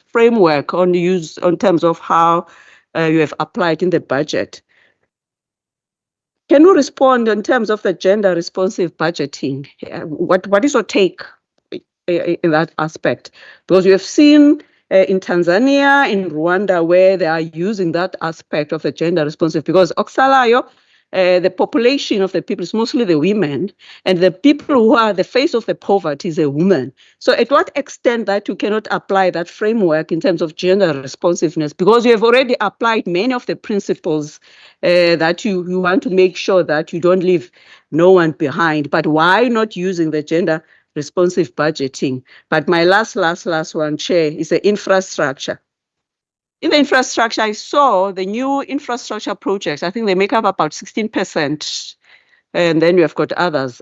framework on use on terms of how you have applied in the budget. Can you respond in terms of the gender responsive budgeting? What is your take in that aspect? Because you have seen in Tanzania, in Rwanda, where they are using that aspect of the gender responsive, because Oksalayo, the population of the people is mostly the women, and the people who are the face of the poverty is a woman. So at what extent that you cannot apply that framework in terms of gender responsiveness, because you have already applied many of the principles that you want to make sure that you don't leave no one behind, but why not using the gender responsive budgeting? But my last one, Chair, is the infrastructure. In the infrastructure, I saw the new infrastructure projects. I think they make up about 16%. And then you have got others.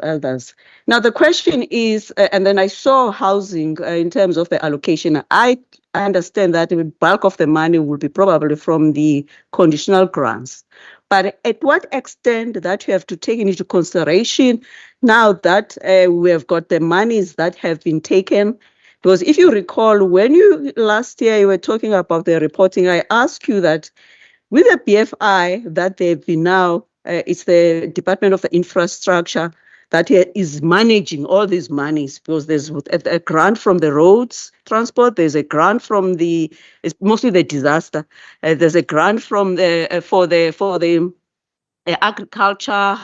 Now, the question is, and then I saw housing in terms of the allocation. I understand that the bulk of the money will be probably from the conditional grants. But at what extent that you have to take into consideration now that we have got the monies that have been taken? Because if you recall, when last year you were talking about the reporting, I asked you that with the BFI that they've been now, it's the Department of the Infrastructure that is managing all these monies, because there's a grant from the roads transport, there's a grant from it's mostly the disaster, there's a grant from for the agriculture,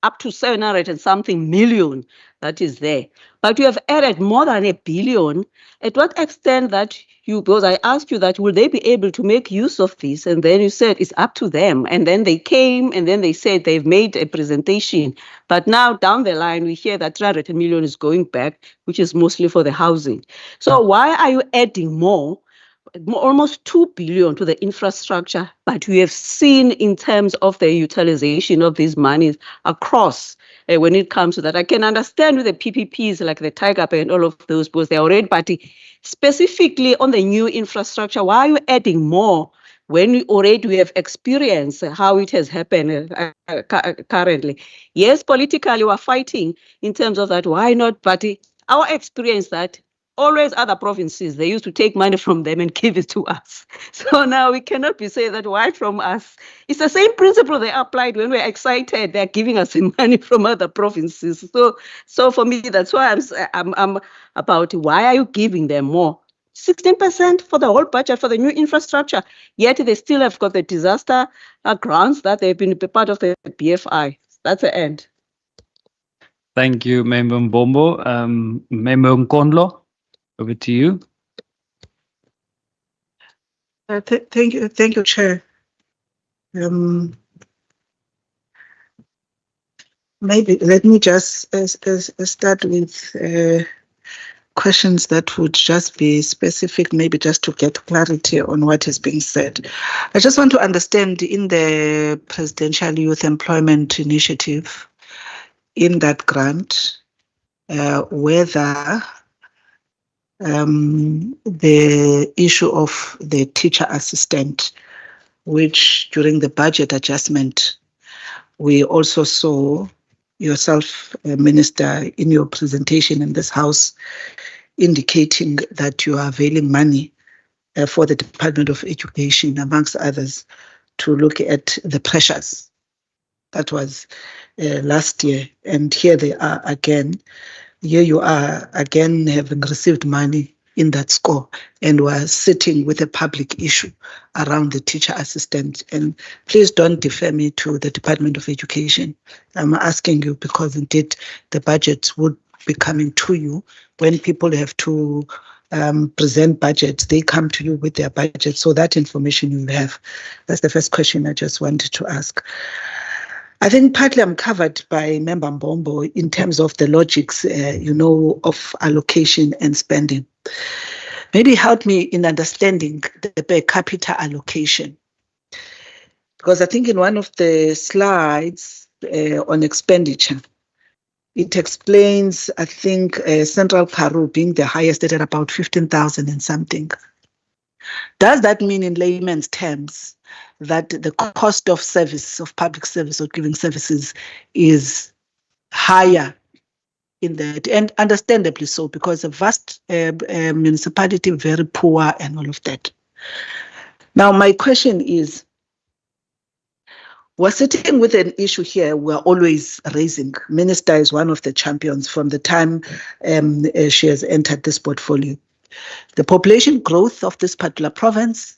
up to 700 and something million that is there. But you have added more than $1 billion. At what extent that because I asked you that, will they be able to make use of this? And then you said it's up to them. And then they came and then they said they've made a presentation. But now down the line, we hear that 300 million is going back, which is mostly for the housing. So why are you adding more? Almost 2 billion to the infrastructure, but we have seen in terms of the utilization of these monies across when it comes to that. I can understand with the PPPs like the Tiger Bay and all of those, because they're already, but specifically on the new infrastructure, why are you adding more when we have experienced how it has happened currently? Yes, politically we're fighting in terms of that. Why not? But our experience that always other provinces, they used to take money from them and give it to us. So now we cannot be saying that why from us. It's the same principle they applied when we're excited. They're giving us money from other provinces. So for me, that's why I'm about why are you giving them more? 16% for the whole budget for the new infrastructure. Yet they still have got the disaster grants that they've been part of the BFI. That's the end. Thank you, Member Mbombo. Member Nkondlo, over to you. Thank you, Chair. Maybe let me just start with questions that would just be specific, maybe just to get clarity on what is being said. I just want to understand in the Presidential Youth Employment Initiative, in that grant, whether the issue of the teacher assistant, which during the budget adjustment, we also saw yourself, Minister, in your presentation in this House, indicating that you are availing money for the Department of Education, amongst others, to look at the pressures. That was last year. And here they are again. Here you are again having received money in that score, and we're sitting with a public issue around the teacher assistant. And please don't defer me to the Department of Education. I'm asking you because indeed the budget would be coming to you when people have to present budgets, they come to you with their budget. So that information you have. That's the first question I just wanted to ask. I think partly I'm covered by Member Mbombo in terms of the logics, of allocation and spending. Maybe help me in understanding the per capita allocation. Because I think in one of the slides on expenditure, it explains, I think, Central Karoo being the highest at about 15,000 and something. Does that mean in layman's terms that the cost of service, of public service or giving services is higher in that? And understandably so, because a vast municipality, very poor and all of that. Now, my question is, we're sitting with an issue here we're always raising. Minister is one of the champions from the time she has entered this portfolio. The population growth of this particular province,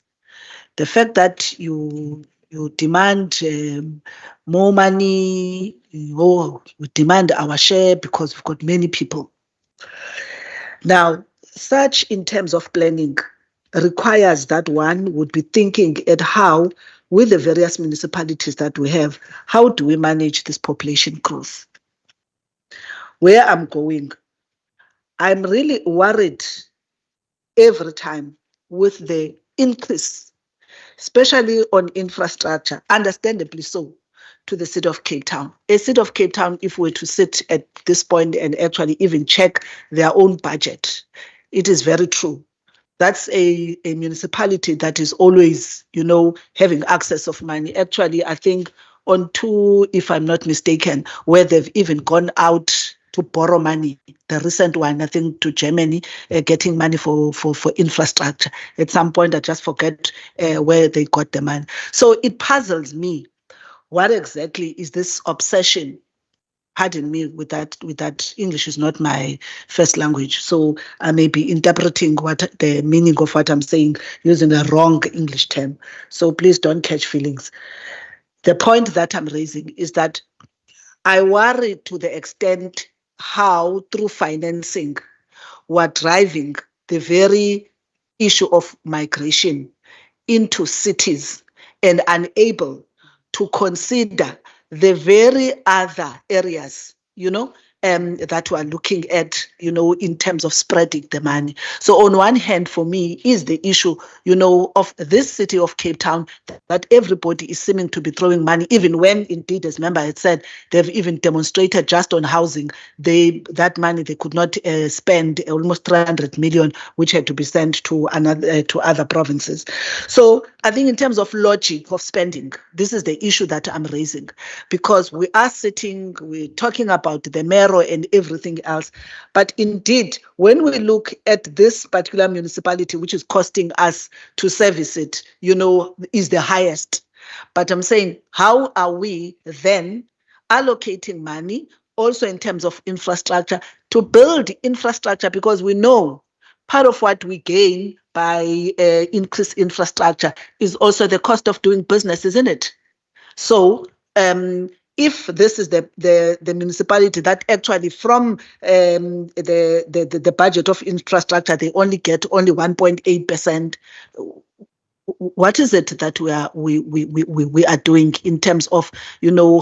the fact that you demand more money, we demand our share because we've got many people. Now, such in terms of planning requires that one would be thinking at how, with the various municipalities that we have, how do we manage this population growth? Where I'm going, I'm really worried every time with the increase, especially on infrastructure, understandably so, to the city of Cape Town. A city of Cape Town, if we were to sit at this point and actually even check their own budget, it is very true. That's a municipality that is always, having access of money. Actually, I think on two, if I'm not mistaken, where they've even gone out to borrow money. The recent one, I think, to Germany, getting money for infrastructure. At some point, I just forget where they got the money. So it puzzles me. What exactly is this obsession? Pardon me with that. English is not my first language, so I may be interpreting what the meaning of what I'm saying using a wrong English term. So please don't catch feelings. The point that I'm raising is that I worry to the extent how through financing we're driving the very issue of migration into cities and unable to consider the very other areas, that we are looking at, in terms of spreading the money. So on one hand, for me, is the issue, of this city of Cape Town, that everybody is seeming to be throwing money, even when indeed, as member had said, they've even demonstrated just on housing, that money they could not spend, almost 300 million, which had to be sent to other provinces. So I think in terms of logic of spending, this is the issue that I'm raising, because we're talking about the Mero and everything else. But indeed, when we look at this particular municipality, which is costing us to service it, is the highest. But I'm saying, how are we then allocating money also in terms of infrastructure to build infrastructure? Because we know part of what we gain by increased infrastructure is also the cost of doing business, isn't it? So if this is the municipality that actually from the budget of infrastructure, they only get 1.8%, what is it that we are doing in terms of,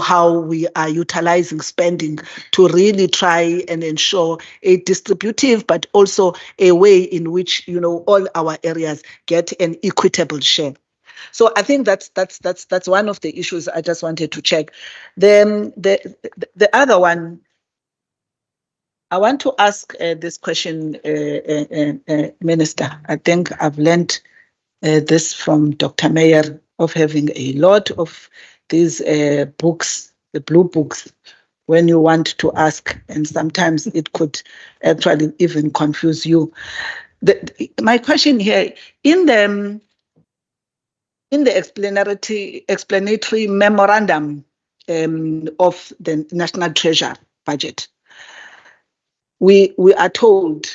how we are utilizing spending to really try and ensure a distributive, but also a way in which, all our areas get an equitable share? So I think that's one of the issues I just wanted to check. The other one, I want to ask this question, Minister. I think I've learned this from Dr. Meyer, of having a lot of these books, the blue books, when you want to ask, and sometimes it could actually even confuse you. My question here, in the explanatory memorandum of the National Treasury budget, we are told,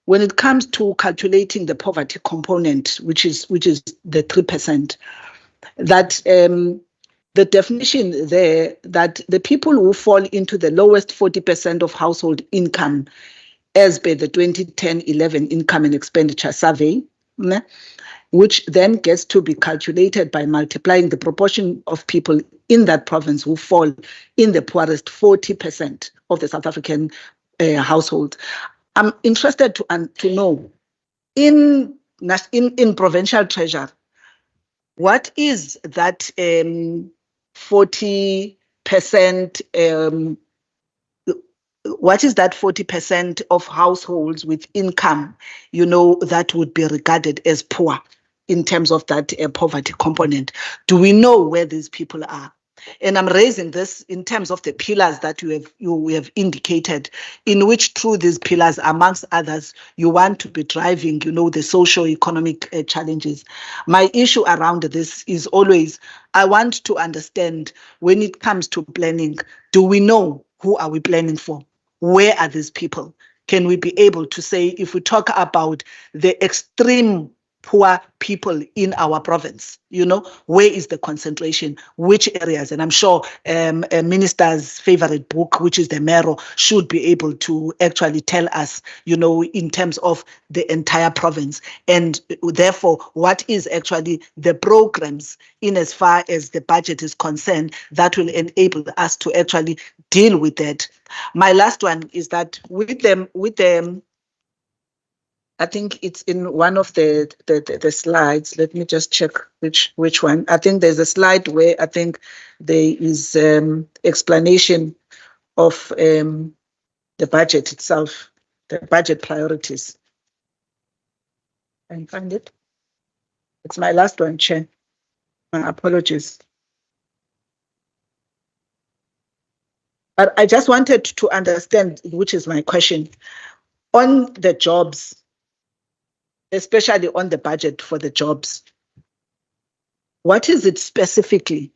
when it comes to calculating the poverty component, which is the 3%, that the definition there, that the people who fall into the lowest 40% of household income as per the 2010-11 Income and Expenditure Survey, which then gets to be calculated by multiplying the proportion of people in that province who fall in the poorest 40% of the South African household. I'm interested to know, in provincial treasure, what is that 40%? What is that 40% of households with income, that would be regarded as poor in terms of that poverty component? Do we know where these people are? And I'm raising this in terms of the pillars that you have indicated, in which through these pillars, amongst others, you want to be driving, the socio-economic challenges. My issue around this is always, I want to understand, when it comes to planning, do we know who are we planning for? Where are these people? Can we be able to say, if we talk about the extreme poor people in our province, where is the concentration, which areas? And I'm sure a minister's favorite book, which is the Mero, should be able to actually tell us, in terms of the entire province. And therefore, what is actually the programs, in as far as the budget is concerned, that will enable us to actually deal with that. My last one is that with them, I think it's in one of the slides. Let me just check which one. I think there's a slide where I think there is explanation of the budget itself, the budget priorities. Can you find it? It's my last one, Chair. My apologies. But I just wanted to understand, which is my question, on the jobs, especially on the budget for the jobs. What is it specifically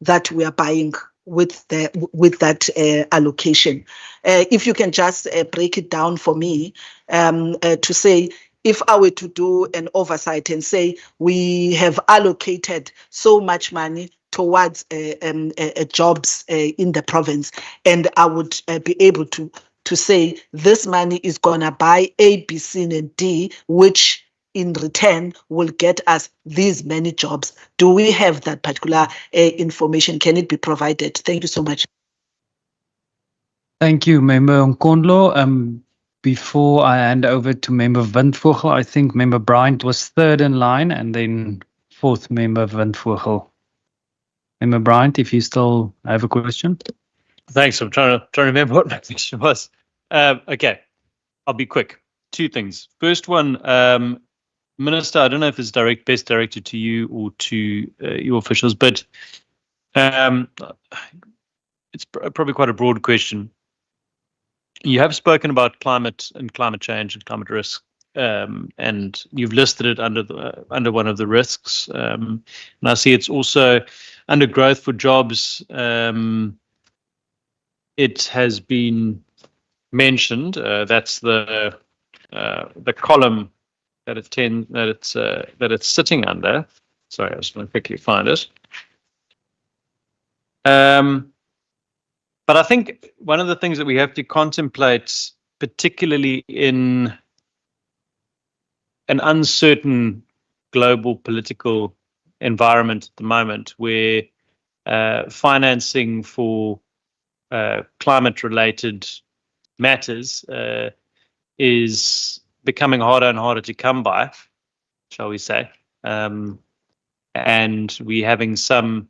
that we are buying with that allocation? If you can just break it down for me, to say, if I were to do an oversight and say we have allocated so much money towards jobs in the province, and I would be able to say this money is going to buy A, B, C, and D, which in return will get us these many jobs. Do we have that particular information? Can it be provided? Thank you so much. Thank you, Member Nkondlo. Before I hand over to Member Windvogel, I think Member Bryant was third in line, and then fourth Member Windvogel. Member Bryant, if you still have a question. Thanks. I'm trying to remember what my question was. Okay, I'll be quick. Two things. First one, Minister, I don't know if it's best directed to you or to your officials, but it's probably quite a broad question. You have spoken about climate and climate change and climate risk, and you've listed it under one of the risks. And I see it's also under growth for jobs. It has been mentioned. That's the column that it's sitting under. Sorry, I was going to quickly find it. But I think one of the things that we have to contemplate, particularly in an uncertain global political environment at the moment, where financing for climate-related matters is becoming harder and harder to come by, shall we say. And we're having some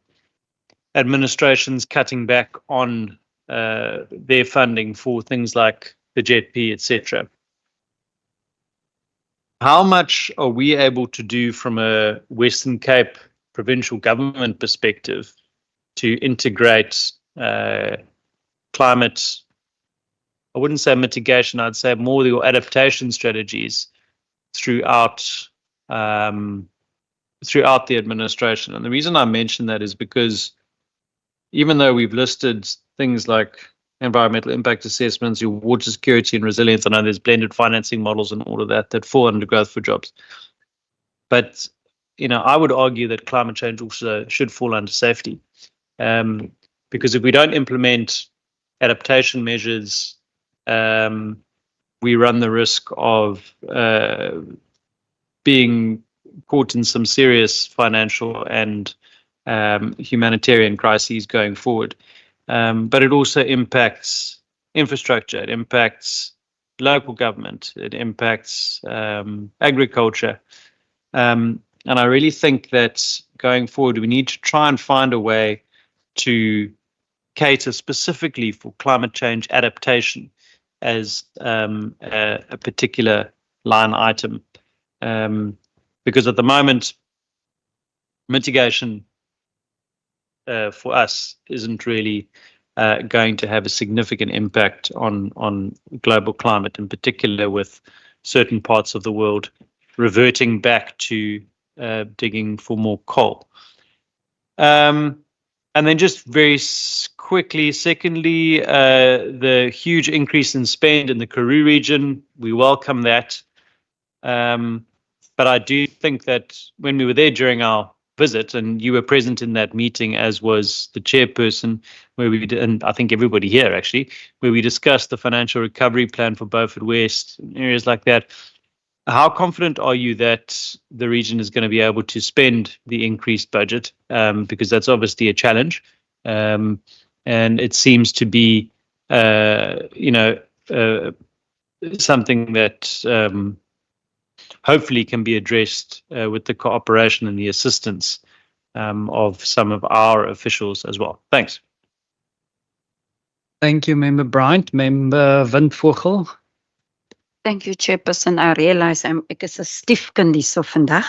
administrations cutting back on their funding for things like the JETP, etc. How much are we able to do from a Western Cape provincial government perspective to integrate climate, I wouldn't say mitigation, I'd say more your adaptation strategies throughout the administration? And the reason I mention that is because even though we've listed things like environmental impact assessments, your water security and resilience, I know there's blended financing models and all of that fall under growth for jobs. But, I would argue that climate change also should fall under safety. Because if we don't implement adaptation measures, we run the risk of being caught in some serious financial and humanitarian crises going forward. But it also impacts infrastructure, it impacts local government, it impacts agriculture. And I really think that going forward, we need to try and find a way to cater specifically for climate change adaptation as a particular line item. Because at the moment, mitigation for us isn't really going to have a significant impact on global climate, in particular with certain parts of the world reverting back to digging for more coal. And then just very quickly, secondly, the huge increase in spend in the Karoo region, we welcome that. But I do think that when we were there during our visit, and you were present in that meeting, as was the chairperson, where we did, and I think everybody here actually, where we discussed the financial recovery plan for Beaufort West and areas like that. How confident are you that the region is going to be able to spend the increased budget? Because that's obviously a challenge. And it seems to be, something that hopefully can be addressed with the cooperation and the assistance of some of our officials as well. Thanks. Thank you, Member Bryant. Member Windvogel. Thank you, Chairperson. I realize ek is 'n stiefkind hierso vandag,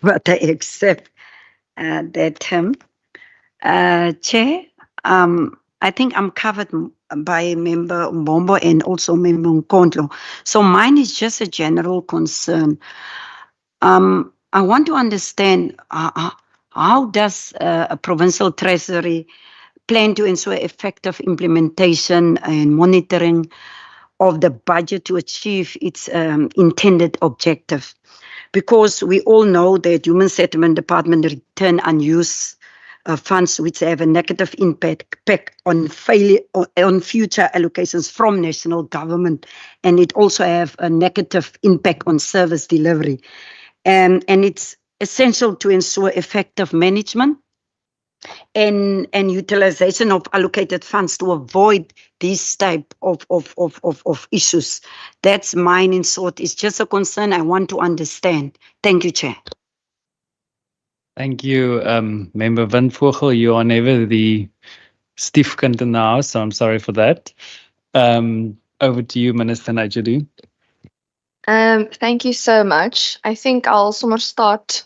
but I accept that term. Chair, I think I'm covered by Member Mbombo and also Member Nkondlo. So mine is just a general concern. I want to understand how does a provincial treasury plan to ensure effective implementation and monitoring of the budget to achieve its intended objective? Because we all know that Human Settlement Department return unused funds which have a negative impact on future allocations from national government, and it also have a negative impact on service delivery. And it's essential to ensure effective management and utilization of allocated funds to avoid these type of issues. That's mine in short. It's just a concern I want to understand. Thank you, Chair. Thank you, Member Windvogel. You are never the stiefkind in the house, so I'm sorry for that. Over to you, Minister Najudi. Thank you so much. I think I'll somewhere start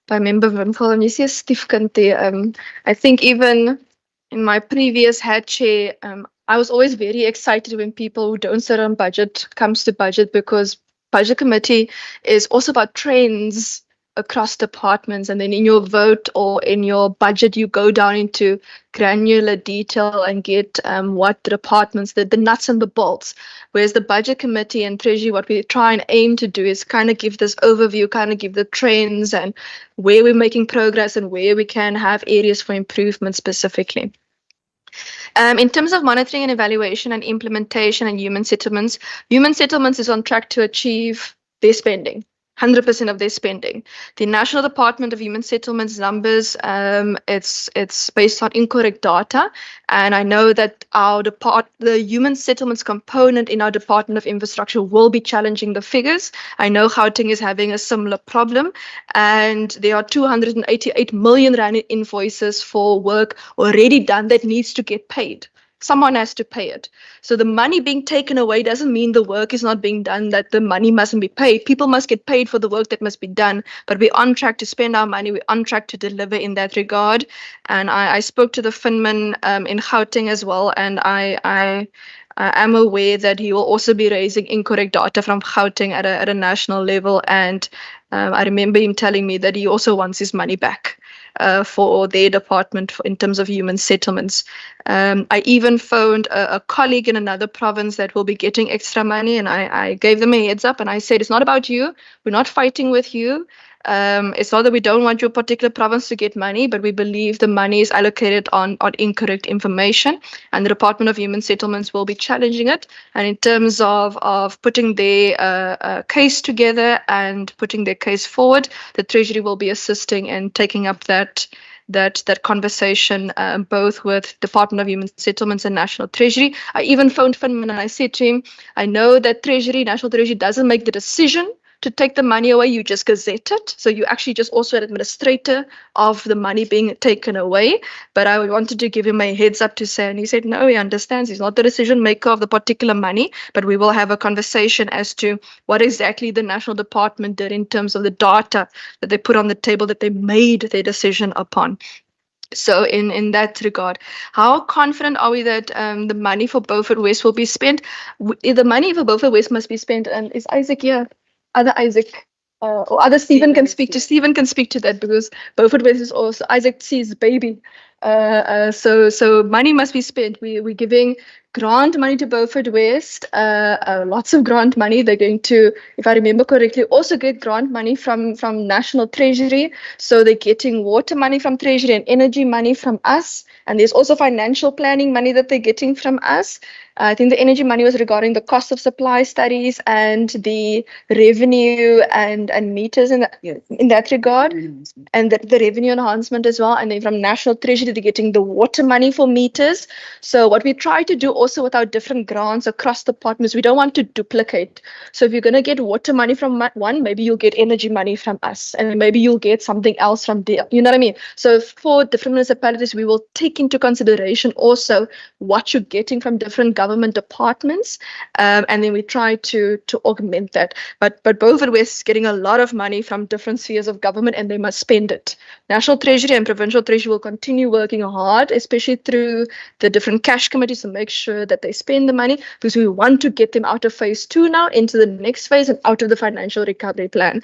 by Member Windvogel. And you see a stiefkind there. I think even in my previous head chair, I was always very excited when people who don't sit on budget comes to budget, because budget committee is also about trends across departments, and then in your vote or in your budget you go down into granular detail and get what the departments, the nuts and the bolts, whereas the budget committee and treasury, what we try and aim to do is kind of give this overview, kind of give the trends and where we're making progress and where we can have areas for improvement specifically. In terms of monitoring and evaluation and implementation and human settlements is on track to achieve their spending. 100% of their spending. The National Department of Human Settlements numbers, it's based on incorrect data, and I know that the human settlements component in our Department of Infrastructure will be challenging the figures. I know Gauteng is having a similar problem, and there are 288 million rand in invoices for work already done that needs to get paid. Someone has to pay it. So the money being taken away doesn't mean the work is not being done, that the money mustn't be paid. People must get paid for the work that must be done, but we're on track to spend our money. We're on track to deliver in that regard. And I spoke to the Finman in Gauteng as well, and I am aware that he will also be raising incorrect data from Gauteng at a national level. And I remember him telling me that he also wants his money back. For their department in terms of human settlements. I even phoned a colleague in another province that will be getting extra money, and I gave them a heads up and I said, it's not about you. We're not fighting with you. It's not that we don't want your particular province to get money, but we believe the money is allocated on incorrect information, and the Department of Human Settlements will be challenging it. And in terms of putting their case together and putting their case forward, the Treasury will be assisting and taking up that conversation, both with Department of Human Settlements and National Treasury. I even phoned Finman and I said to him, I know that National Treasury doesn't make the decision to take the money away, you just gazette it. So you actually just also an administrator of the money being taken away. But I wanted to give him a heads up to say, and he said, no, he understands. He's not the decision maker of the particular money, but we will have a conversation as to what exactly the National Department did in terms of the data that they put on the table that they made their decision upon. So in that regard, how confident are we that the money for Beaufort West will be spent? The money for Beaufort West must be spent, and is Isaac here? Other Isaac or other Stephen can speak to that, because Beaufort West is also Isaac sees baby. So money must be spent. We're giving grant money to Beaufort West, lots of grant money. They're going to, if I remember correctly, also get grant money from National Treasury. So they're getting water money from Treasury and energy money from us. And there's also financial planning money that they're getting from us. I think the energy money was regarding the cost of supply studies and the revenue and meters in that regard, and the revenue enhancement as well. And then from National Treasury, they're getting the water money for meters. So what we try to do also with our different grants across the departments, we don't want to duplicate. So if you're going to get water money from one, maybe you'll get energy money from us, and maybe you'll get something else from there. You know what I mean? So for different municipalities, we will take into consideration also what you're getting from different government departments, and then we try to augment that. But Beaufort West is getting a lot of money from different spheres of government, and they must spend it. National Treasury and Provincial Treasury will continue working hard, especially through the different cash committees, to make sure that they spend the money, because we want to get them out of phase 2 now into the next phase and out of the financial recovery plan,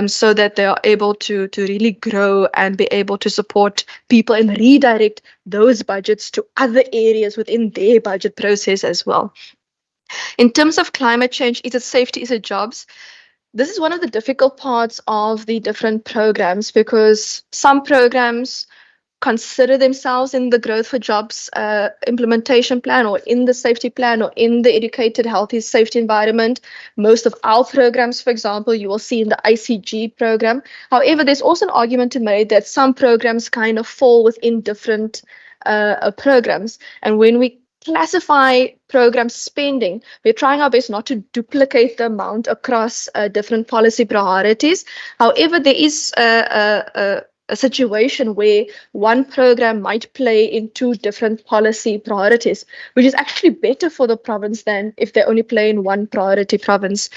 so that they are able to really grow and be able to support people and redirect those budgets to other areas within their budget process as well. In terms of climate change, is it safety, is it jobs? This is one of the difficult parts of the different programs, because some programs consider themselves in the growth for jobs implementation plan, or in the safety plan, or in the educated, healthy, safety environment. Most of our programs, for example, you will see in the ICG program. However, there's also an argument to be made that some programs kind of fall within different programs. And when we classify program spending, we're trying our best not to duplicate the amount across different policy priorities. However, there is a situation where one program might play in 2 different policy priorities, which is actually better for the province than if they only play in one priority province.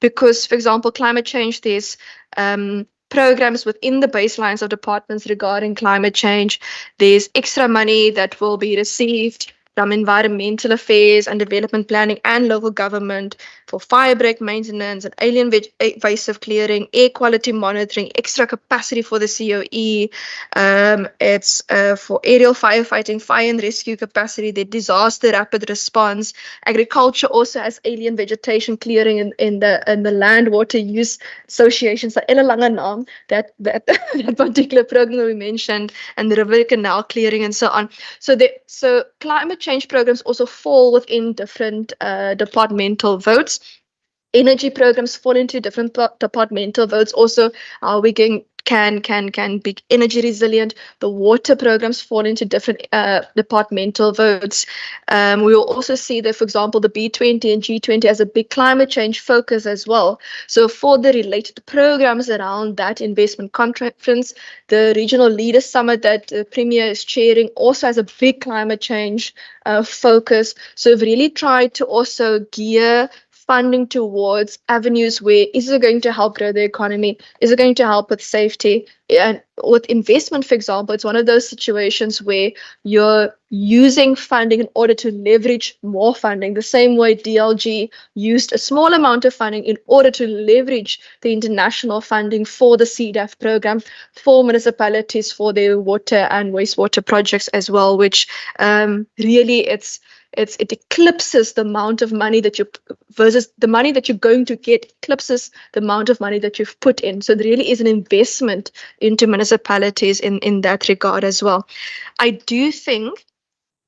Because, for example, climate change, there's programs within the baselines of departments regarding climate change. There's extra money that will be received from environmental affairs and development planning and local government for fire break maintenance and alien invasive clearing, air quality monitoring, extra capacity for the COE. It's for aerial firefighting, fire and rescue capacity, the disaster rapid response. Agriculture also has alien vegetation clearing in the land water use associations. So that particular program we mentioned, and the river canal clearing and so on. So climate change programs also fall within different departmental votes. Energy programs fall into different departmental votes. Also, we can be energy resilient. The water programs fall into different departmental votes. We will also see that, for example, the B20 and G20 has a big climate change focus as well. So for the related programs around that investment conference, the Regional Leaders Summit that the Premier is chairing also has a big climate change focus. So we've really tried to also gear funding towards avenues where is it going to help grow the economy? Is it going to help with safety? And with investment, for example, it's one of those situations where you're using funding in order to leverage more funding, the same way DLG used a small amount of funding in order to leverage the international funding for the CDAF program for municipalities for their water and wastewater projects as well, which really it eclipses the amount of money that you versus the money that you're going to get eclipses the amount of money that you've put in. So there really is an investment into municipalities in that regard as well. I do think,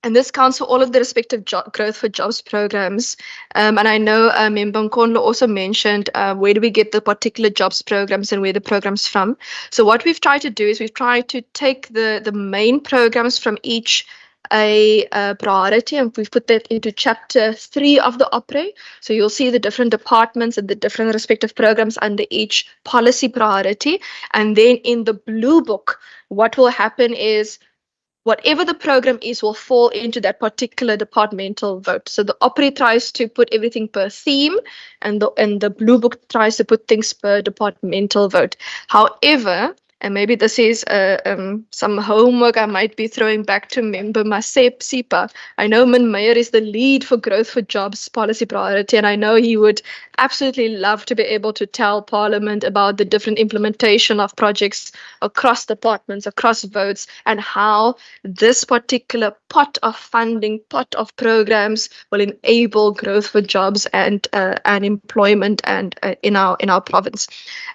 and this counts for all of the respective growth for jobs programs. And I know Member Nkonlo also mentioned where do we get the particular jobs programs and where the programs from. So what we've tried to do is we've tried to take the main programs from each a priority, and we've put that into chapter 3 of the OPRE. So you'll see the different departments and the different respective programs under each policy priority. And then in the blue book, what will happen is whatever the program is will fall into that particular departmental vote. So the OPRE tries to put everything per theme, and the blue book tries to put things per departmental vote. However, and maybe this is some homework I might be throwing back to Member Sipa. I know Min Meyer is the lead for Growth for Jobs policy priority, and I know he would absolutely love to be able to tell Parliament about the different implementation of projects across departments, across votes, and how this particular pot of funding, pot of programs will enable growth for jobs and employment and in our province.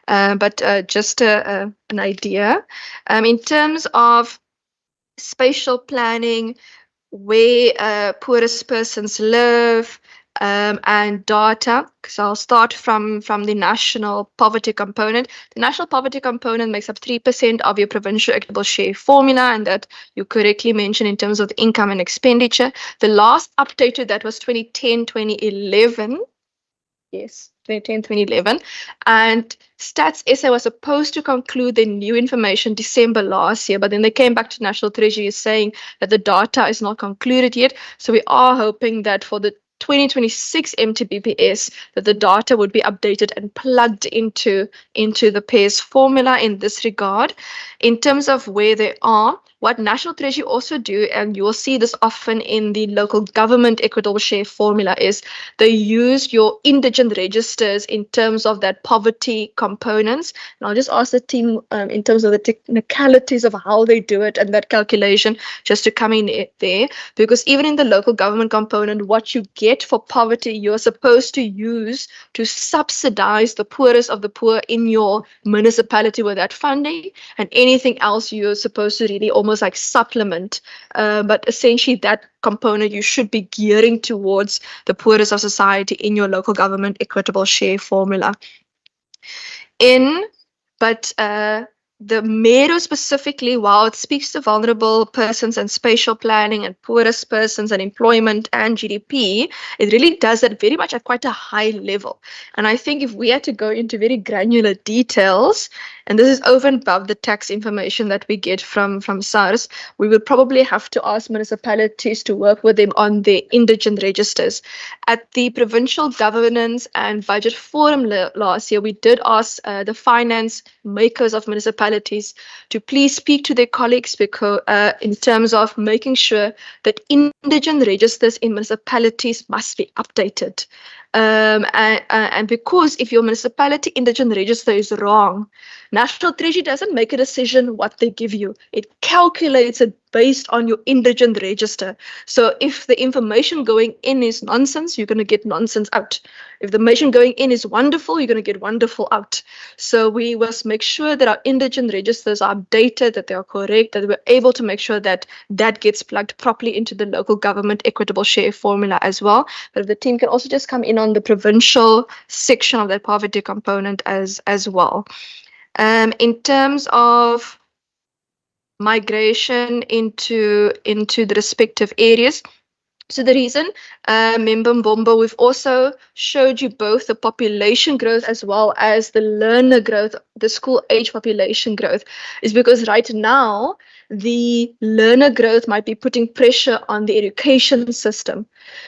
But just an idea. In terms of spatial planning, where poorest persons live, and data, because I'll start from the national poverty component. The national poverty component makes up 3% of your provincial equitable share formula, and that you correctly mentioned in terms of the income and expenditure. The last update to that was 2010-2011. Yes, 2010-2011. And Stats SA was supposed to conclude the new information December last year, but then they came back to National Treasury saying that the data is not concluded yet. So we are hoping that for the 2026 MTBPS that the data would be updated and plugged into the PAYS formula in this regard. In terms of where they are, what National Treasury also do, and you will see this often in the local government equitable share formula, is they use your indigent registers in terms of that poverty components. And I'll just ask the team in terms of the technicalities of how they do it and that calculation just to come in there, because even in the local government component, what you get for poverty, you're supposed to use to subsidize the poorest of the poor in your municipality with that funding, and anything else you're supposed to really almost like supplement, but essentially that component you should be gearing towards the poorest of society in your local government equitable share formula. The MERO specifically, while it speaks to vulnerable persons and spatial planning and poorest persons and employment and GDP, it really does that very much at quite a high level. And I think if we had to go into very granular details, and this is over and above the tax information that we get from SARS, we would probably have to ask municipalities to work with them on their indigent registers. At the Provincial Governance and Budget Forum last year, we did ask the finance makers of municipalities to please speak to their colleagues because in terms of making sure that indigent registers in municipalities must be updated. And because if your municipality indigent register is wrong, National Treasury doesn't make a decision what they give you. It calculates it based on your indigent register. So if the information going in is nonsense, you're going to get nonsense out. If the information going in is wonderful, you're going to get wonderful out. So we must make sure that our indigent registers are updated, that they are correct, that we're able to make sure that that gets plugged properly into the local government equitable share formula as well. But if the team can also just come in on the provincial section of that poverty component as well. In terms of migration into the respective areas. So the reason, Member Mbombo, we've also showed you both the population growth as well as the learner growth, the school age population growth, is because right now the learner growth might be putting pressure on the education system.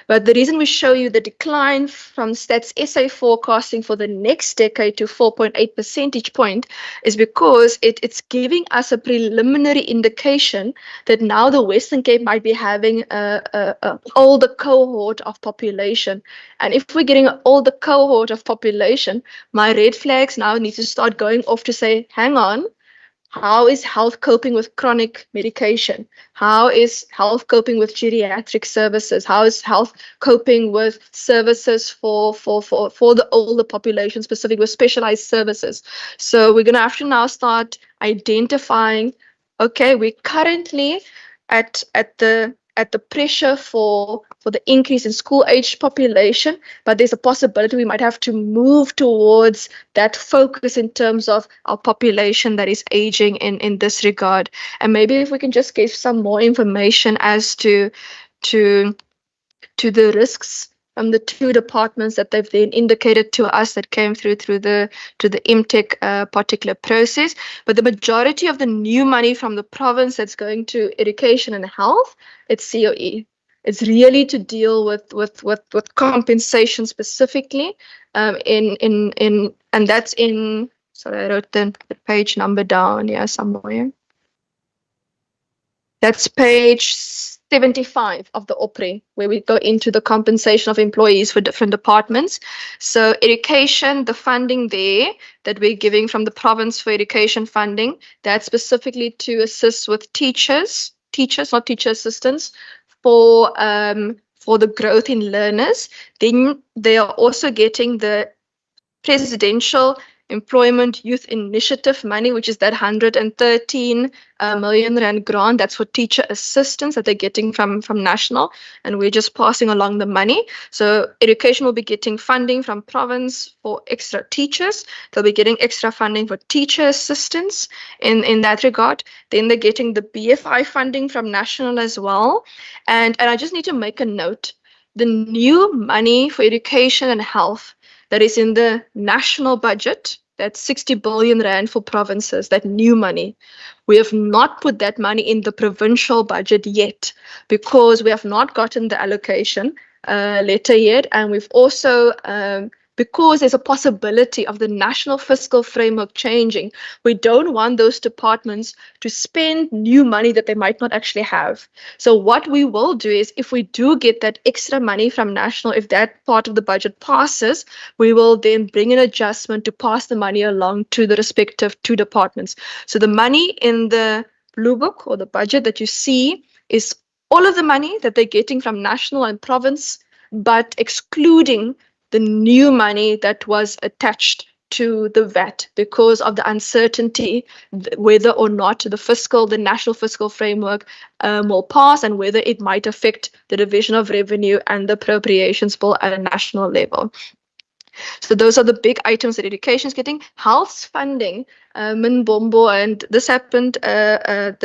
But the reason we show you the decline from Stats SA forecasting for the next decade to 4.8 percentage point is because it's giving us a preliminary indication that now the Western Cape might be having a older cohort of population. And if we're getting an older cohort of population, my red flags now need to start going off to say, hang on, How is health coping with chronic medication? How is health coping with geriatric services? How is health coping with services for the older population, specific with specialized services? So we're going to have to now start identifying, okay, we're currently at the pressure for the increase in school age population, but there's a possibility we might have to move towards that focus in terms of our population that is aging in this regard. And maybe if we can just give some more information as to the risks from the two departments that they've then indicated to us that came through the IMTech particular process. But the majority of the new money from the province that's going to education and health, it's COE. It's really to deal with compensation specifically, and that's in. Sorry, I wrote the page number down here somewhere. That's page 75 of the OPRE, where we go into the compensation of employees for different departments. So education, the funding there that we're giving from the province for education funding, that's specifically to assist with teachers, not teacher assistants, for the growth in learners. Then they are also getting the Presidential Employment Youth Initiative money, which is that 113 million rand grant. That's for teacher assistance that they're getting from national, and we're just passing along the money. So education will be getting funding from province for extra teachers. They'll be getting extra funding for teacher assistance in that regard. Then they're getting the BFI funding from national as well. And I just need to make a note. The new money for education and health that is in the national budget, that's 60 billion rand for provinces, that new money. We have not put that money in the provincial budget yet because we have not gotten the allocation letter yet. And we've also, because there's a possibility of the national fiscal framework changing, we don't want those departments to spend new money that they might not actually have. So what we will do is, if we do get that extra money from national, if that part of the budget passes, we will then bring an adjustment to pass the money along to the respective two departments. So the money in the blue book or the budget that you see is all of the money that they're getting from national and province, but excluding the new money that was attached to the VAT because of the uncertainty whether or not the national fiscal framework will pass, and whether it might affect the division of revenue and the appropriations bill at a national level. So those are the big items that education is getting. Health's funding, Minbombo, and this happened. We're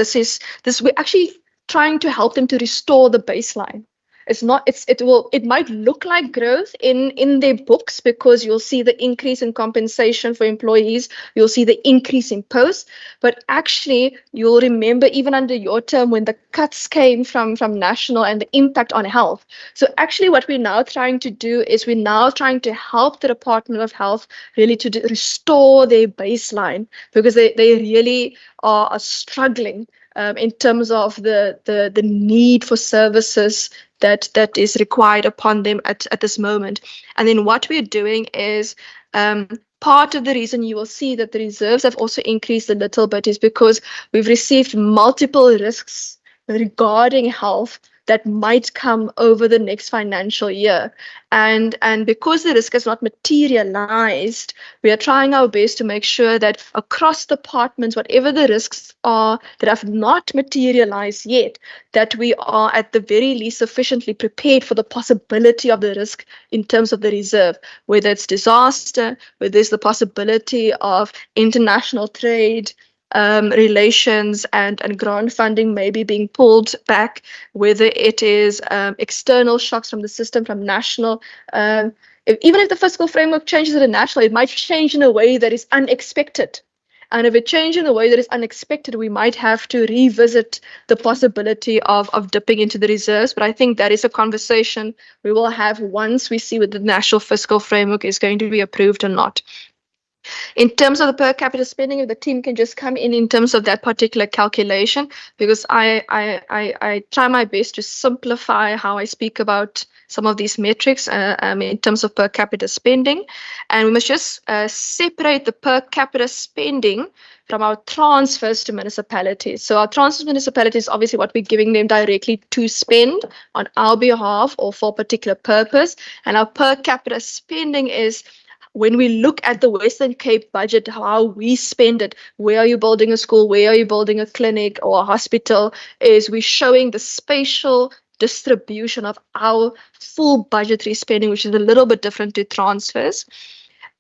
actually trying to help them to restore the baseline. It might look like growth in their books because you'll see the increase in compensation for employees, you'll see the increase in posts, but actually you'll remember even under your term when the cuts came from national and the impact on health. So actually what we're now trying to do is we're now trying to help the Department of Health really to restore their baseline, because they really are struggling in terms of the need for services that is required upon them at this moment. And then what we're doing is part of the reason you will see that the reserves have also increased a little bit is because we've received multiple risks regarding health that might come over the next financial year. And because the risk has not materialized, we are trying our best to make sure that across departments, whatever the risks are that have not materialized yet, that we are at the very least sufficiently prepared for the possibility of the risk in terms of the reserve, whether it's disaster, whether there's the possibility of international trade, relations and grant funding maybe being pulled back, whether it is external shocks from the system, from national. Even if the fiscal framework changes at a national, it might change in a way that is unexpected. And if it changes in a way that is unexpected, we might have to revisit the possibility of dipping into the reserves. But I think that is a conversation we will have once we see whether the national fiscal framework is going to be approved or not. In terms of the per capita spending, if the team can just come in terms of that particular calculation, because I try my best to simplify how I speak about some of these metrics in terms of per capita spending. And we must just separate the per capita spending from our transfers to municipalities. So our transfers to municipalities is obviously what we're giving them directly to spend on our behalf or for a particular purpose. And our per capita spending is when we look at the Western Cape budget, how we spend it, where are you building a school, where are you building a clinic or a hospital, is we're showing the spatial distribution of our full budgetary spending, which is a little bit different to transfers.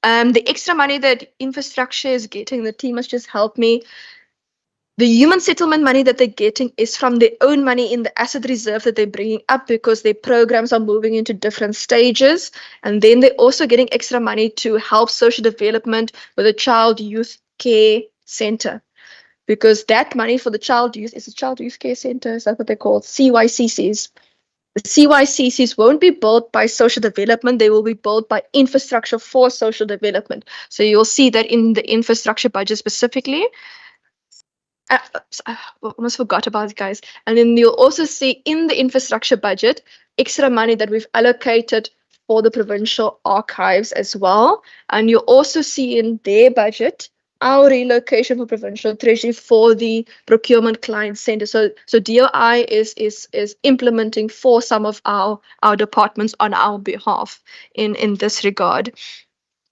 The extra money that infrastructure is getting, the team must just help me. The human settlement money that they're getting is from their own money in the asset reserve that they're bringing up because their programs are moving into different stages. And then they're also getting extra money to help social development with a child youth care center. Because that money for the child youth is a child youth care center, is that what they're called? CYCCs. The CYCCs won't be built by social development, they will be built by infrastructure for social development. So you'll see that in the infrastructure budget specifically. I almost forgot about it, guys. And then you'll also see in the infrastructure budget extra money that we've allocated for the provincial archives as well. And you'll also see in their budget our relocation for provincial treasury for the procurement client center. So DOI is implementing for some of our departments on our behalf in this regard.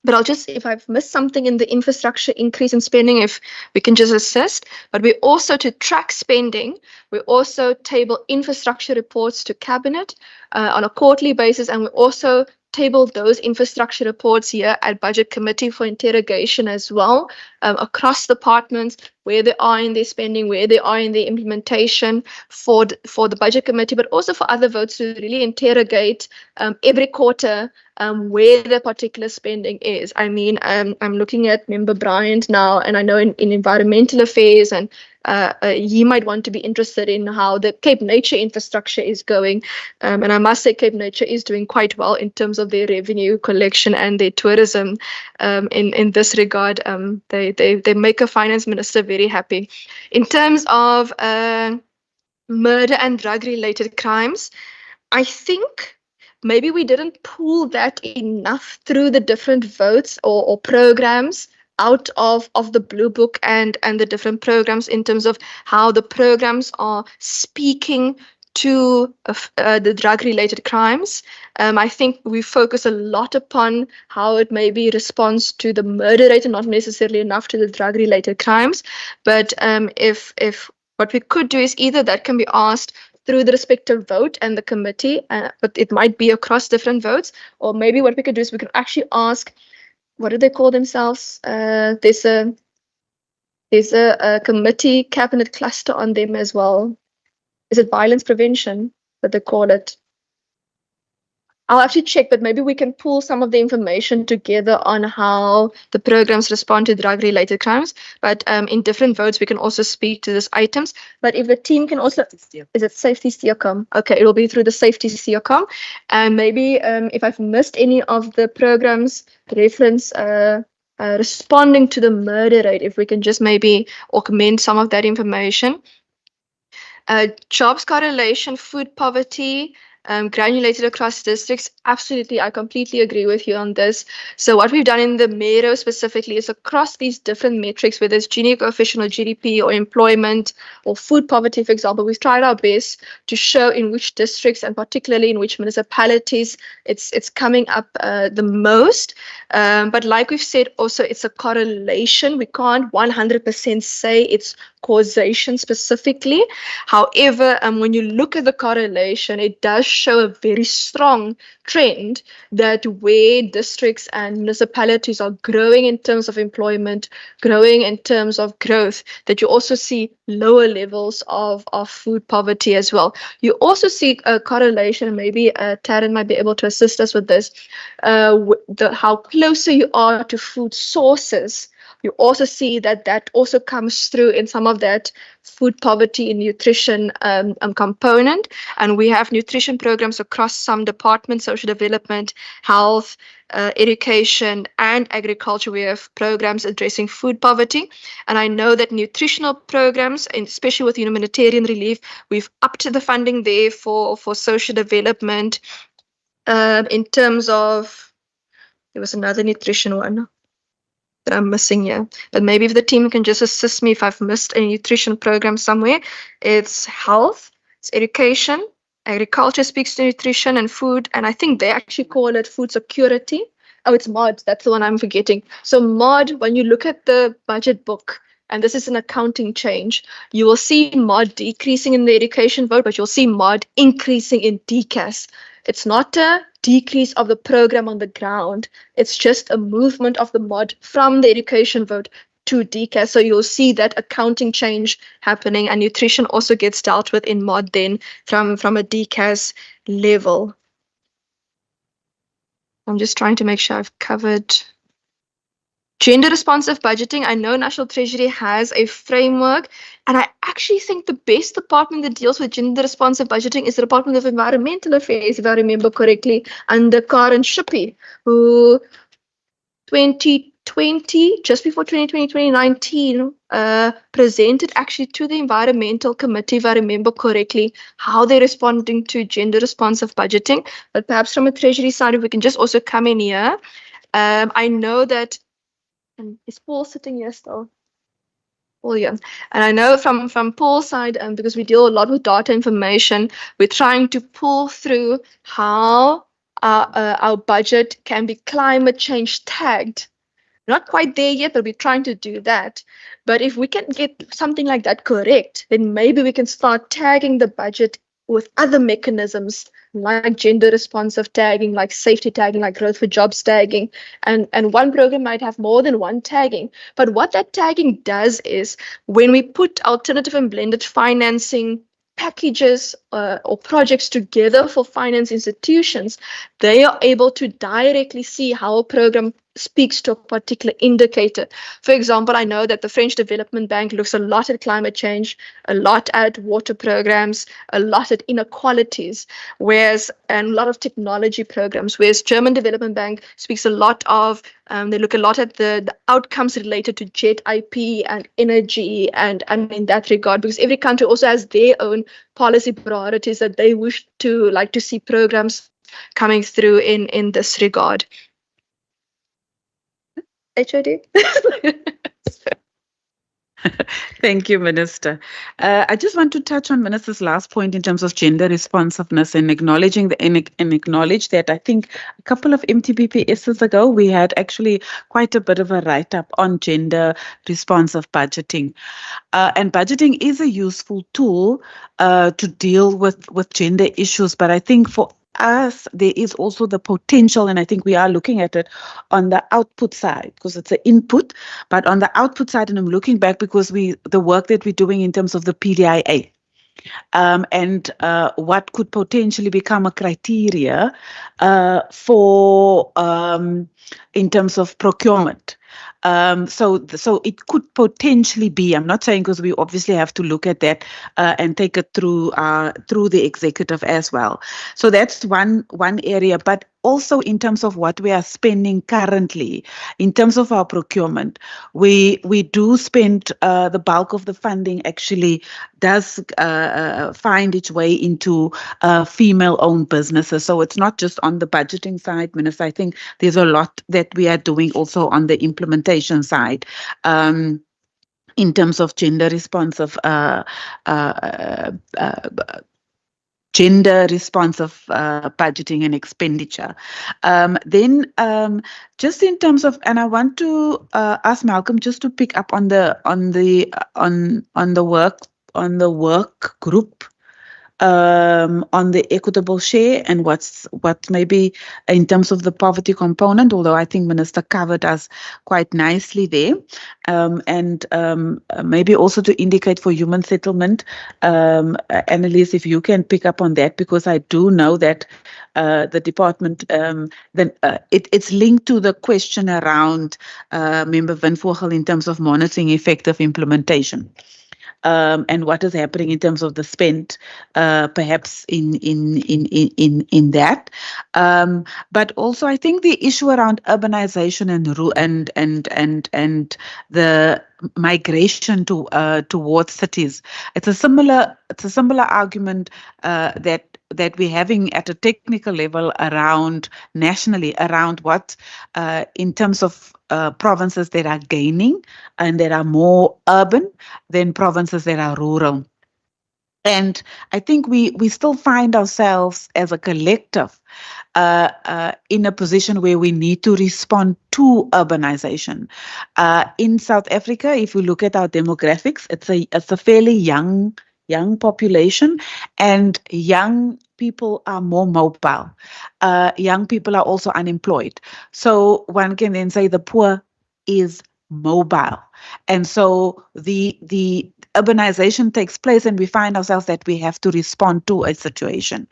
But I'll just, if I've missed something in the infrastructure increase in spending, if we can just assist. But we also, to track spending, we also table infrastructure reports to cabinet on a quarterly basis. And we also table those infrastructure reports here at budget committee for interrogation as well, across departments, where they are in their spending, where they are in the implementation for the budget committee, but also for other votes to really interrogate every quarter where the particular spending is. I mean, I'm looking at Member Bryant now, and I know in environmental affairs, and he might want to be interested in how the Cape Nature infrastructure is going. And I must say Cape Nature is doing quite well in terms of their revenue collection and their tourism. In this regard, they make a finance minister very happy. In terms of murder and drug related crimes, I think maybe we didn't pull that enough through the different votes or programs out of the blue book and the different programs in terms of how the programs are speaking to the drug related crimes. I think we focus a lot upon how it maybe responds to the murder rate and not necessarily enough to the drug related crimes. But if what we could do is either that can be asked through the respective vote and the committee, but it might be across different votes, or maybe what we could do is we could actually ask, what do they call themselves? There's a committee cabinet cluster on them as well. Is it violence prevention that they call it? I'll actually check, but maybe we can pull some of the information together on how the programs respond to drug-related crimes. But in different votes, we can also speak to these items. But if the team can also, is it safety steercom? Okay, it will be through the safety steercom. And maybe if I've missed any of the programs reference responding to the murder rate, if we can just maybe augment some of that information. Jobs correlation, food poverty, granulated across districts. Absolutely, I completely agree with you on this. So what we've done in the Mero specifically is across these different metrics, whether it's Gini coefficient or GDP or employment or food poverty, for example, we've tried our best to show in which districts and particularly in which municipalities it's coming up the most. But like we've said, also it's a correlation. We can't 100% say it's causation specifically. However, when you look at the correlation, it does show a very strong trend that where districts and municipalities are growing in terms of employment, growing in terms of growth, that you also see lower levels of food poverty as well. You also see a correlation, and maybe Taryn might be able to assist us with this, how closer you are to food sources, you also see that that also comes through in some of that food poverty and nutrition component. And we have nutrition programs across some departments, social development, health, education, and agriculture. We have programs addressing food poverty. And I know that nutritional programs, and especially with humanitarian relief, we've upped the funding there for social development. In terms of, there was another nutrition one that I'm missing here, but maybe if the team can just assist me if I've missed a nutrition program somewhere. It's health, it's education, agriculture speaks to nutrition and food, and I think they actually call it food security. Oh, it's MOD, that's the one I'm forgetting. So MOD, when you look at the budget book, and this is an accounting change, you will see MOD decreasing in the education vote, but you'll see MOD increasing in DCAS. It's not a decrease of the program on the ground. It's just a movement of the MOD from the education vote to DCAS. So you'll see that accounting change happening, and nutrition also gets dealt with in MOD then from a DCAS level. I'm just trying to make sure I've covered gender responsive budgeting. I know National Treasury has a framework, and I actually think the best department that deals with gender responsive budgeting is the Department of Environmental Affairs, if I remember correctly, under Karen Shippey, who 2020, just before 2019, presented actually to the Environmental Committee, if I remember correctly, how they're responding to gender responsive budgeting. But perhaps from a Treasury side, if we can just also come in here. I know that, and is Paul sitting here still? Paul, yeah. And I know from Paul's side, because we deal a lot with data information, we're trying to pull through how our budget can be climate change tagged. Not quite there yet, but we're trying to do that. But if we can get something like that correct, then maybe we can start tagging the budget with other mechanisms like gender responsive tagging, like safety tagging, like growth for jobs tagging. And one program might have more than one tagging. But what that tagging does is when we put alternative and blended financing packages or projects together for finance institutions, they are able to directly see how a program speaks to a particular indicator. For example, I know that the French Development Bank looks a lot at climate change, a lot at water programs, a lot at inequalities, and a lot of technology programs, whereas German Development Bank speaks a lot of, they look a lot at the outcomes related to jet IP and energy and in that regard, because every country also has their own policy priorities that they wish to like to see programs coming through in this regard. HOD. Thank you, Minister. I just want to touch on Minister's last point in terms of gender responsiveness and acknowledging acknowledge that I think a couple of MTBPSs ago, we had actually quite a bit of a write-up on gender responsive budgeting. And budgeting is a useful tool to deal with gender issues, but I think for us, there is also the potential, and I think we are looking at it on the output side because it's an input, but on the output side, and I'm looking back because the work that we're doing in terms of the PDIA and what could potentially become a criteria for in terms of procurement. So it could potentially be, I'm not saying because we obviously have to look at that and take it through the executive as well. So that's one area, but also in terms of what we are spending currently, in terms of our procurement, we do spend the bulk of the funding actually does find its way into female-owned businesses. So it's not just on the budgeting side, Minister. I think there's a lot that we are doing also on the implementation side. In terms of gender responsive budgeting and expenditure. Then just in terms of, and I want to ask Malcolm just to pick up on the work group on the equitable share and what maybe in terms of the poverty component, although I think Minister covered us quite nicely there. And maybe also to indicate for human settlement, Annalise, if you can pick up on that, because I do know that the department, it's linked to the question around Member Van Vogel in terms of monitoring effective implementation. And what is happening in terms of the spend, perhaps in that, but also I think the issue around urbanization and the migration towards cities. It's a similar argument that we're having at a technical level nationally around what in terms of provinces that are gaining and that are more urban than provinces that are rural. And I think we still find ourselves as a collective in a position where we need to respond to urbanization. In South Africa, if you look at our demographics, it's a fairly young population, and young people are more mobile. Young people are also unemployed. So one can then say the poor is mobile. And so the urbanization takes place and we find ourselves that we have to respond to a situation.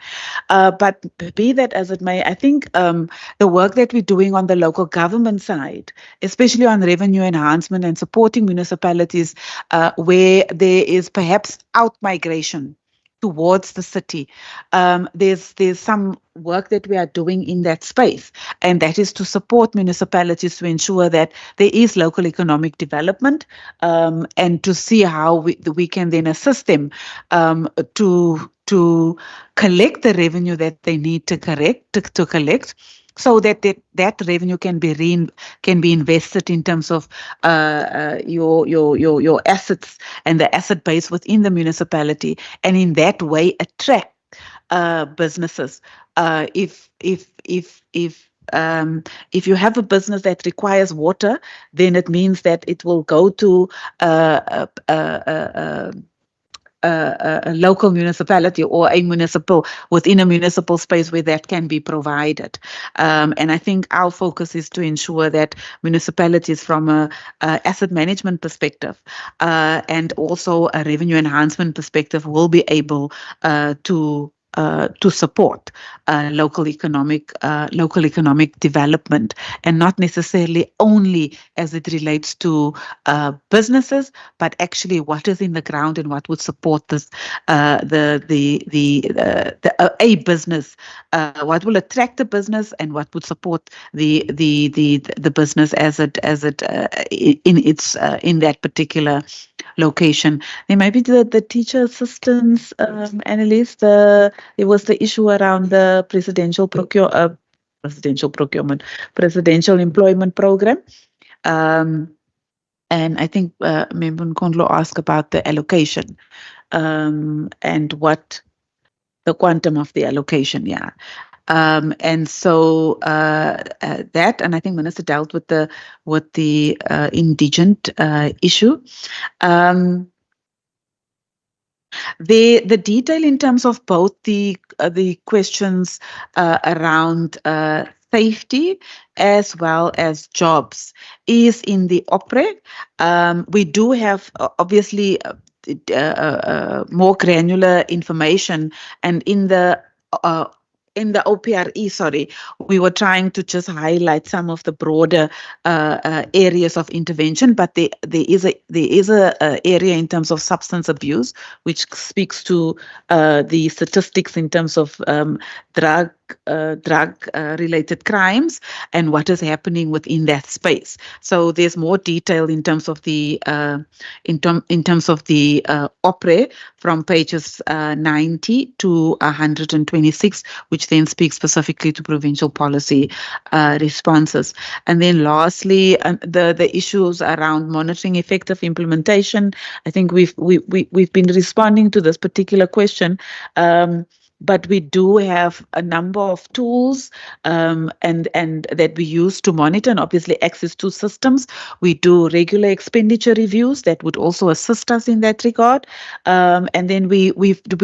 But be that as it may, I think the work that we're doing on the local government side, especially on revenue enhancement and supporting municipalities where there is perhaps out-migration towards the city. There's some work that we are doing in that space, and that is to support municipalities to ensure that there is local economic development, and to see how we can then assist them to collect the revenue that they need to collect, so that that revenue can be invested in terms of your assets and the asset base within the municipality, and in that way attract businesses. If you have a business that requires water, then it means that it will go to a local municipality or within a municipal space where that can be provided. And I think our focus is to ensure that municipalities from a asset management perspective and also a revenue enhancement perspective will be able to support local economic development, and not necessarily only as it relates to businesses, but actually what is in the ground and what would support this a business, what will attract the business and what would support the business as it in that particular location. There may be the teacher assistants, Annalise. There was the issue around the presidential employment program. And I think Member Nkondlo asked about the allocation and what the quantum of the allocation, yeah. And so that, and I think Minister dealt with the indigent issue. The detail in terms of both the questions around safety as well as jobs is in the OPRE. We do have obviously more granular information, and in the OPRE, we were trying to just highlight some of the broader areas of intervention, but there is a area in terms of substance abuse, which speaks to the statistics in terms of drug related crimes and what is happening within that space. So there's more detail in terms of the OPRE from pages 90 to 126, which then speaks specifically to provincial policy responses. And then lastly, the issues around monitoring effective implementation. I think we've been responding to this particular question. but we do have a number of tools and that we use to monitor, and obviously access to systems. We do regular expenditure reviews that would also assist us in that regard. And then we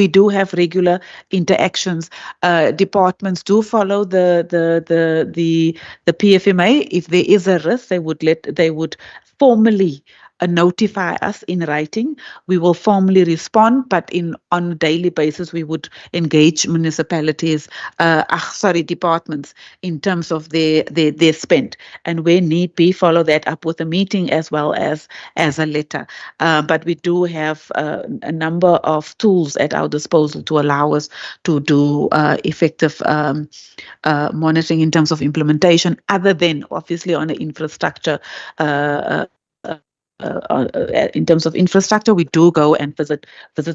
do have regular interactions. Departments do follow the PFMA. If there is a risk, they would formally notify us in writing. We will formally respond, but on a daily basis, we would engage municipalities, departments in terms of their spend, and where need be, follow that up with a meeting as well as a letter. But we do have a number of tools at our disposal to allow us to do effective monitoring in terms of implementation, other than obviously on the infrastructure. In terms of infrastructure, we do go and visit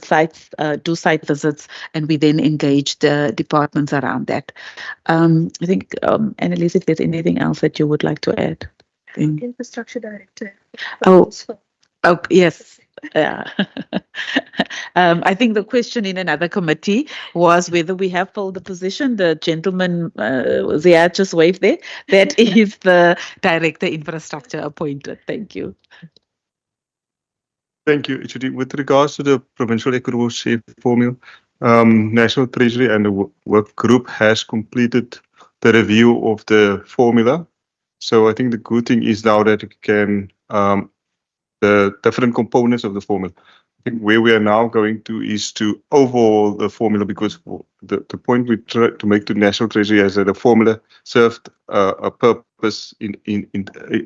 sites, do site visits, and we then engage the departments around that. I think, Annalise, if there's anything else that you would like to add. Infrastructure Director. Oh, yes. Yeah. I think the question in another committee was whether we have filled the position. The gentleman, Ziad just waved there. That is the Director Infrastructure appointed. Thank you. Thank you, HOD. With regards to the provincial equitable share formula, National Treasury and the work group has completed the review of the formula. So I think the good thing is now that we can, the different components of the formula. I think where we are now going to is to overhaul the formula, because the point we try to make to National Treasury is that the formula served a purpose in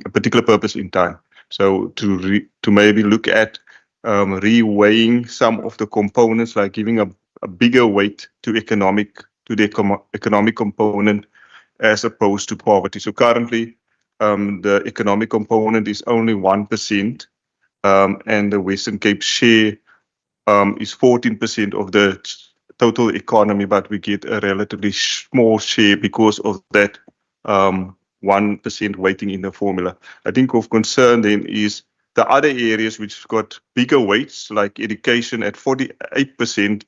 a particular purpose in time. So to maybe look at reweighing some of the components, like giving a bigger weight to the economic component as opposed to poverty. So currently, the economic component is only 1%, and the Western Cape share is 14% of the total economy, but we get a relatively small share because of that 1% weighting in the formula. I think of concern then is the other areas which got bigger weights, like education at 48%,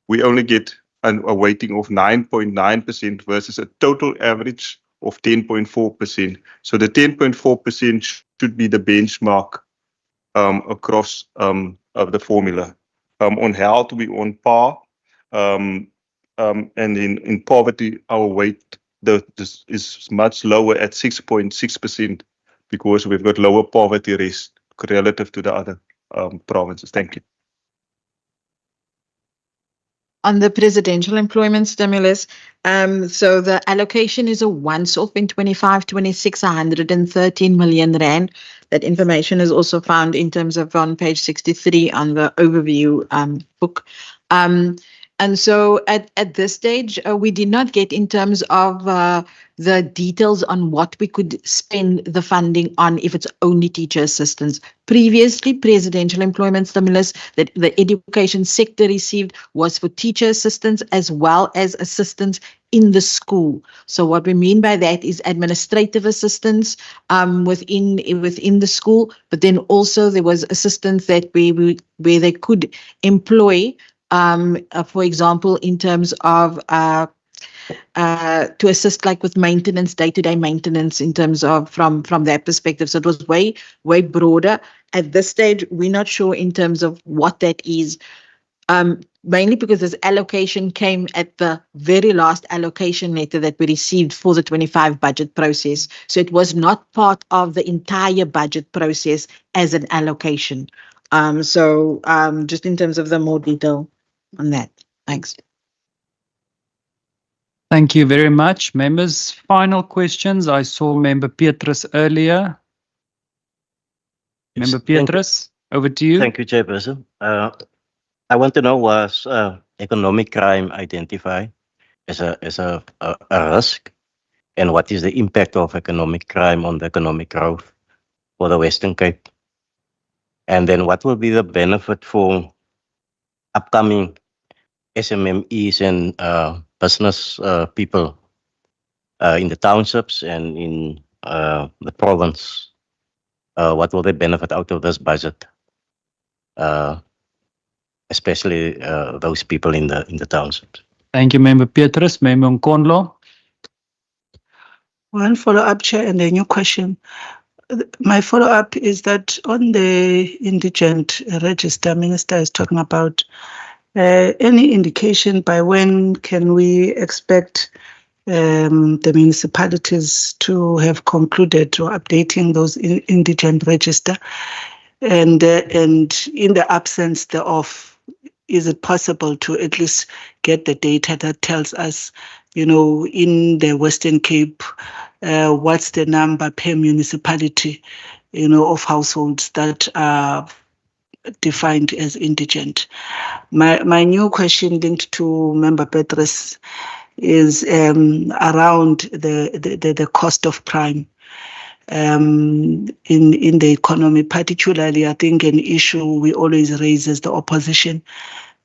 we only get a weighting of 9.9% versus a total average of 10.4%. So the 10.4% should be the benchmark across of the formula. On health, we on par, and in poverty, our weight this is much lower at 6.6%, because we've got lower poverty risk relative to the other provinces. Thank you. On the presidential employment stimulus, so the allocation is a once-off in 25-26, 113 million rand. That information is also found in terms of on page 63 on the overview book. And so at this stage, we did not get in terms of the details on what we could spend the funding on if it's only teacher assistance. Previously, presidential employment stimulus that the education sector received was for teacher assistance as well as assistance in the school. So what we mean by that is administrative assistance within the school, but then also there was assistance that where they could employ, for example, in terms of to assist like with maintenance, day-to-day maintenance in terms of from that perspective. So it was way broader. At this stage, we're not sure in terms of what that is, mainly because this allocation came at the very last allocation letter that we received for the 25 budget process. So it was not part of the entire budget process as an allocation. So just in terms of the more detail on that. Thanks. Thank you very much. Members, final questions. I saw Member Petrus earlier. Member Petrus, over to you. Thank you, Chairperson. I want to know, was economic crime identified as a risk, and what is the impact of economic crime on the economic growth for the Western Cape? And then what will be the benefit for upcoming SMMEs and business people in the townships and in the province? What will they benefit out of this budget? Especially those people in the townships. Thank you, Member Petrus. Member Nkondlo. One follow-up, Chair, and a new question. My follow-up is that on the indigent register, Minister is talking about any indication by when can we expect the municipalities to have concluded or updating those indigent register? And in the absence thereof, is it possible to at least get the data that tells us, in the Western Cape, what's the number per municipality, of households that are defined as indigent? My new question linked to Member Petrus is around the cost of crime in the economy, particularly. I think an issue we always raise as the opposition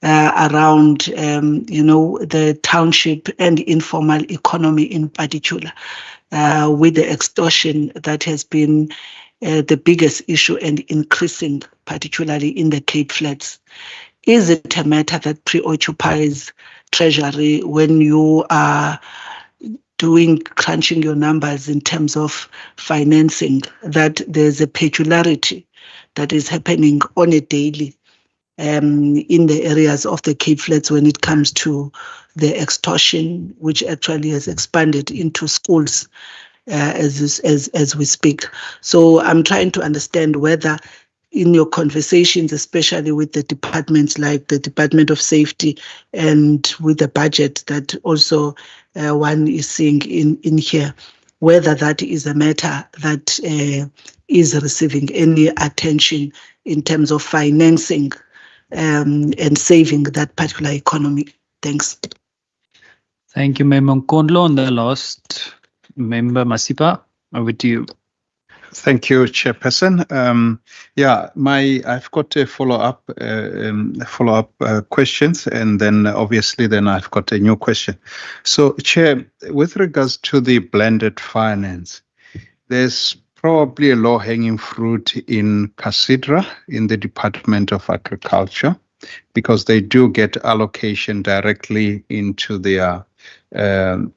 around the township and informal economy in particular, with the extortion that has been the biggest issue and increasing, particularly in the Cape Flats. Is it a matter that preoccupies Treasury when you are crunching your numbers in terms of financing, that there's a peculiarity that is happening on a daily in the areas of the Cape Flats when it comes to the extortion, which actually has expanded into schools as we speak? So I'm trying to understand whether in your conversations, especially with the departments like the Department of Safety and with the budget that also one is seeing in here, whether that is a matter that is receiving any attention in terms of financing and saving that particular economy. Thanks. Thank you, Member Nkondlo. And the last Member Masipa, over to you. Thank you, Chairperson. I've got a follow-up questions, and then obviously I've got a new question. So, Chair, with regards to the blended finance, there's probably a low-hanging fruit in Casidra, in the Department of Agriculture, because they do get allocation directly into their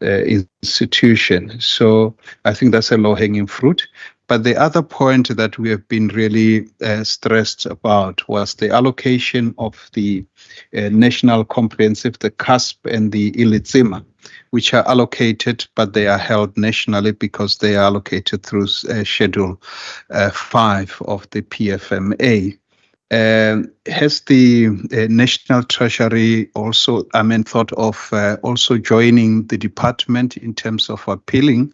institution. So I think that's a low-hanging fruit. But the other point that we have been really stressed about was the allocation of the National Comprehensive, the CASP and the Ilitsima, which are allocated, but they are held nationally because they are allocated through Schedule 5 of the PFMA. Has the National Treasury also, thought of also joining the department in terms of appealing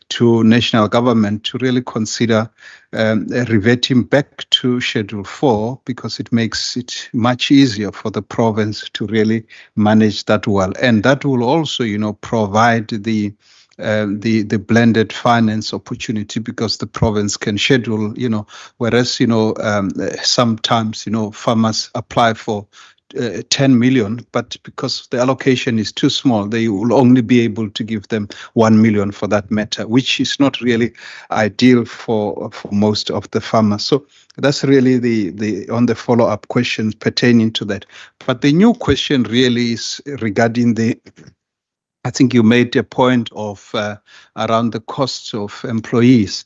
to national government to really consider reverting back to Schedule 4, because it makes it much easier for the province to really manage that well, and that will also, provide the blended finance opportunity, because the province can schedule, whereas, sometimes, farmers apply for 10 million, but because the allocation is too small, they will only be able to give them 1 million for that matter, which is not really ideal for most of the farmers. So that's really the on the follow-up questions pertaining to that. But the new question really is regarding I think you made a point of around the costs of employees.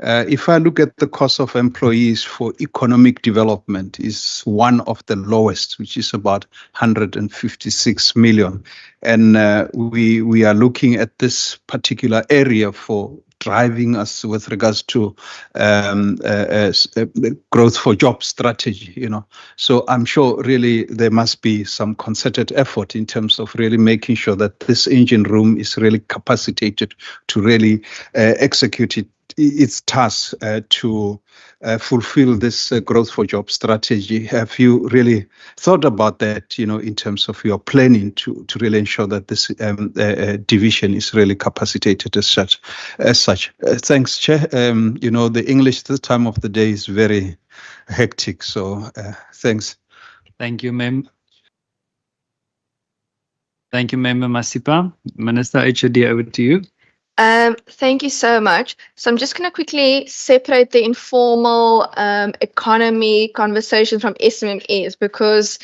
If I look at the cost of employees for economic development, is one of the lowest, which is about 156 million. And we are looking at this particular area for driving us with regards to growth for job strategy, So I'm sure really there must be some concerted effort in terms of really making sure that this engine room is really capacitated to really execute its task to fulfill this growth for job strategy. Have you really thought about that, in terms of your planning to really ensure that this division is really capacitated as such? Thanks, Chair. The English this time of the day is very hectic, so thanks. Thank you, Mem. Thank you, Member Masipa. Minister HOD, over to you. Thank you so much. So I'm just going to quickly separate the informal economy conversation from SMMEs, because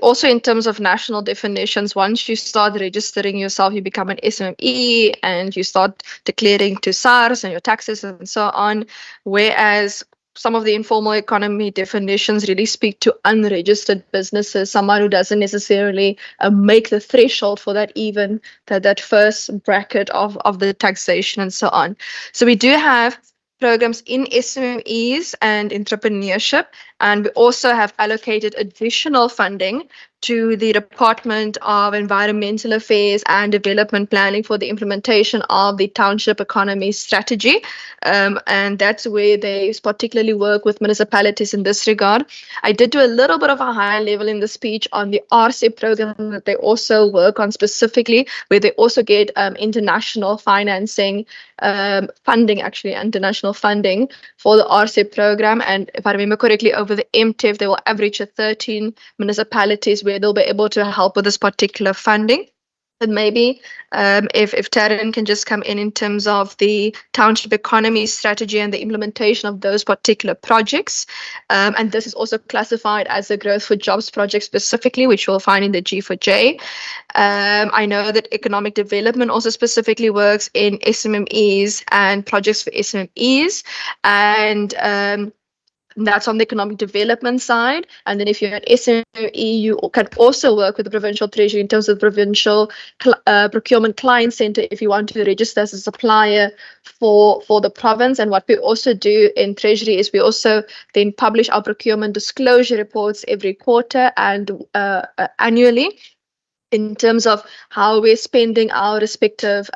also in terms of national definitions, once you start registering yourself, you become an SMME and you start declaring to SARS and your taxes and so on. Whereas some of the informal economy definitions really speak to unregistered businesses, someone who doesn't necessarily make the threshold for that first bracket of the taxation and so on. So we do have programs in SMEs and entrepreneurship, and we also have allocated additional funding to the Department of Environmental Affairs and Development Planning for the implementation of the Township Economy Strategy. And that's where they particularly work with municipalities in this regard. I did do a little bit of a higher level in the speech on the RCEP program that they also work on specifically, where they also get international financing, funding, actually, international funding for the RCEP program. And if I remember correctly, over the MTEF, they will average 13 municipalities where they'll be able to help with this particular funding. But maybe if Taryn can just come in terms of the township economy strategy and the implementation of those particular projects. And this is also classified as a growth for jobs project specifically, which you'll find in the G4J. I know that economic development also specifically works in SMMEs and projects for SMMEs. And that's on the economic development side. And then if you're an SME, you can also work with the Provincial Treasury in terms of the Provincial Procurement Client Center if you want to register as a supplier for the province. And what we also do in Treasury is we also then publish our procurement disclosure reports every quarter and annually, in terms of how we're spending our respective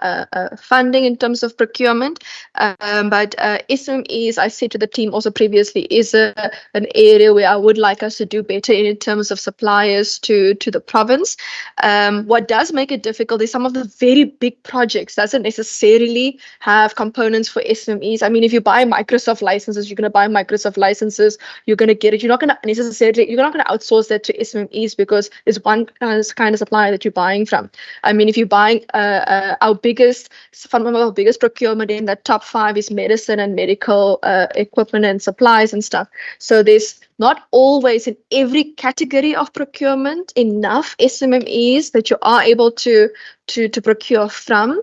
funding in terms of procurement. But SMEs, I said to the team also previously, is an area where I would like us to do better in terms of suppliers to the province. What does make it difficult is some of the very big projects doesn't necessarily have components for SMEs. I mean, if you buy Microsoft licenses, you're going to buy Microsoft licenses, you're going to get it. You're not going to outsource that to SMEs because there's one kind of supply that you're buying from. I mean, if you're buying one of our biggest procurement in that top 5 is medicine and medical equipment and supplies and stuff. So there's not always in every category of procurement enough SMMEs that you are able to procure from.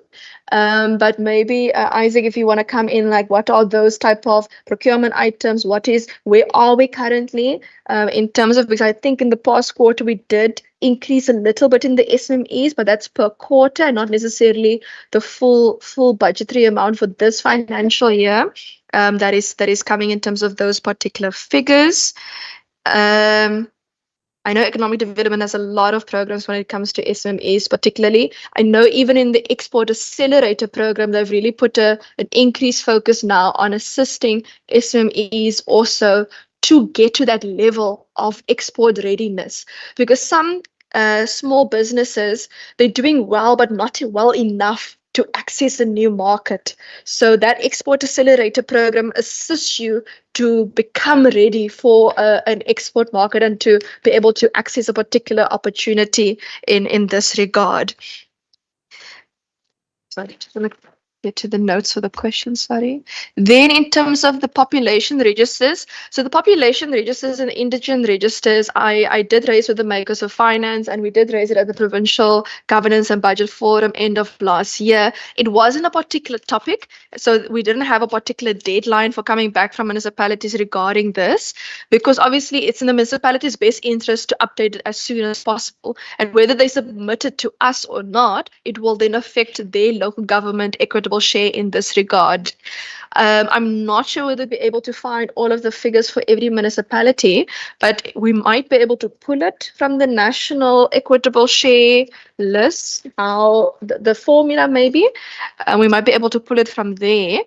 But maybe Isaac, if you want to come in, like what are those type of procurement items? Where are we currently in terms of, because I think in the past quarter we did increase a little bit in the SMEs, but that's per quarter, not necessarily the full budgetary amount for this financial year. That is coming in terms of those particular figures. I know economic development has a lot of programs when it comes to SMEs, particularly. I know even in the Export Accelerator program, they've really put an increased focus now on assisting SMEs also to get to that level of export readiness. Because some small businesses, they're doing well, but not well enough to access a new market. So that Export Accelerator program assists you to become ready for an export market and to be able to access a particular opportunity in this regard. Sorry, just want to get to the notes for the question, sorry. Then in terms of the population registers, so the population registers and indigent registers, I did raise with the makers of finance, and we did raise it at the Provincial Governance and Budget Forum end of last year. It wasn't a particular topic, so we didn't have a particular deadline for coming back from municipalities regarding this, because obviously it's in the municipality's best interest to update it as soon as possible. And whether they submit it to us or not, it will then affect their local government equitable share in this regard. I'm not sure whether we'll be able to find all of the figures for every municipality, but we might be able to pull it from the national equitable share list, how the formula maybe, we might be able to pull it from there.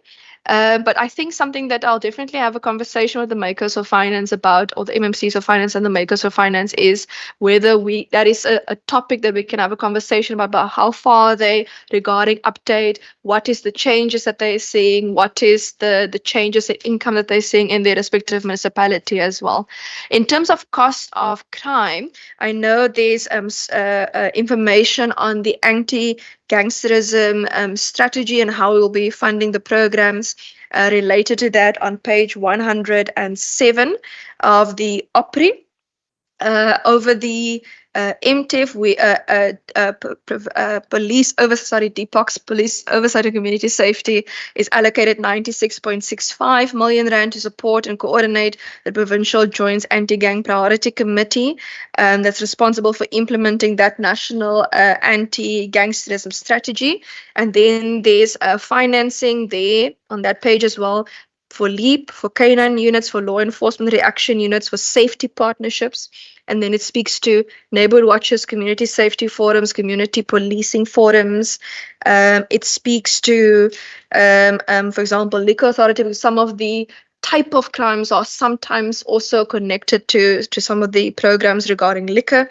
But I think something that I'll definitely have a conversation with the makers of finance about, or the MMCs of finance and the makers of finance, is whether that is a topic that we can have a conversation about how far are they regarding update, what is the changes that they're seeing, what is the changes in income that they're seeing in their respective municipality as well. In terms of cost of crime, I know there's information on the gangsterism strategy and how we'll be funding the programs related to that on page 107 of the OPRI. Over the MTEF, we police oversight, DPOX, police oversight and community safety is allocated 96.65 million rand to support and coordinate the provincial joint anti-gang priority committee that's responsible for implementing that national anti-gangsterism strategy. And then there's financing there on that page as well for LEAP, for canine units, for law enforcement reaction units, for safety partnerships. And then it speaks to neighborhood watches, community safety forums, community policing forums. It speaks to, for example, liquor authority, because some of the type of crimes are sometimes also connected to some of the programs regarding liquor.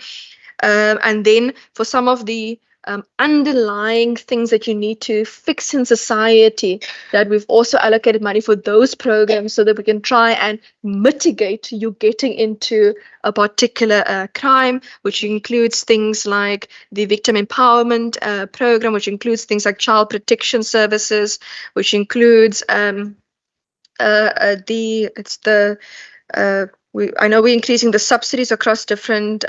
And then for some of the underlying things that you need to fix in society, that we've also allocated money for those programs so that we can try and mitigate you getting into a particular crime, which includes things like the victim empowerment program, which includes things like child protection services, which includes I know we're increasing the subsidies across different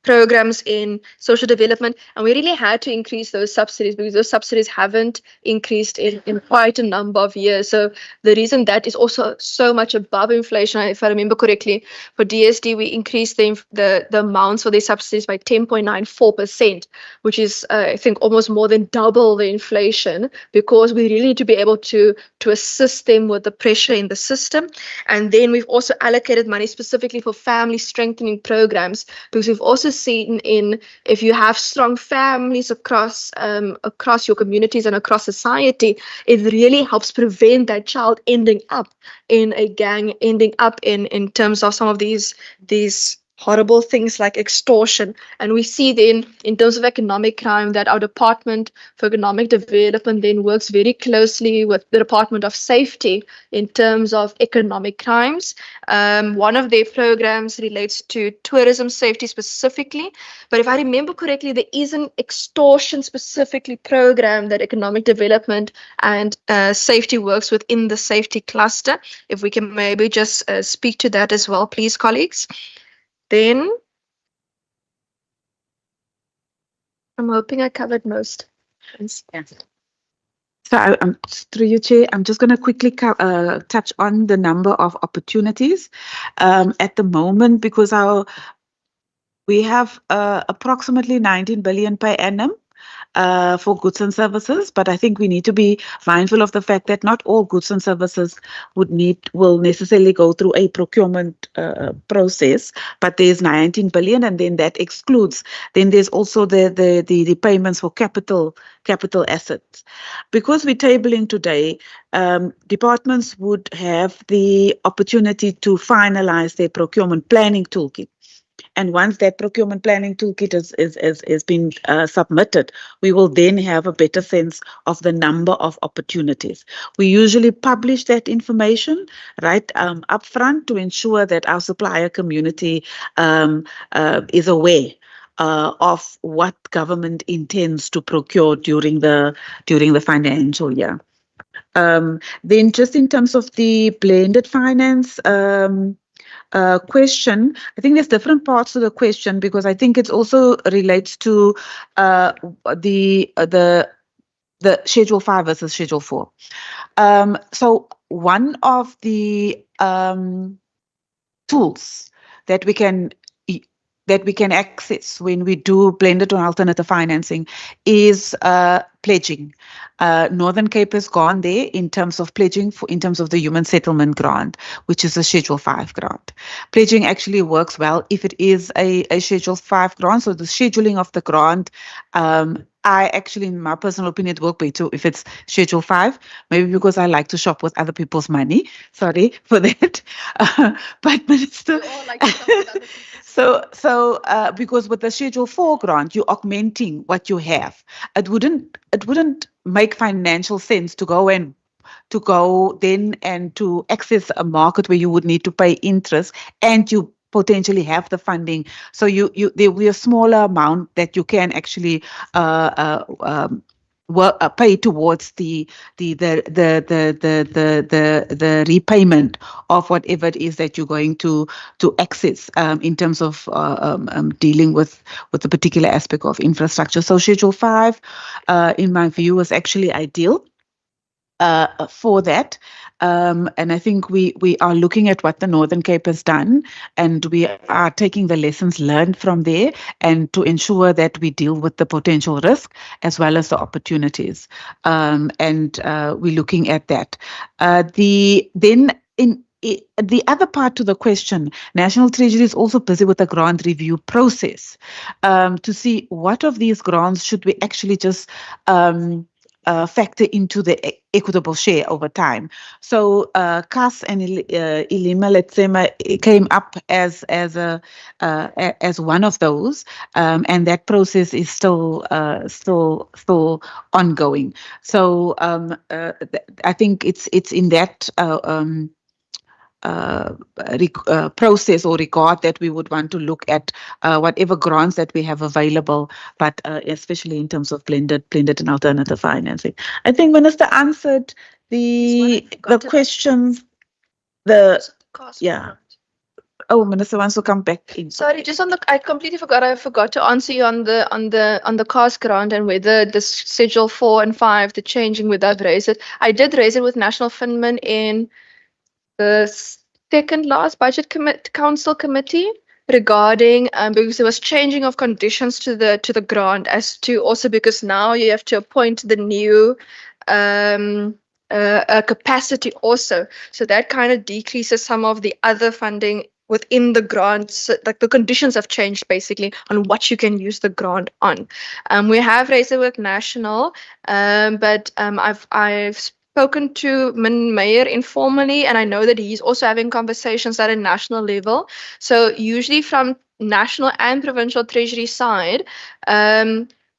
programs in social development, and we really had to increase those subsidies because those subsidies haven't increased in quite a number of years. So the reason that is also so much above inflation, if I remember correctly, for DSD we increased the amounts for the subsidies by 10.94%, which is I think almost more than double the inflation, because we really need to be able to assist them with the pressure in the system. And then we've also allocated money specifically for family strengthening programs, because we've also seen if you have strong families across your communities and across society, it really helps prevent that child ending up in a gang, ending up in terms of some of these horrible things like extortion. And we see then in terms of economic crime that our Department for Economic Development then works very closely with the Department of Safety in terms of economic crimes. One of their programs relates to tourism safety specifically, but if I remember correctly, there is an extortion specifically program that economic development and safety works within the safety cluster. If we can maybe just speak to that as well, please, colleagues. Then I'm hoping I covered most. Yeah. So through you, Chair, I'm just going to quickly touch on the number of opportunities at the moment, because we have approximately 19 billion per annum for goods and services, but I think we need to be mindful of the fact that not all goods and services will necessarily go through a procurement process, but there's 19 billion, and then that excludes, then there's also the payments for capital assets. Because we're tabling today, departments would have the opportunity to finalize their procurement planning toolkit. And once that procurement planning toolkit has been submitted, we will then have a better sense of the number of opportunities. We usually publish that information right upfront to ensure that our supplier community is aware of what government intends to procure during the financial year. Then just in terms of the blended finance question, I think there's different parts to the question, because I think it also relates to the Schedule 5 versus Schedule 4. So one of the tools that we can access when we do blended or alternative financing is pledging. Northern Cape has gone there in terms of pledging in terms of the human settlement grant, which is a Schedule 5 grant. Pledging actually works well if it is a Schedule 5 grant. So the scheduling of the grant, I actually, in my personal opinion, it works better if it's Schedule 5, maybe because I like to shop with other people's money. Sorry for that. But Minister, so because with the Schedule 4 grant, you're augmenting what you have. It wouldn't make financial sense to go then and to access a market where you would need to pay interest, and you potentially have the funding. So there will be a smaller amount that you can actually pay towards the repayment of whatever it is that you're going to access in terms of dealing with the particular aspect of infrastructure. So Schedule 5, in my view, was actually ideal for that. And I think we are looking at what the Northern Cape has done, and we are taking the lessons learned from there, and to ensure that we deal with the potential risk as well as the opportunities. And we're looking at that. The other part to the question, National Treasury is also busy with the grant review process to see what of these grants should we actually just factor into the equitable share over time. So CAS and Ilima, let's say, came up as one of those, and that process is still ongoing. So I think it's in that process or regard that we would want to look at whatever grants that we have available, but especially in terms of blended and alternative financing. I think Minister answered the questions. Oh, Minister wants to come back in. Sorry, just on the, I completely forgot. I forgot to answer you on the cost grant and whether the Schedule 4 and 5, the changing, whether I've raised it. I did raise it with National Finman in the second last budget council committee regarding because there was changing of conditions to the grant, as to also because now you have to appoint the new capacity also, so that kind of decreases some of the other funding within the grants. Like the conditions have changed basically on what you can use the grant on. We have raised it with National, but I've spoken to Min Meyer informally, and I know that he's also having conversations at a national level. So usually from national and provincial treasury side,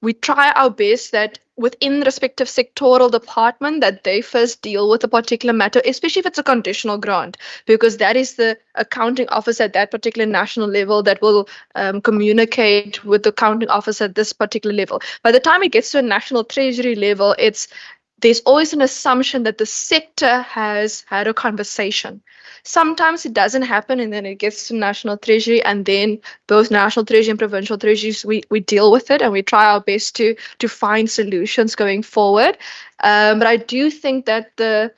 we try our best that within the respective sectoral department that they first deal with a particular matter, especially if it's a conditional grant, because that is the accounting office at that particular national level that will communicate with the accounting office at this particular level. By the time it gets to a national treasury level, there's always an assumption that the sector has had a conversation. Sometimes it doesn't happen, and then it gets to National Treasury, and then both National Treasury and Provincial Treasuries, we deal with it, and we try our best to find solutions going forward. But I do think that the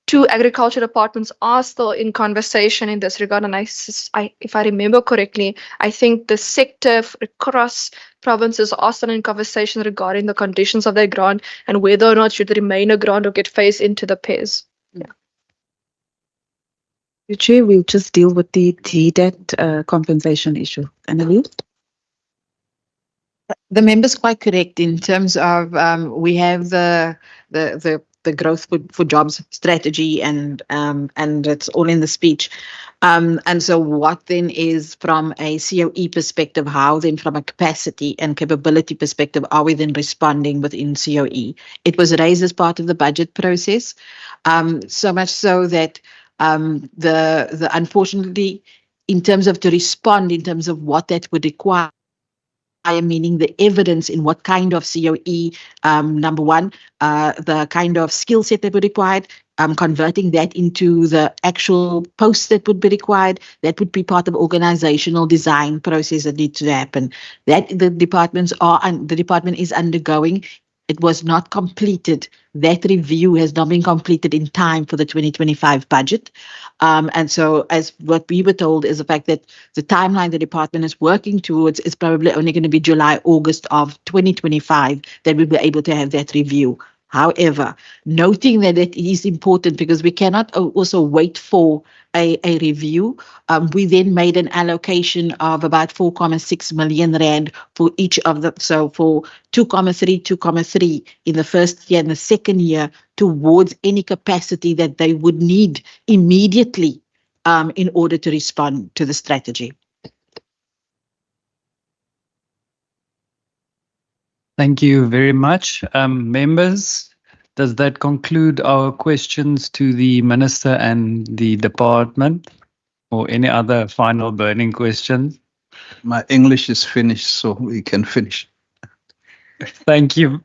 two agriculture departments are still in conversation in this regard, and if I remember correctly, I think the sector across provinces are still in conversation regarding the conditions of their grant and whether or not should remain a grant or get phased into the PES. Chair, we'll just deal with the TDAT compensation issue. Annalise? The member's quite correct in terms of we have the growth for jobs strategy, and it's all in the speech. And so what then is from a COE perspective, how then from a capacity and capability perspective are we then responding within COE? It was raised as part of the budget process, so much so that the unfortunately, in terms of to respond, in terms of what that would require, meaning the evidence in what kind of COE, number one, the kind of skill set that would be required, converting that into the actual posts that would be required, that would be part of organizational design process that needs to happen. That the department is undergoing. It was not completed. That review has not been completed in time for the 2025 budget. And so as what we were told is the fact that the timeline the department is working towards is probably only going to be July, August of 2025 that we'll be able to have that review. However, noting that it is important because we cannot also wait for a review, we then made an allocation of about 4.6 million rand for each of the, so for 2.3 in the first year and the second year towards any capacity that they would need immediately in order to respond to the strategy. Thank you very much. Members, does that conclude our questions to the Minister and the department? or any other final burning questions? My English is finished, so we can finish. Thank you.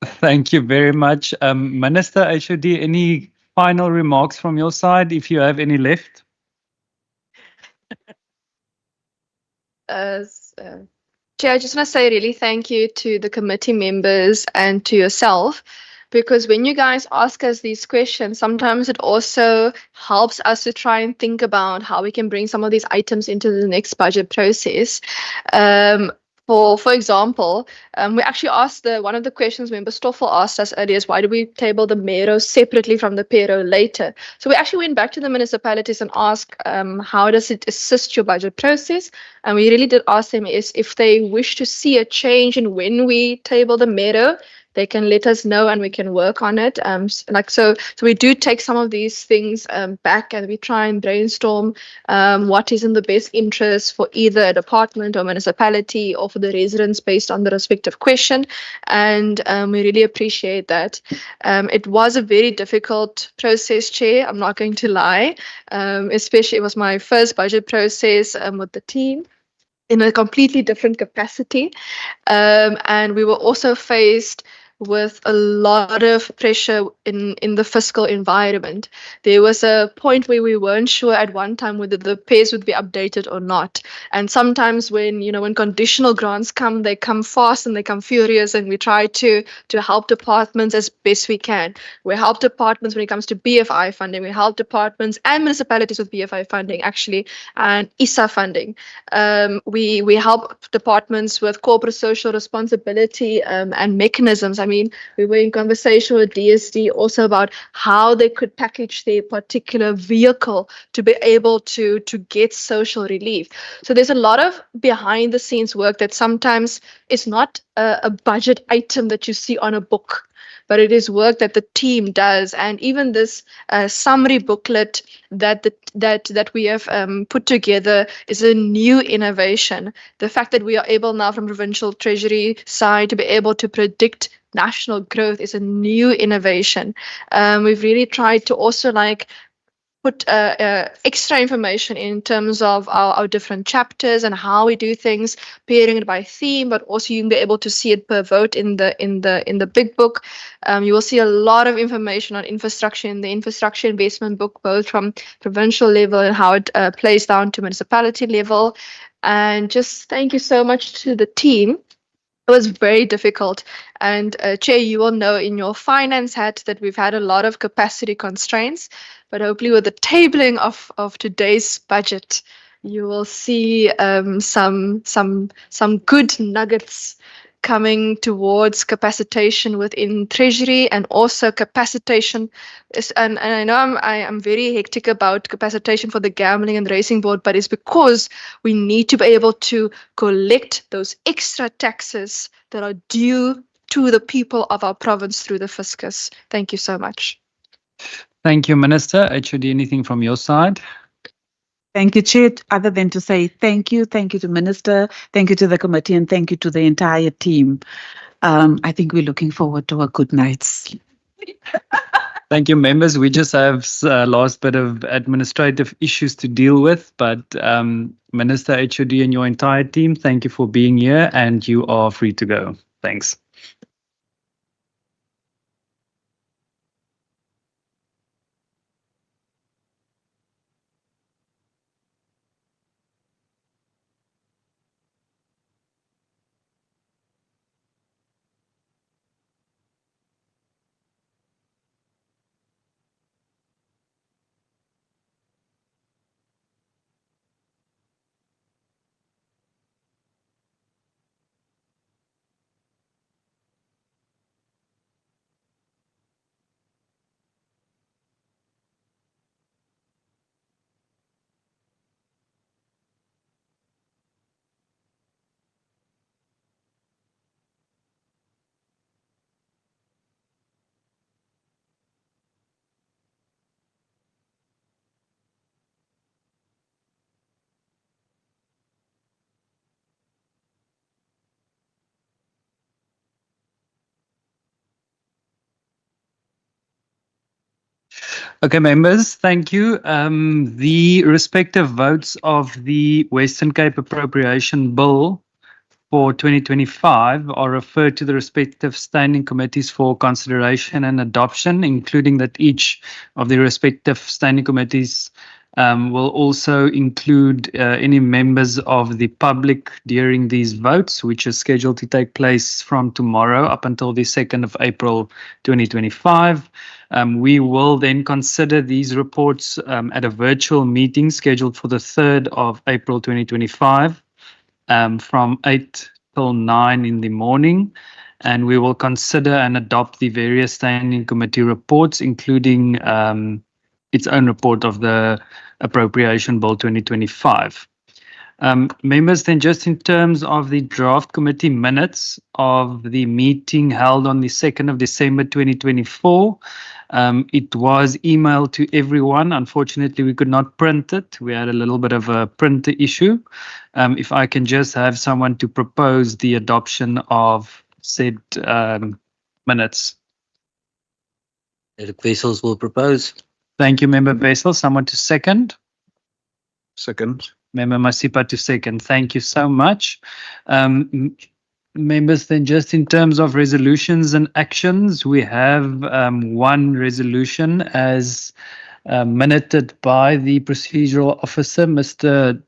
Thank you very much. Minister HOD, any final remarks from your side, if you have any left? Chair, I just want to say really thank you to the committee members and to yourself, because when you guys ask us these questions, sometimes it also helps us to try and think about how we can bring some of these items into the next budget process. For example, we actually asked one of the questions member Stoffel asked us earlier is why do we table the Mero separately from the Pero later? So we actually went back to the municipalities and asked how does it assist your budget process? And we really did ask them is if they wish to see a change in when we table the Mero, they can let us know and we can work on it. So we do take some of these things back and we try and brainstorm what is in the best interest for either a department or municipality or for the residents based on the respective question. And we really appreciate that. It was a very difficult process, Chair, I'm not going to lie. Especially it was my first budget process with the team in a completely different capacity. And we were also faced with a lot of pressure in the fiscal environment. There was a point where we weren't sure at one time whether the pairs would be updated or not. And sometimes when conditional grants come, they come fast and they come furious, and we try to help departments as best we can. We help departments when it comes to BFI funding. We help departments and municipalities with BFI funding, actually, and ISA funding. We help departments with corporate social responsibility and mechanisms. I mean, we were in conversation with DSD also about how they could package their particular vehicle to be able to get social relief. So there's a lot of behind the scenes work that sometimes is not a budget item that you see on a book, but it is work that the team does. And even this summary booklet that we have put together is a new innovation. The fact that we are able now from provincial treasury side to be able to predict national growth is a new innovation. We've really tried to also put extra information in terms of our different chapters and how we do things, pairing it by theme, but also you can be able to see it per vote in the big book. You will see a lot of information on infrastructure in the infrastructure investment book, both from provincial level and how it plays down to municipality level. And just thank you so much to the team. It was very difficult. And Chair, you will know in your finance hat that we've had a lot of capacity constraints, but hopefully with the tabling of today's budget, you will see some good nuggets coming towards capacitation within Treasury and also capacitation. And I know I'm very hectic about capacitation for the Gambling and Racing Board, but it's because we need to be able to collect those extra taxes that are due to the people of our province through the fiscus. Thank you so much. Thank you, Minister. HOD, anything from your side? Thank you, Chair. Other than to say thank you to Minister, thank you to the committee, and thank you to the entire team. I think we're looking forward to a good night's sleep. Thank you, members. We just have last bit of administrative issues to deal with, but Minister HOD and your entire team, thank you for being here, and you are free to go. Thanks. Okay, members, thank you. The respective votes of the Western Cape Appropriation Bill for 2025 are referred to the respective standing committees for consideration and adoption, including that each of the respective standing committees will also include any members of the public during these votes, which is scheduled to take place from tomorrow up until the 2nd of April 2025. We will then consider these reports at a virtual meeting scheduled for the 3rd of April 2025 from 8 till 9 in the morning. And we will consider and adopt the various standing committee reports, including its own report of the Appropriation Bill 2025. Members, then just in terms of the draft committee minutes of the meeting held on the 2nd of December 2024, it was emailed to everyone. Unfortunately, we could not print it. We had a little bit of a printer issue. If I can just have someone to propose the adoption of said minutes. Eric Wessels will propose. Thank you, Member Wessels. Someone to second? Second. Member Masipa to second. Thank you so much. Members, then just in terms of resolutions and actions, we have one resolution as minuted by the procedural officer, Mr.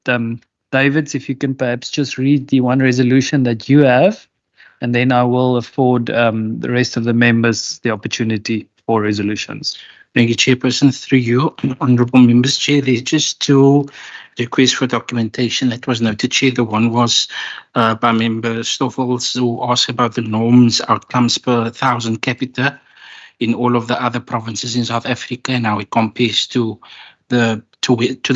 Davids. If you can perhaps just read the one resolution that you have, and then I will afford the rest of the members the opportunity for resolutions. Thank you, Chairperson. Through you, honourable members, Chair, there's just two requests for documentation that was noted, Chair. The one was by Member Stoffels, who asked about the norms, outcomes per 1,000 capita in all of the other provinces in South Africa and how it compares to the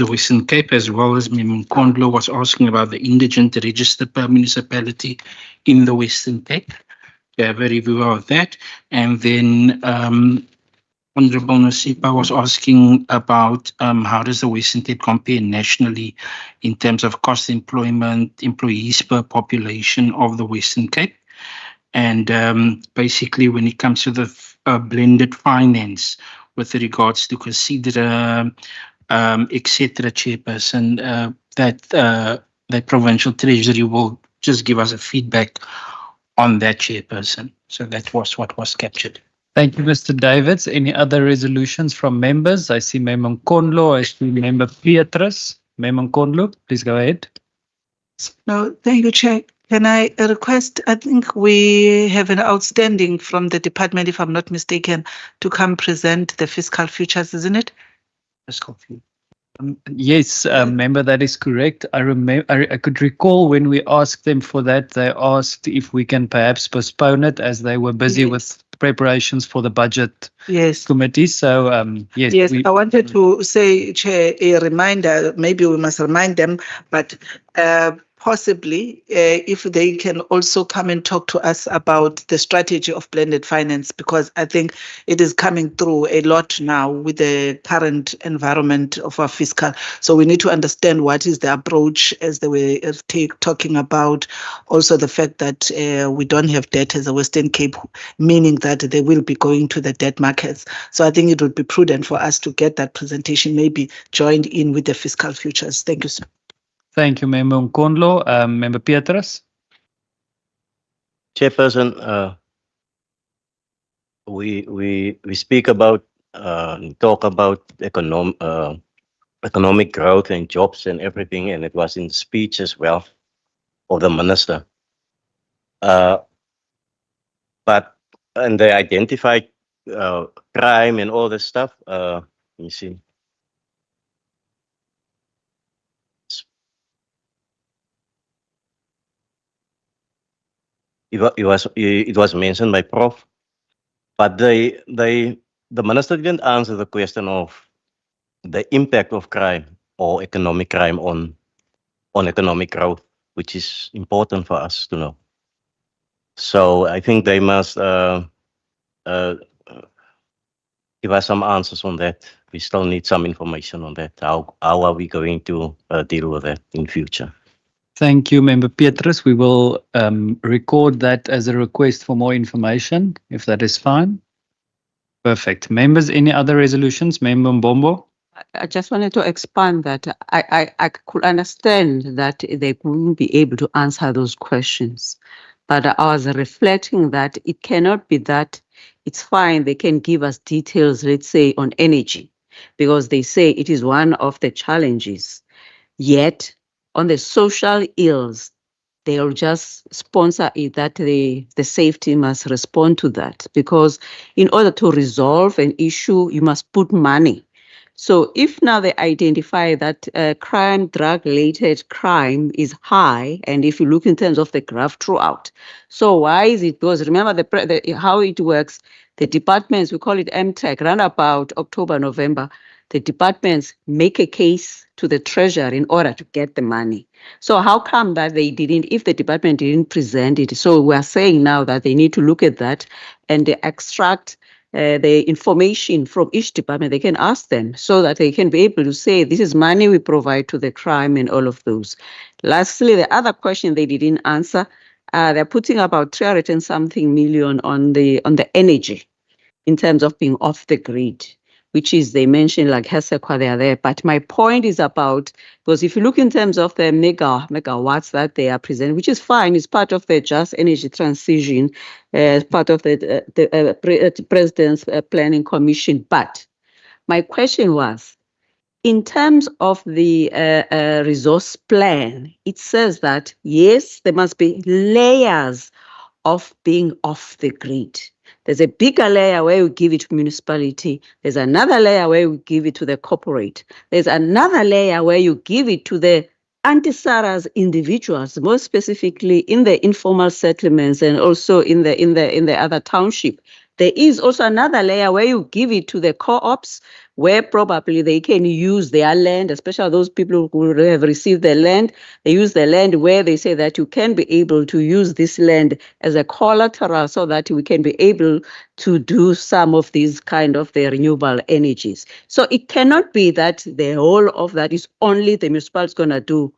Western Cape, as well as Member Kondlo was asking about the indigent register per municipality in the Western Cape. We have a review of that. And then Honourable Nasipa was asking about how does the Western Cape compare nationally in terms of cost employment, employees per population of the Western Cape. And basically when it comes to the blended finance with regards to consider, etc., Chairperson, that Provincial Treasury will just give us a feedback on that, Chairperson. So that was what was captured. Thank you, Mr. Davids. Any other resolutions from members? I see Member Kondlo, I see Member Petrus. Member Kondlo, please go ahead. No, thank you, Chair. Can I request, I think we have an outstanding from the department, if I'm not mistaken, to come present the fiscal futures, isn't it? Fiscal futures. Yes, member, that is correct. I remember. I could recall when we asked them for that, they asked if we can perhaps postpone it as they were busy with preparations for the budget committee. So yes. Yes, I wanted to say, Chair, a reminder. Maybe we must remind them, but possibly if they can also come and talk to us about the strategy of blended finance, because I think it is coming through a lot now with the current environment of our fiscal. So we need to understand what is the approach as they were talking about. Also the fact that we don't have debt as a Western Cape, meaning that they will be going to the debt markets. So I think it would be prudent for us to get that presentation maybe joined in with the fiscal futures. Thank you, sir. Thank you, Member Kondlo. Member Petrus. Chairperson, we speak about talk about economic growth and jobs and everything, and it was in the speech as well of the minister. But and they identified crime and all this stuff. You see. It was mentioned by Prof, but the minister didn't answer the question of the impact of crime or economic crime on economic growth, which is important for us to know. So I think they must give us some answers on that. We still need some information on that. How are we going to deal with that in future? Thank you, Member Petrus. We will record that as a request for more information, if that is fine. Perfect. Members, any other resolutions? Member Mbombo? I just wanted to expand that I could understand that they wouldn't be able to answer those questions. But I was reflecting that it cannot be that it's fine, they can give us details, let's say, on energy, because they say it is one of the challenges. Yet, on the social ills, they'll just sponsor it that the safety must respond to that. Because in order to resolve an issue, you must put money. So if now they identify that crime, drug-related crime is high, and if you look in terms of the graph throughout, so why is it? Because remember how it works, the departments, we call it MTech, around about October, November, the departments make a case to the treasury in order to get the money. So how come that they didn't, if the department didn't present it? So we're saying now that they need to look at that and they extract the information from each department. They can ask them so that they can be able to say, this is money we provide to the crime and all of those. Lastly, the other question they didn't answer, they're putting about 300 and something million on the energy in terms of being off the grid, which is, they mentioned like Hesekwa, they are there. But my point is about, because if you look in terms of the megawatts that they are presenting, which is fine, it's part of the just energy transition, part of the President's Planning Commission. But my question was, in terms of the resource plan, it says that, yes, there must be layers of being off the grid. There's a bigger layer where we give it to municipality. There's another layer where we give it to the corporate. There's another layer where you give it to the anti-SARA's individuals, more specifically in the informal settlements and also in the other township. There is also another layer where you give it to the co-ops, where probably they can use their land, especially those people who have received the land. They use the land where they say that you can be able to use this land as a collateral so that we can be able to do some of these kind of the renewable energies. So it cannot be that the whole of that is only the municipalities going to do.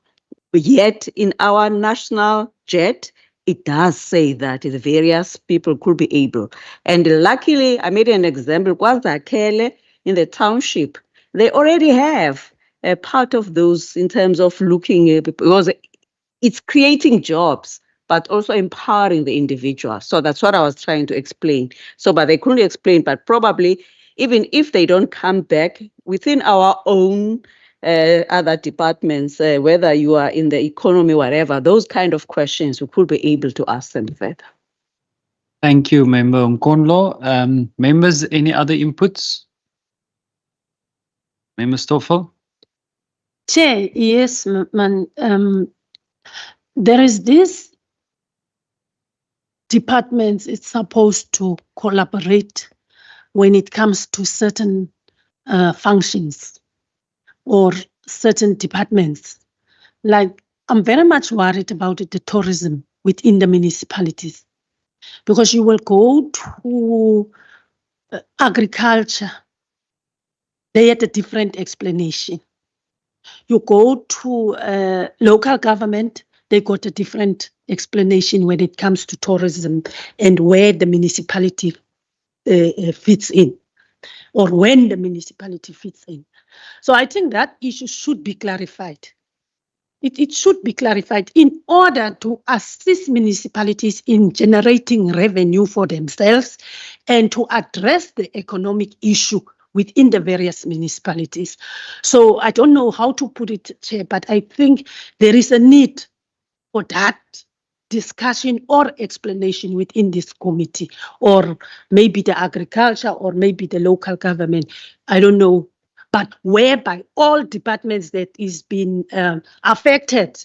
Yet in our national jet, it does say that the various people could be able. And luckily, I made an example, KwaZakhele in the township, they already have a part of those in terms of looking at, because it's creating jobs, but also empowering the individual. So that's what I was trying to explain. So, but they couldn't explain, but probably even if they don't come back within our own other departments, whether you are in the economy, whatever, those kind of questions, we could be able to ask them further. Thank you, Member Nkonlo. Members, any other inputs? Member Stoffel? Chair, yes, man. There is this departments, it's supposed to collaborate when it comes to certain functions or certain departments. Like, I'm very much worried about the tourism within the municipalities, because you will go to agriculture, they had a different explanation. You go to local government, they got a different explanation when it comes to tourism and where the municipality fits in, or when the municipality fits in. So I think that issue should be clarified. It should be clarified in order to assist municipalities in generating revenue for themselves and to address the economic issue within the various municipalities. So I don't know how to put it, Chair, but I think there is a need for that discussion or explanation within this committee, or maybe the agriculture, or maybe the local government. I don't know, but whereby all departments that is being affected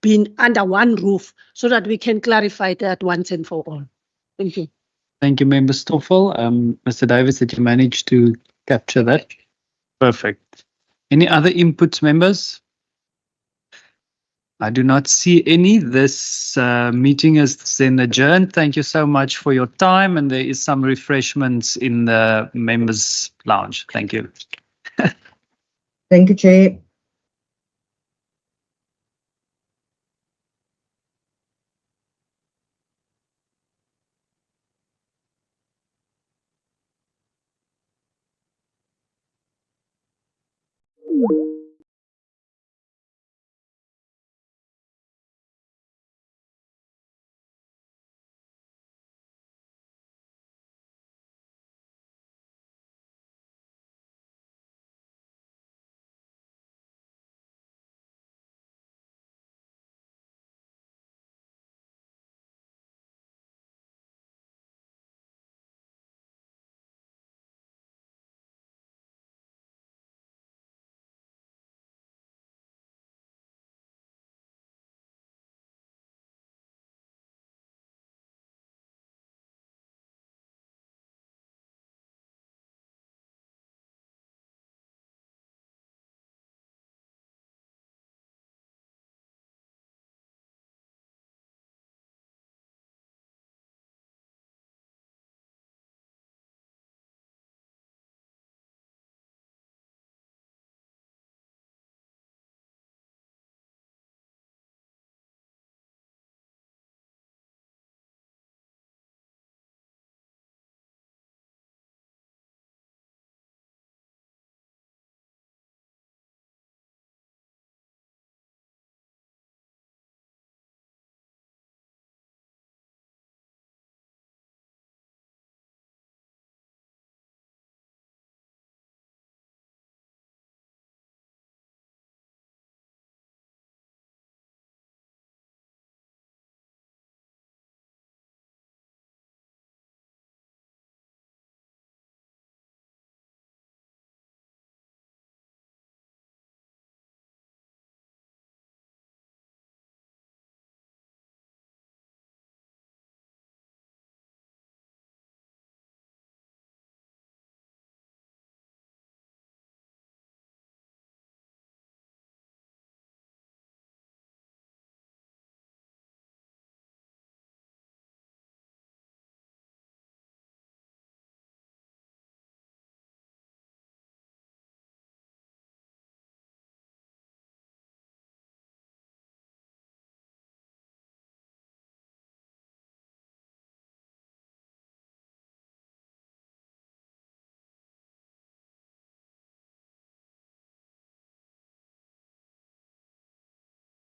being under one roof, so that we can clarify that once and for all. Thank you. Thank you, Member Stoffel. Mr. Davis, did you manage to capture that? Perfect. Any other inputs, members? I do not see any. This meeting is then adjourned. Thank you so much for your time, and there is some refreshments in the members' lounge. Thank you. Thank you, Chair. you.